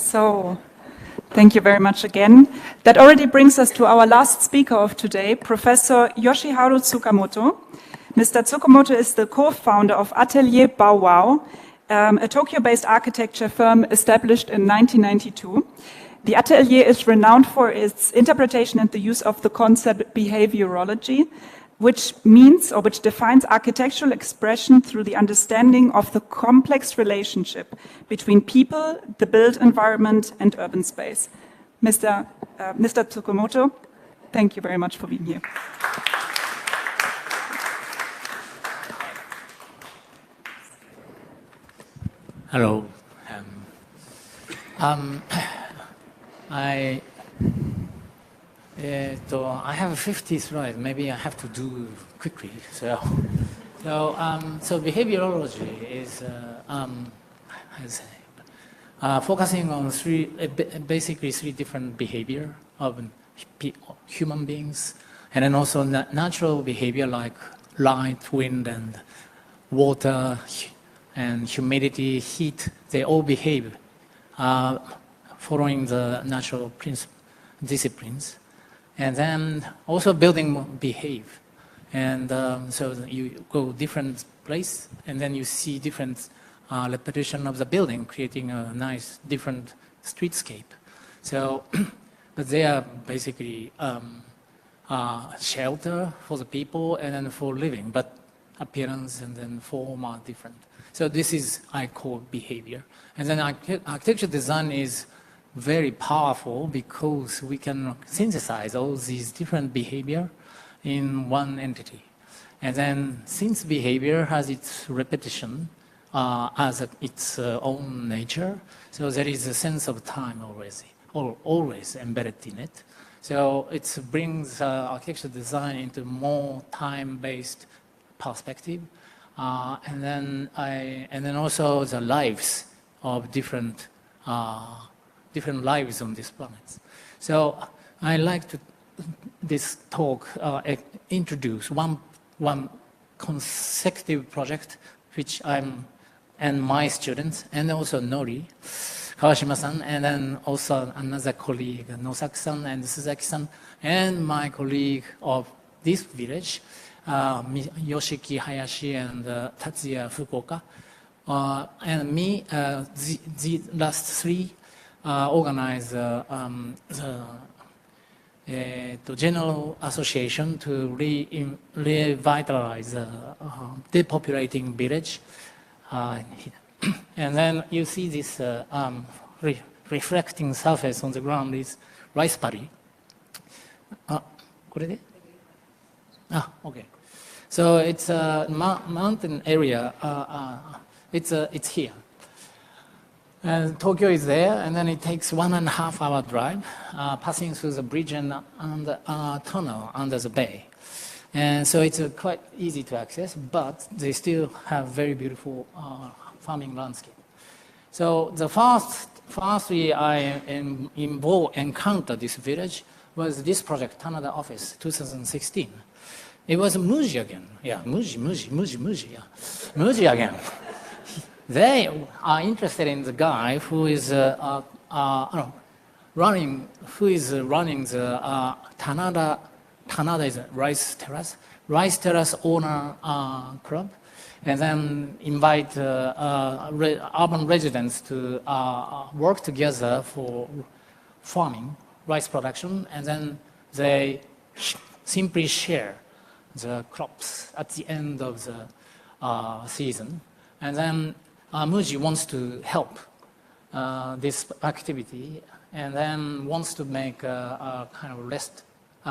So, thank you very much again. That already brings us to our last speaker of today, Professor Yoshiharu Tsukamoto. Mr. Tsukamoto is the co-founder of Atelier Bauwau, a Tokyo-based architecture firm established in 1992. The Atelier is renowned for its interpretation and the use of the concept behaviorology, which means or which defines architectural expression through the understanding of the complex relationship between people, the built environment, and urban space. Mr. Tsukamoto, thank you very much for being here. Hello. I have 50 slides. Maybe I have to do quickly. So behaviorology is focusing on basically three different behavior of human beings, and then also natural behavior like light, wind, and water, and humidity, heat. They all behave following the natural disciplines. And then also building behave. And so you go different place, and then you see different repetition of the building, creating a nice different streetscape. So, but they are basically shelter for the people and then for living, but appearance and then form are different. So this is, I call behavior. And then architecture design is very powerful because we can synthesize all these different behavior in one entity. And then since behavior has its repetition as its own nature, so there is a sense of time always embedded in it. So it brings architecture design into more time-based perspective. And then also the lives of different lives on this planet. So I like to this talk introduce one consecutive project which I'm and my students and also Nori Kawashima-san, and then also another colleague Nosaki-san and Suzaki-san, and my colleague of this village Yoshiki Hayashi and Tatsuya Fukuoka, and me, the last three organize the general association to revitalize depopulating village. And then you see this reflecting surface on the ground is rice paddy. Okay. So it's a mountain area. It's here. And Tokyo is there, and then it takes 1.5 hour drive, passing through the bridge and tunnel under the bay. And so it's quite easy to access, but they still have very beautiful farming landscape. So the firstly I encountered this village was this project, Tanada Office, 2016. It was Muji again. Yeah, Muji, yeah. Muji again. they are interested in the guy who is running the Tanada is a rice terrace owner club, and then invite urban residents to work together for farming, rice production, and then they simply share the crops at the end of the season. And then Muji wants to help this activity, and then wants to make a kind of rest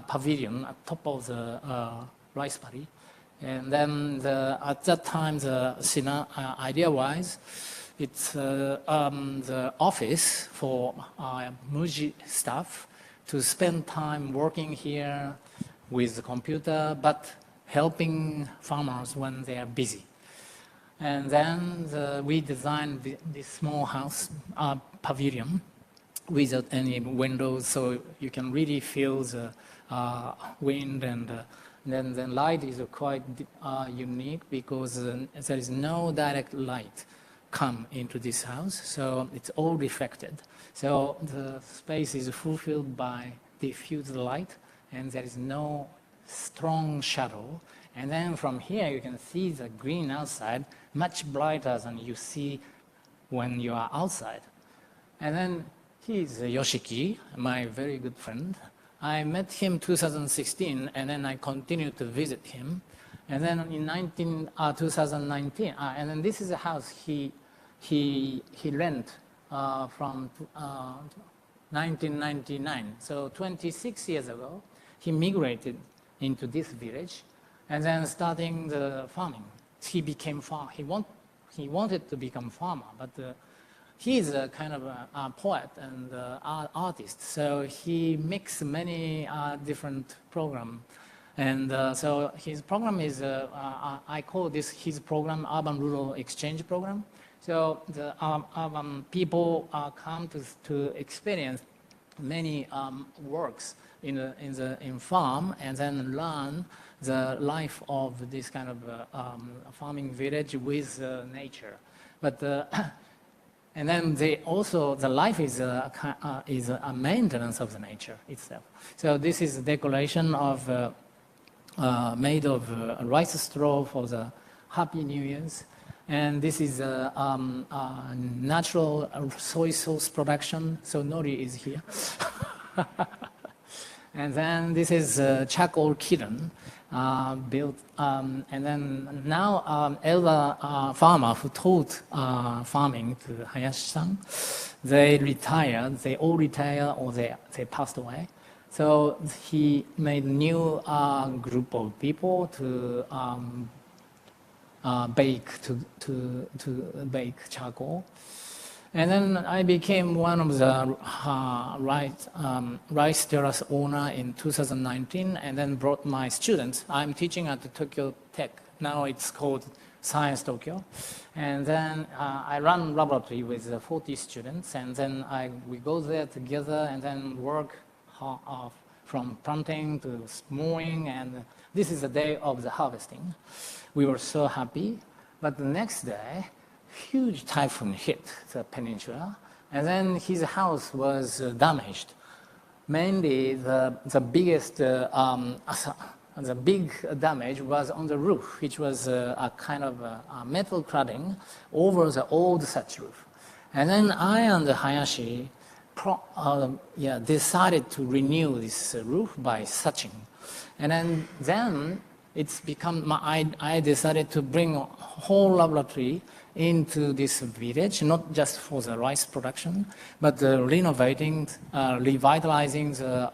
pavilion at top of the rice paddy. And then at that time, the idea-wise, it's the office for Muji staff to spend time working here with the computer, but helping farmers when they are busy. And then we designed this small house pavilion without any windows, so you can really feel the wind, and then the light is quite unique because there is no direct light come into this house, so it's all reflected. So the space is fulfilled by diffused light, and there is no strong shadow. And then from here you can see the green outside much brighter than you see when you are outside. And then he's Yoshiki, my very good friend. I met him 2016, and then I continued to visit him. And then in 2019, and then this is a house he rent from 1999. So 26 years ago, he migrated into this village, and then starting the farming. He became farmer. He wanted to become farmer, but he's a kind of a poet and artist. So he mixed many different programs. And so his program is, I call this his program Urban Rural Exchange Program. So the urban people come to experience many works in farm, and then learn the life of this kind of farming village with nature. But and then the life is a maintenance of the nature itself. So this is a decoration of made of rice straw for the Happy New Year's. And this is natural soy sauce production, so nori is here. And then this is charcoal kiln built, and then now elder farmer who taught farming to Hayashi-san, they retired, they all retired or they passed away. So he made a new group of people to bake charcoal. And then I became one of the rice terrace owner in 2019, and then brought my students. I'm teaching at the Tokyo Tech. Now it's called Science Tokyo. And then I run laboratory with 40 students, and then we go there together and then work from planting to mowing, and this is the day of the harvesting. We were so happy, but the next day, huge typhoon hit the peninsula, and then his house was damaged. Mainly, the big damage was on the roof, which was a kind of a metal cladding over the old thatch roof. And then I and Hayashi decided to renew this roof by thatching. And then it's become, I decided to bring a whole laboratory into this village, not just for the rice production, but revitalizing the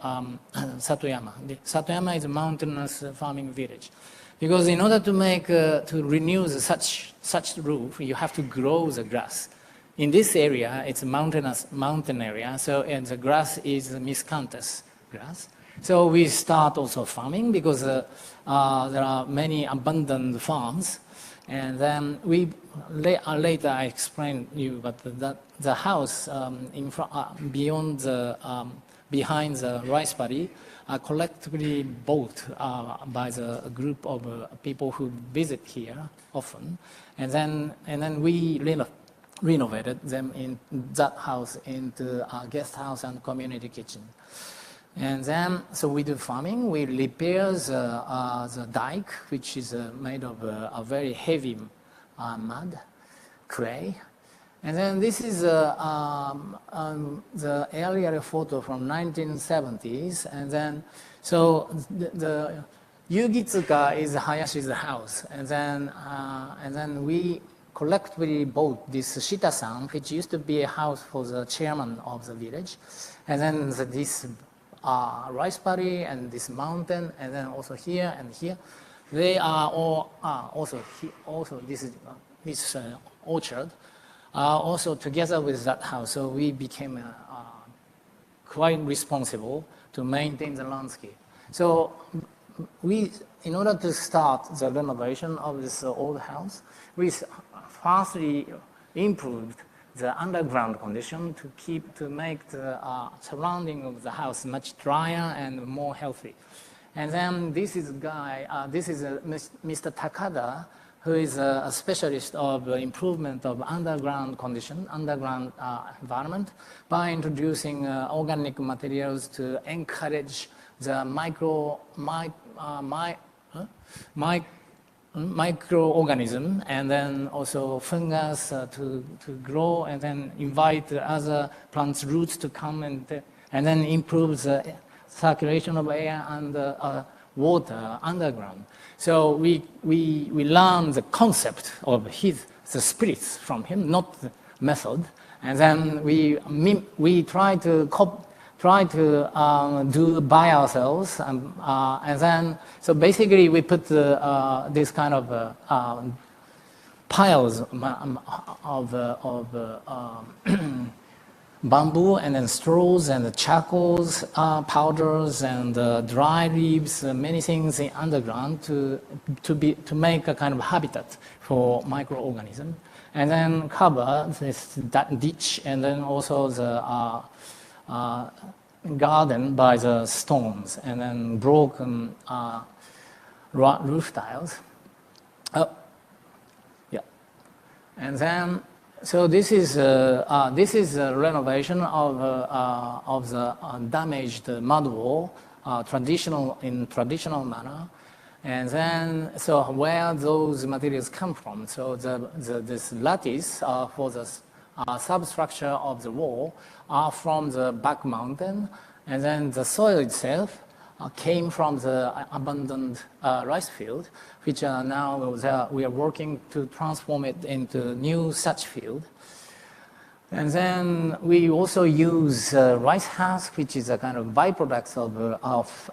Satoyama. Satoyama is a mountainous farming village. Because in order to renew such roof, you have to grow the grass. In this area, it's a mountain area, and the grass is miscanthus grass. So we start also farming because there are many abandoned farms. And then later I explained you, but the house beyond the behind the rice paddy are collectively bought by the group of people who visit here often, and then we renovated them in that house into a guest house and community kitchen. And then, so we do farming, we repair the dike, which is made of a very heavy mud, clay. And then this is the earlier photo from 1970s. And then, so the Yugitsuka is Hayashi's house. And then we collectively bought this Shita-san, which used to be a house for the chairman of the village. And then this rice paddy and this mountain, and then also here and here. They are all also this is this orchard. Also together with that house, so we became quite responsible to maintain the landscape. So in order to start the renovation of this old house, we firstly improved the underground condition to make the surrounding of the house much drier and more healthy. And then this is Mr. Takada, who is a specialist of improvement of underground condition, underground environment, by introducing organic materials to encourage the microorganism and then also fungus to grow, and then invite other plants' roots to come and then improve the circulation of air and water underground. So we learned the concept of the spirits from him, not the method, and then we try to do by ourselves, and then so basically we put this kind of piles of bamboo and then straws and charcoals, powders and dry leaves, many things in underground to make a kind of habitat for microorganisms, and then cover that ditch and then also the garden by the stones and then broken roof tiles. And then. So this is a renovation of the damaged mud wall, in traditional manner, and then so where those materials come from. So this lattice for the substructure of the wall are from the back mountain, and then the soil itself came from the abandoned rice field, which are now we are working to transform it into new such field. And then we also use rice husk, which is a kind of byproduct of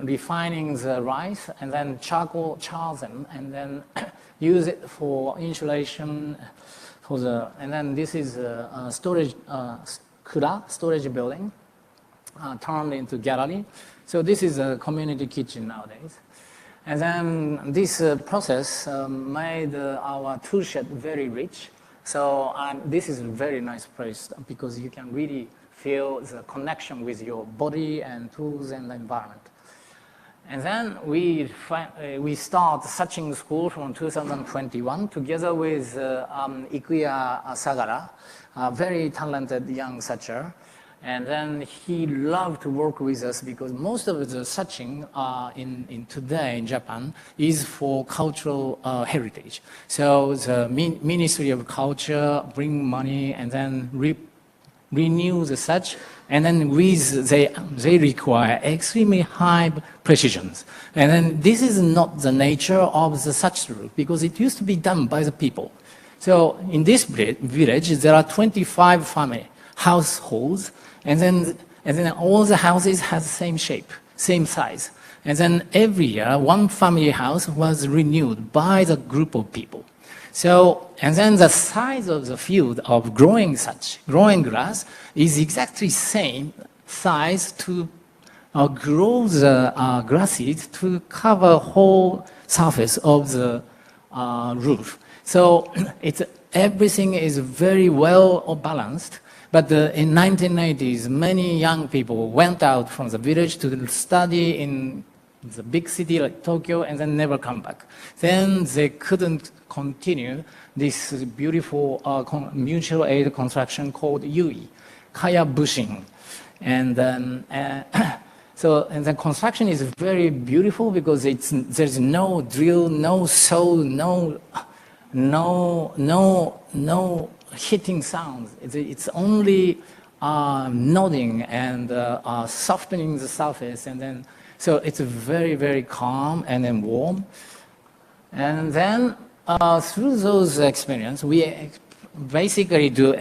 refining the rice, and then char them, and then use it for insulation. And then this is a storage storage building turned into gallery. So this is a community kitchen nowadays. And then this process made our tool shed very rich. So this is a very nice place because you can really feel the connection with your body and tools and the environment. And then we start Saching School from 2021 together with Ikuya Sagara, a very talented young Sacher. And then he loved to work with us because most of the Saching in today in Japan is for cultural heritage. So the Ministry of Culture bring money and then renew the such, and then they require extremely high precisions. And then this is not the nature of the such route because it used to be done by the people. So in this village, there are 25 family households, and then all the houses have the same shape, same size. And then every year, one family house was renewed by the group of people. So, and then the size of the field of growing grass is exactly same size to grow the grasses to cover whole surface of the roof. So everything is very well balanced. But in 1980s, many young people went out from the village to study in the big city like Tokyo and then never come back. Then they couldn't continue this beautiful mutual aid construction called Yui, Kaya Bushing. And then, and the construction is very beautiful because there's no drill, no saw, no hitting sounds. It's only nodding and softening the surface, and then so it's very, very calm and then warm. And then through those experiences, we basically do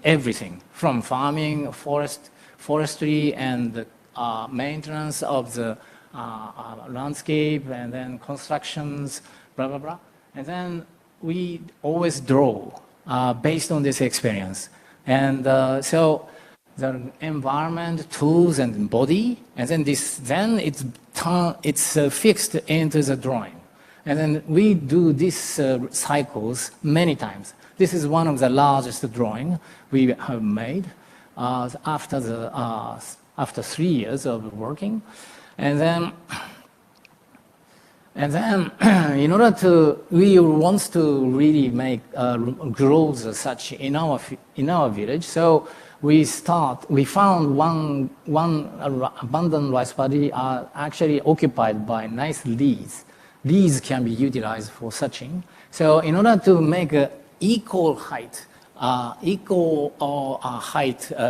everything from farming, forestry, and maintenance of the landscape, and then constructions, blah, blah, blah. And then we always draw based on this experience. And so the environment, tools, and body, and then it's fixed into the drawing. And then we do these cycles many times. This is one of the largest drawing we have made after 3 years of working. And then in order to, we want to really make growth such in our village. So we found one abandoned rice paddy are actually occupied by nice leaves. These can be utilized for suching. So in order to make an equal height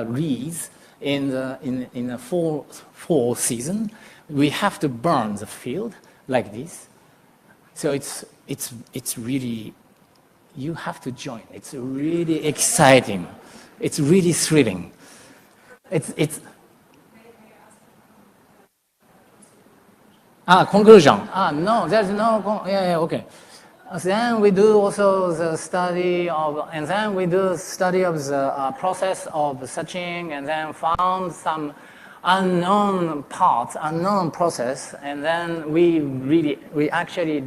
reeds in the fall season, we have to burn the field like this. So it's really, you have to join. It's really exciting. It's really thrilling. Conclusion. No, there's no, okay. Then we do also the study of, and then we do study of the process of suching, and then found some unknown parts, unknown process, and then we actually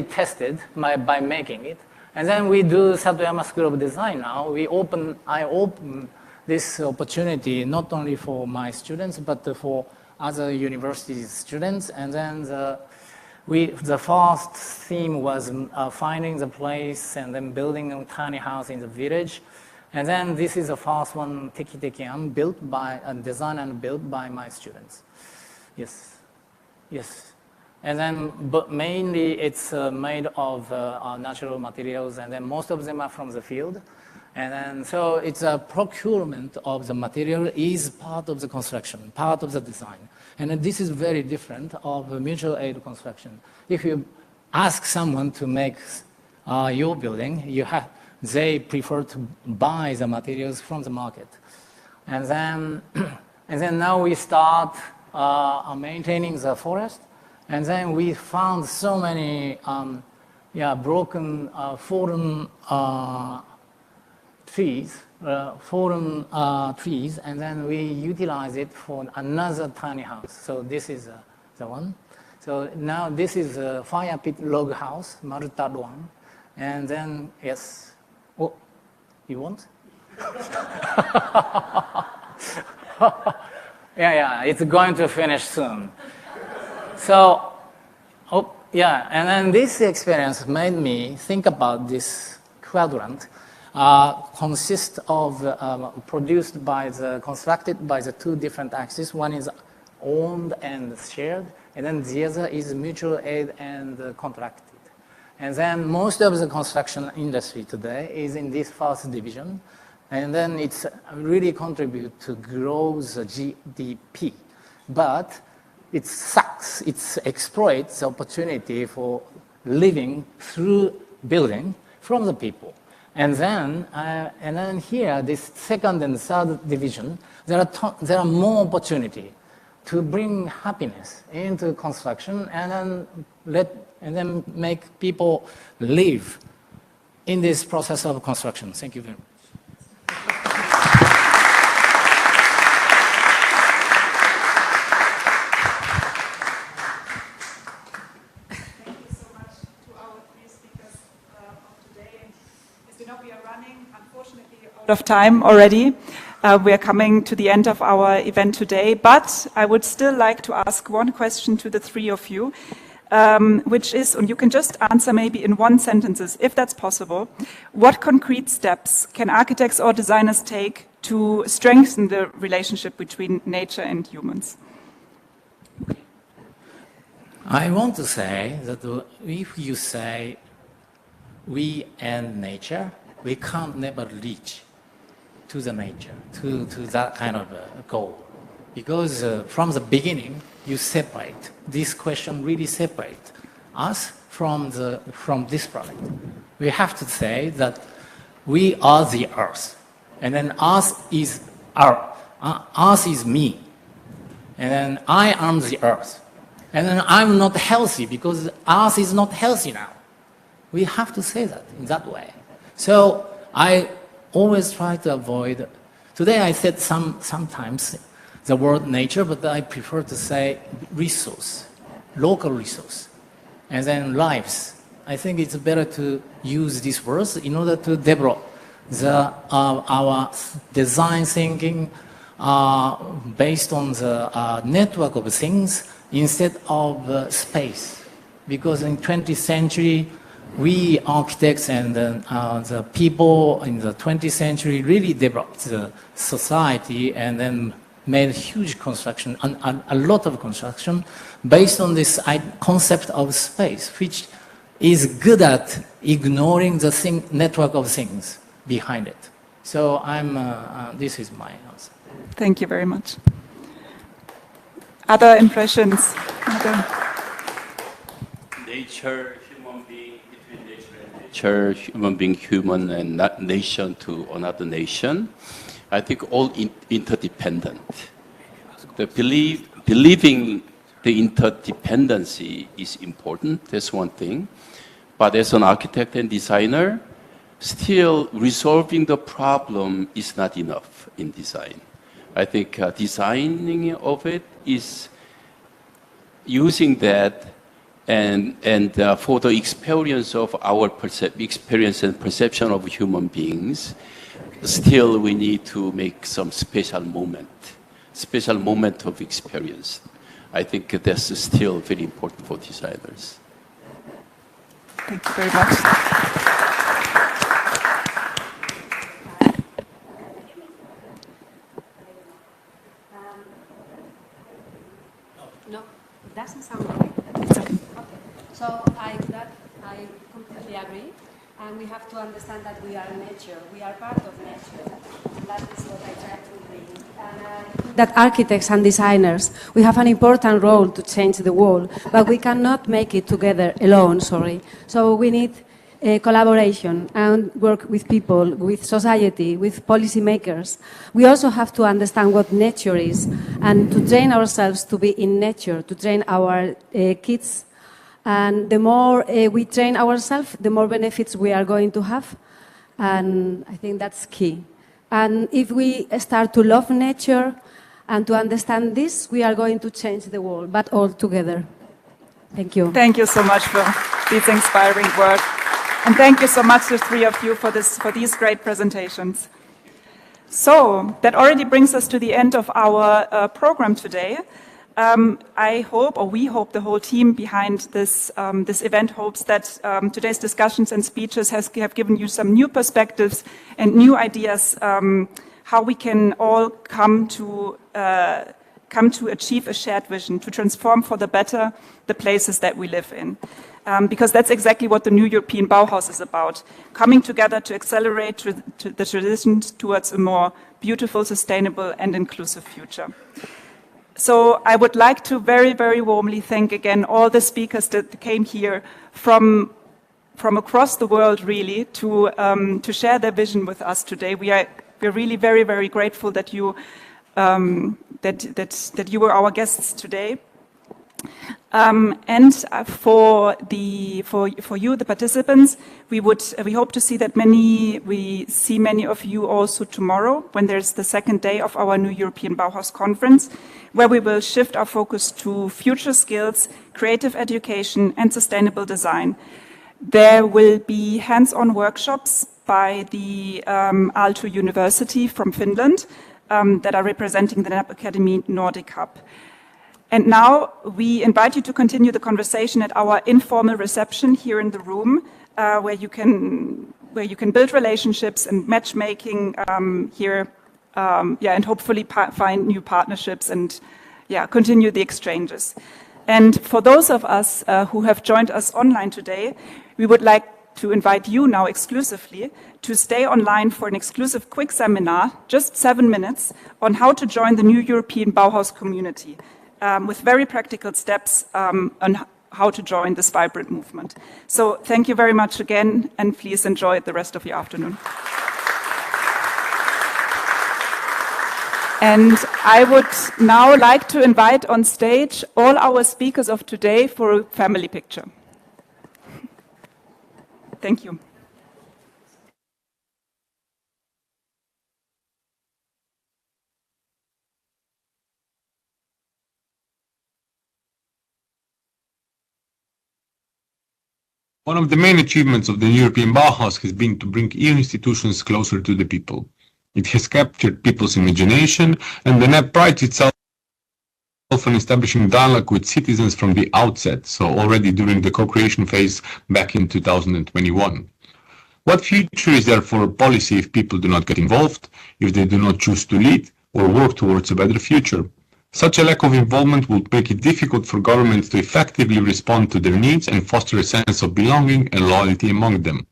tested by making it. And then we do Satoyama School of Design now. I open this opportunity not only for my students, but for other university students. And then the first theme was finding the place and then building a tiny house in the village. And then this is the first one, Teki-Teki-an, designed and built by my students. Yes. And then, but mainly it's made of natural materials, and then most of them are from the field. And then, so it's a procurement of the material is part of the construction, part of the design. And this is very different of mutual aid construction. If you ask someone to make your building, they prefer to buy the materials from the market. And then now we start maintaining the forest. And then we found so many broken, fallen trees, and then we utilize it for another tiny house. So this is the one. So now this is a fire pit log house, Maruta-Ruan. And then, yes. Oh, you want? Yeah, it's going to finish soon. So, and then this experience made me think about this quadrant. Consists of constructed by the two different axes. One is owned and shared, and then the other is mutual aid and contracted. And then most of the construction industry today is in this first division, and then it's really contribute to grow the GDP. But it sucks, it exploits the opportunity for living through building from the people. And then here, this second and third division, there are more opportunity to bring happiness into construction, and then make people live in this process of construction. Thank you very much. of time already. We are coming to the end of our event today, but I would still like to ask one question to the three of you, which is, and you can just answer maybe in one sentence, if that's possible, what concrete steps can architects or designers take to strengthen the relationship between nature and humans? I want to say that if you say we and nature, we can't never reach to the nature, to that kind of goal. Because from the beginning, you separate. This question really separates us from this planet. We have to say that we are the Earth. And then Earth is Earth is me. And then I am the Earth. And then I'm not healthy because Earth is not healthy now. We have to say that in that way. So I always try to avoid. Today I said sometimes the word nature, but I prefer to say resource, local resource, and then lives. I think it's better to use these words in order to develop our design thinking based on the network of things instead of space. Because in 20th century, we architects and the people in the 20th century really developed the society and then made huge construction, a lot of construction based on this concept of space, which is good at ignoring the network of things behind it. So this is my answer. Thank you very much. Other impressions? Nature, human being, between nature and nature, human being, human, and not nation to another nation. I think all interdependent. Believing the interdependency is important, that's one thing. But as an architect and designer, still resolving the problem is not enough in design. I think designing of it is using that and for the experience of our experience and perception of human beings, still we need to make some special moment of experience. I think that's still very important for designers. Thank you very much. No, it doesn't sound right. It's okay. So I completely agree. And we have to understand that we are nature. We are part of nature. And that is what I try to bring. And that architects and designers, we have an important role to change the world, but we cannot make it together alone, So we need collaboration and work with people, with society, with policymakers. We also have to understand what nature is and to train ourselves to be in nature, to train our kids. And the more we train ourselves, the more benefits we are going to have. And I think that's key. And if we start to love nature and to understand this, we are going to change the world, but all together. Thank you. Thank you so much for this inspiring work. And thank you so much, the three of you, for these great presentations. So that already brings us to the end of our program today. I hope, or we hope, the whole team behind this event hopes that today's discussions and speeches have given you some new perspectives and new ideas how we can all come to achieve a shared vision, to transform for the better the places that we live in. Because that's exactly what the New European Bauhaus is about, coming together to accelerate the transition towards a more beautiful, sustainable and inclusive future. So I would like to very, very warmly thank again all the speakers that came here from across the world, really, to share their vision with us today. We're really very, very grateful that you that you were our guests today. And for you, the participants, we hope to see we see many of you also tomorrow when there's the second day of our New European Bauhaus Conference, where we will shift our focus to future skills, creative education, and sustainable design. There will be hands-on workshops by the Aalto University from Finland that are representing the NEB Academy Nordic Hub. And now we invite you to continue the conversation at our informal reception here in the room, where you can build relationships and matchmaking here, and hopefully find new partnerships and continue the exchanges. And for those of us who have joined us online today, we would like to invite you now exclusively to stay online for an exclusive quick seminar, just 7 minutes, on how to join the new European Bauhaus community, with very practical steps on how to join this vibrant movement. So thank you very much again, and please enjoy the rest of your afternoon. And I would now like to invite on stage all our speakers of today for a family picture. Thank you. One of the main achievements of the European Bauhaus has been to bring EU institutions closer to the people. It has captured people's imagination, and the NEB prides itself on establishing dialogue with citizens from the outset, so already during the co-creation phase back in 2021. What future is there for policy if people do not get involved, if they do not choose to lead or work towards a better future? Such a lack of involvement will make it difficult for governments to effectively respond to their needs and foster a sense of belonging and loyalty among them.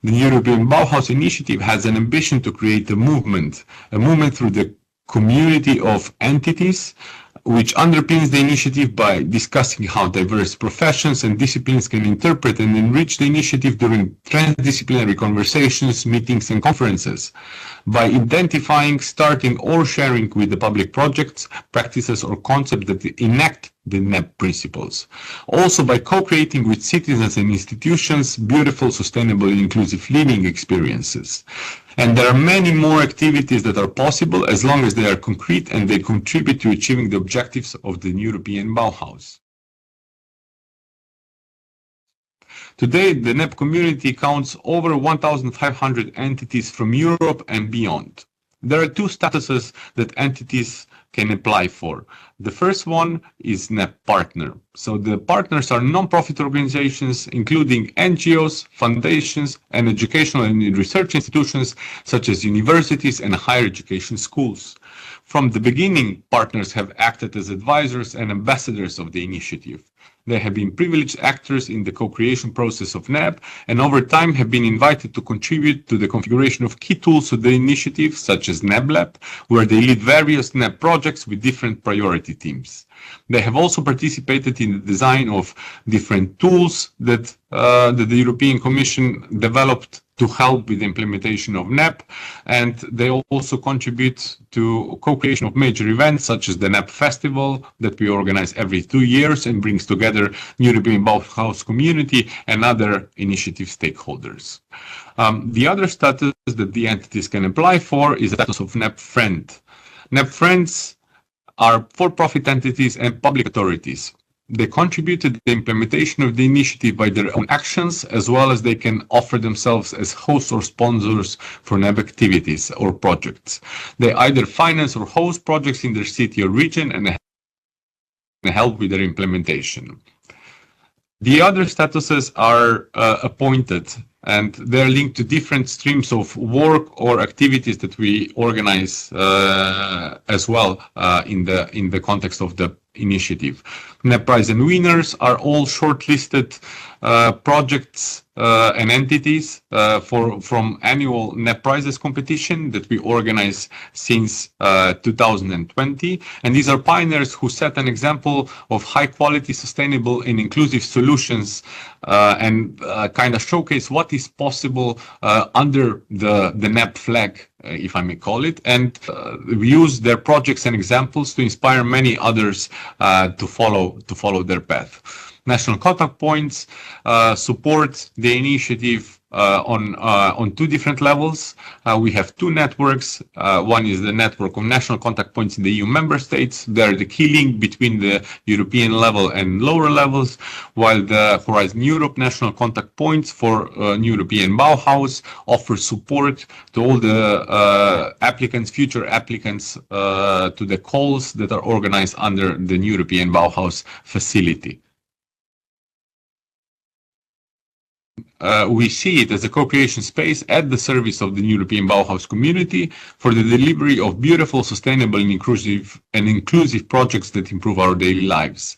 The European Bauhaus initiative has an ambition to create a movement through the community of entities, which underpins the initiative by discussing how diverse professions and disciplines can interpret and enrich the initiative during transdisciplinary conversations, meetings and conferences, by identifying, starting or sharing with the public projects, practices or concepts that enact the NEB principles. Also by co-creating with citizens and institutions beautiful, sustainable and inclusive living experiences. And there are many more activities that are possible as long as they are concrete and they contribute to achieving the objectives of the European Bauhaus. Today, the NEB community counts over 1,500 entities from Europe and beyond. There are two statuses that entities can apply for. The first one is NEB partner. So the partners are non-profit organizations, including NGOs, foundations, and educational and research institutions, such as universities and higher education schools. From the beginning, partners have acted as advisors and ambassadors of the initiative. They have been privileged actors in the co-creation process of NEB, and over time have been invited to contribute to the configuration of key tools of the initiative, such as NEB Lab, where they lead various NEB projects with different priority teams. They have also participated in the design of different tools that the European Commission developed to help with the implementation of NEB, and they also contribute to co-creation of major events such as the NEB Festival that we organize every 2 years and brings together European Bauhaus community and other initiative stakeholders. The other status that the entities can apply for is the status of NEB Friend. NEB Friends are for-profit entities and public authorities. They contribute to the implementation of the initiative by their own actions, as well as they can offer themselves as hosts or sponsors for NEB activities or projects. They either finance or host projects in their city or region and help with their implementation. The other statuses are appointed, and they're linked to different streams of work or activities that we organize as well in the context of the initiative. NEB Prize and winners are all shortlisted projects and entities from annual NEB Prizes competition that we organize since 2020. And these are pioneers who set an example of high quality, sustainable and inclusive solutions and kind of showcase what is possible under the NEB flag, if I may call it, and we use their projects and examples to inspire many others to follow their path. National contact points support the initiative on two different levels. We have two networks. One is the network of national contact points in the EU member states. They're the key link between the European level and lower levels, while the Horizon Europe national contact points for European Bauhaus offer support to all the applicants, future applicants to the calls that are organized under the European Bauhaus facility. We see it as a co-creation space at the service of the European Bauhaus community for the delivery of beautiful, sustainable, and inclusive projects that improve our daily lives.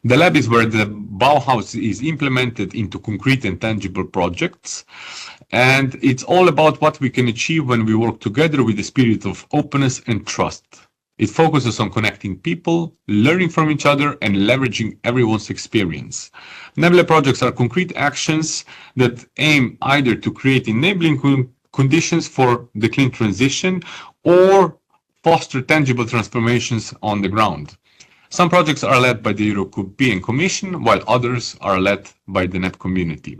The lab is where the Bauhaus is implemented into concrete and tangible projects. And it's all about what we can achieve when we work together with the spirit of openness and trust. It focuses on connecting people, learning from each other, and leveraging everyone's experience. NEB projects are concrete actions that aim either to create enabling conditions for the clean transition or foster tangible transformations on the ground. Some projects are led by the European Commission, while others are led by the NEB community.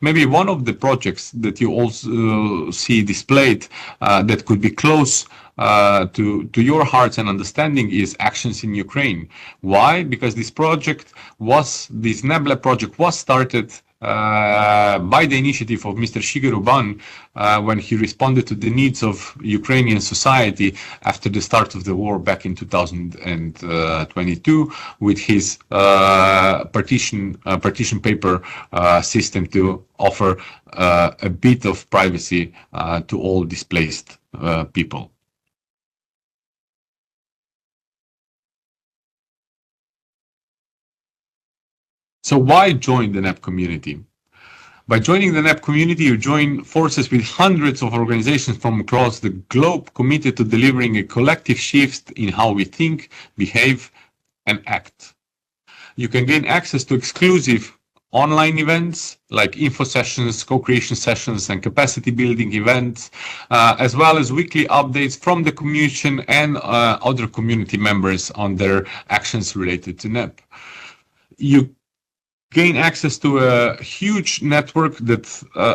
Maybe one of the projects that you also see displayed that could be close to your hearts and understanding is Actions in Ukraine. Why? Because this NEB project was started by the initiative of Mr. Shigeru Ban when he responded to the needs of Ukrainian society after the start of the war back in 2022 with his partition paper system to offer a bit of privacy to all displaced people. So why join the NEB community? By joining the NEB community, you join forces with hundreds of organizations from across the globe committed to delivering a collective shift in how we think, behave, and act. You can gain access to exclusive online events like info sessions, co-creation sessions, and capacity building events, as well as weekly updates from the commission and other community members on their actions related to NEB. You gain access to a huge network that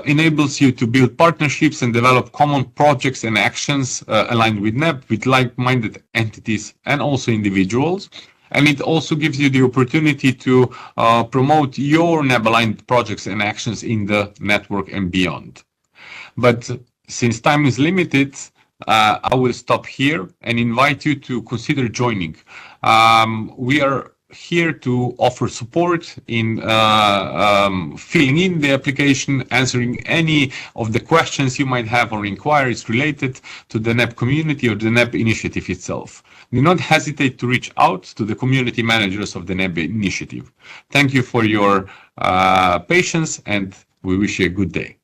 enables you to build partnerships and develop common projects and actions aligned with NEB, with like-minded entities and also individuals. And it also gives you the opportunity to promote your NEB-aligned projects and actions in the network and beyond. But since time is limited, I will stop here and invite you to consider joining. We are here to offer support in filling in the application, answering any of the questions you might have or inquiries related to the NEB community or the NEB initiative itself. Do not hesitate to reach out to the community managers of the NEB initiative. Thank you for your patience, and we wish you a good day.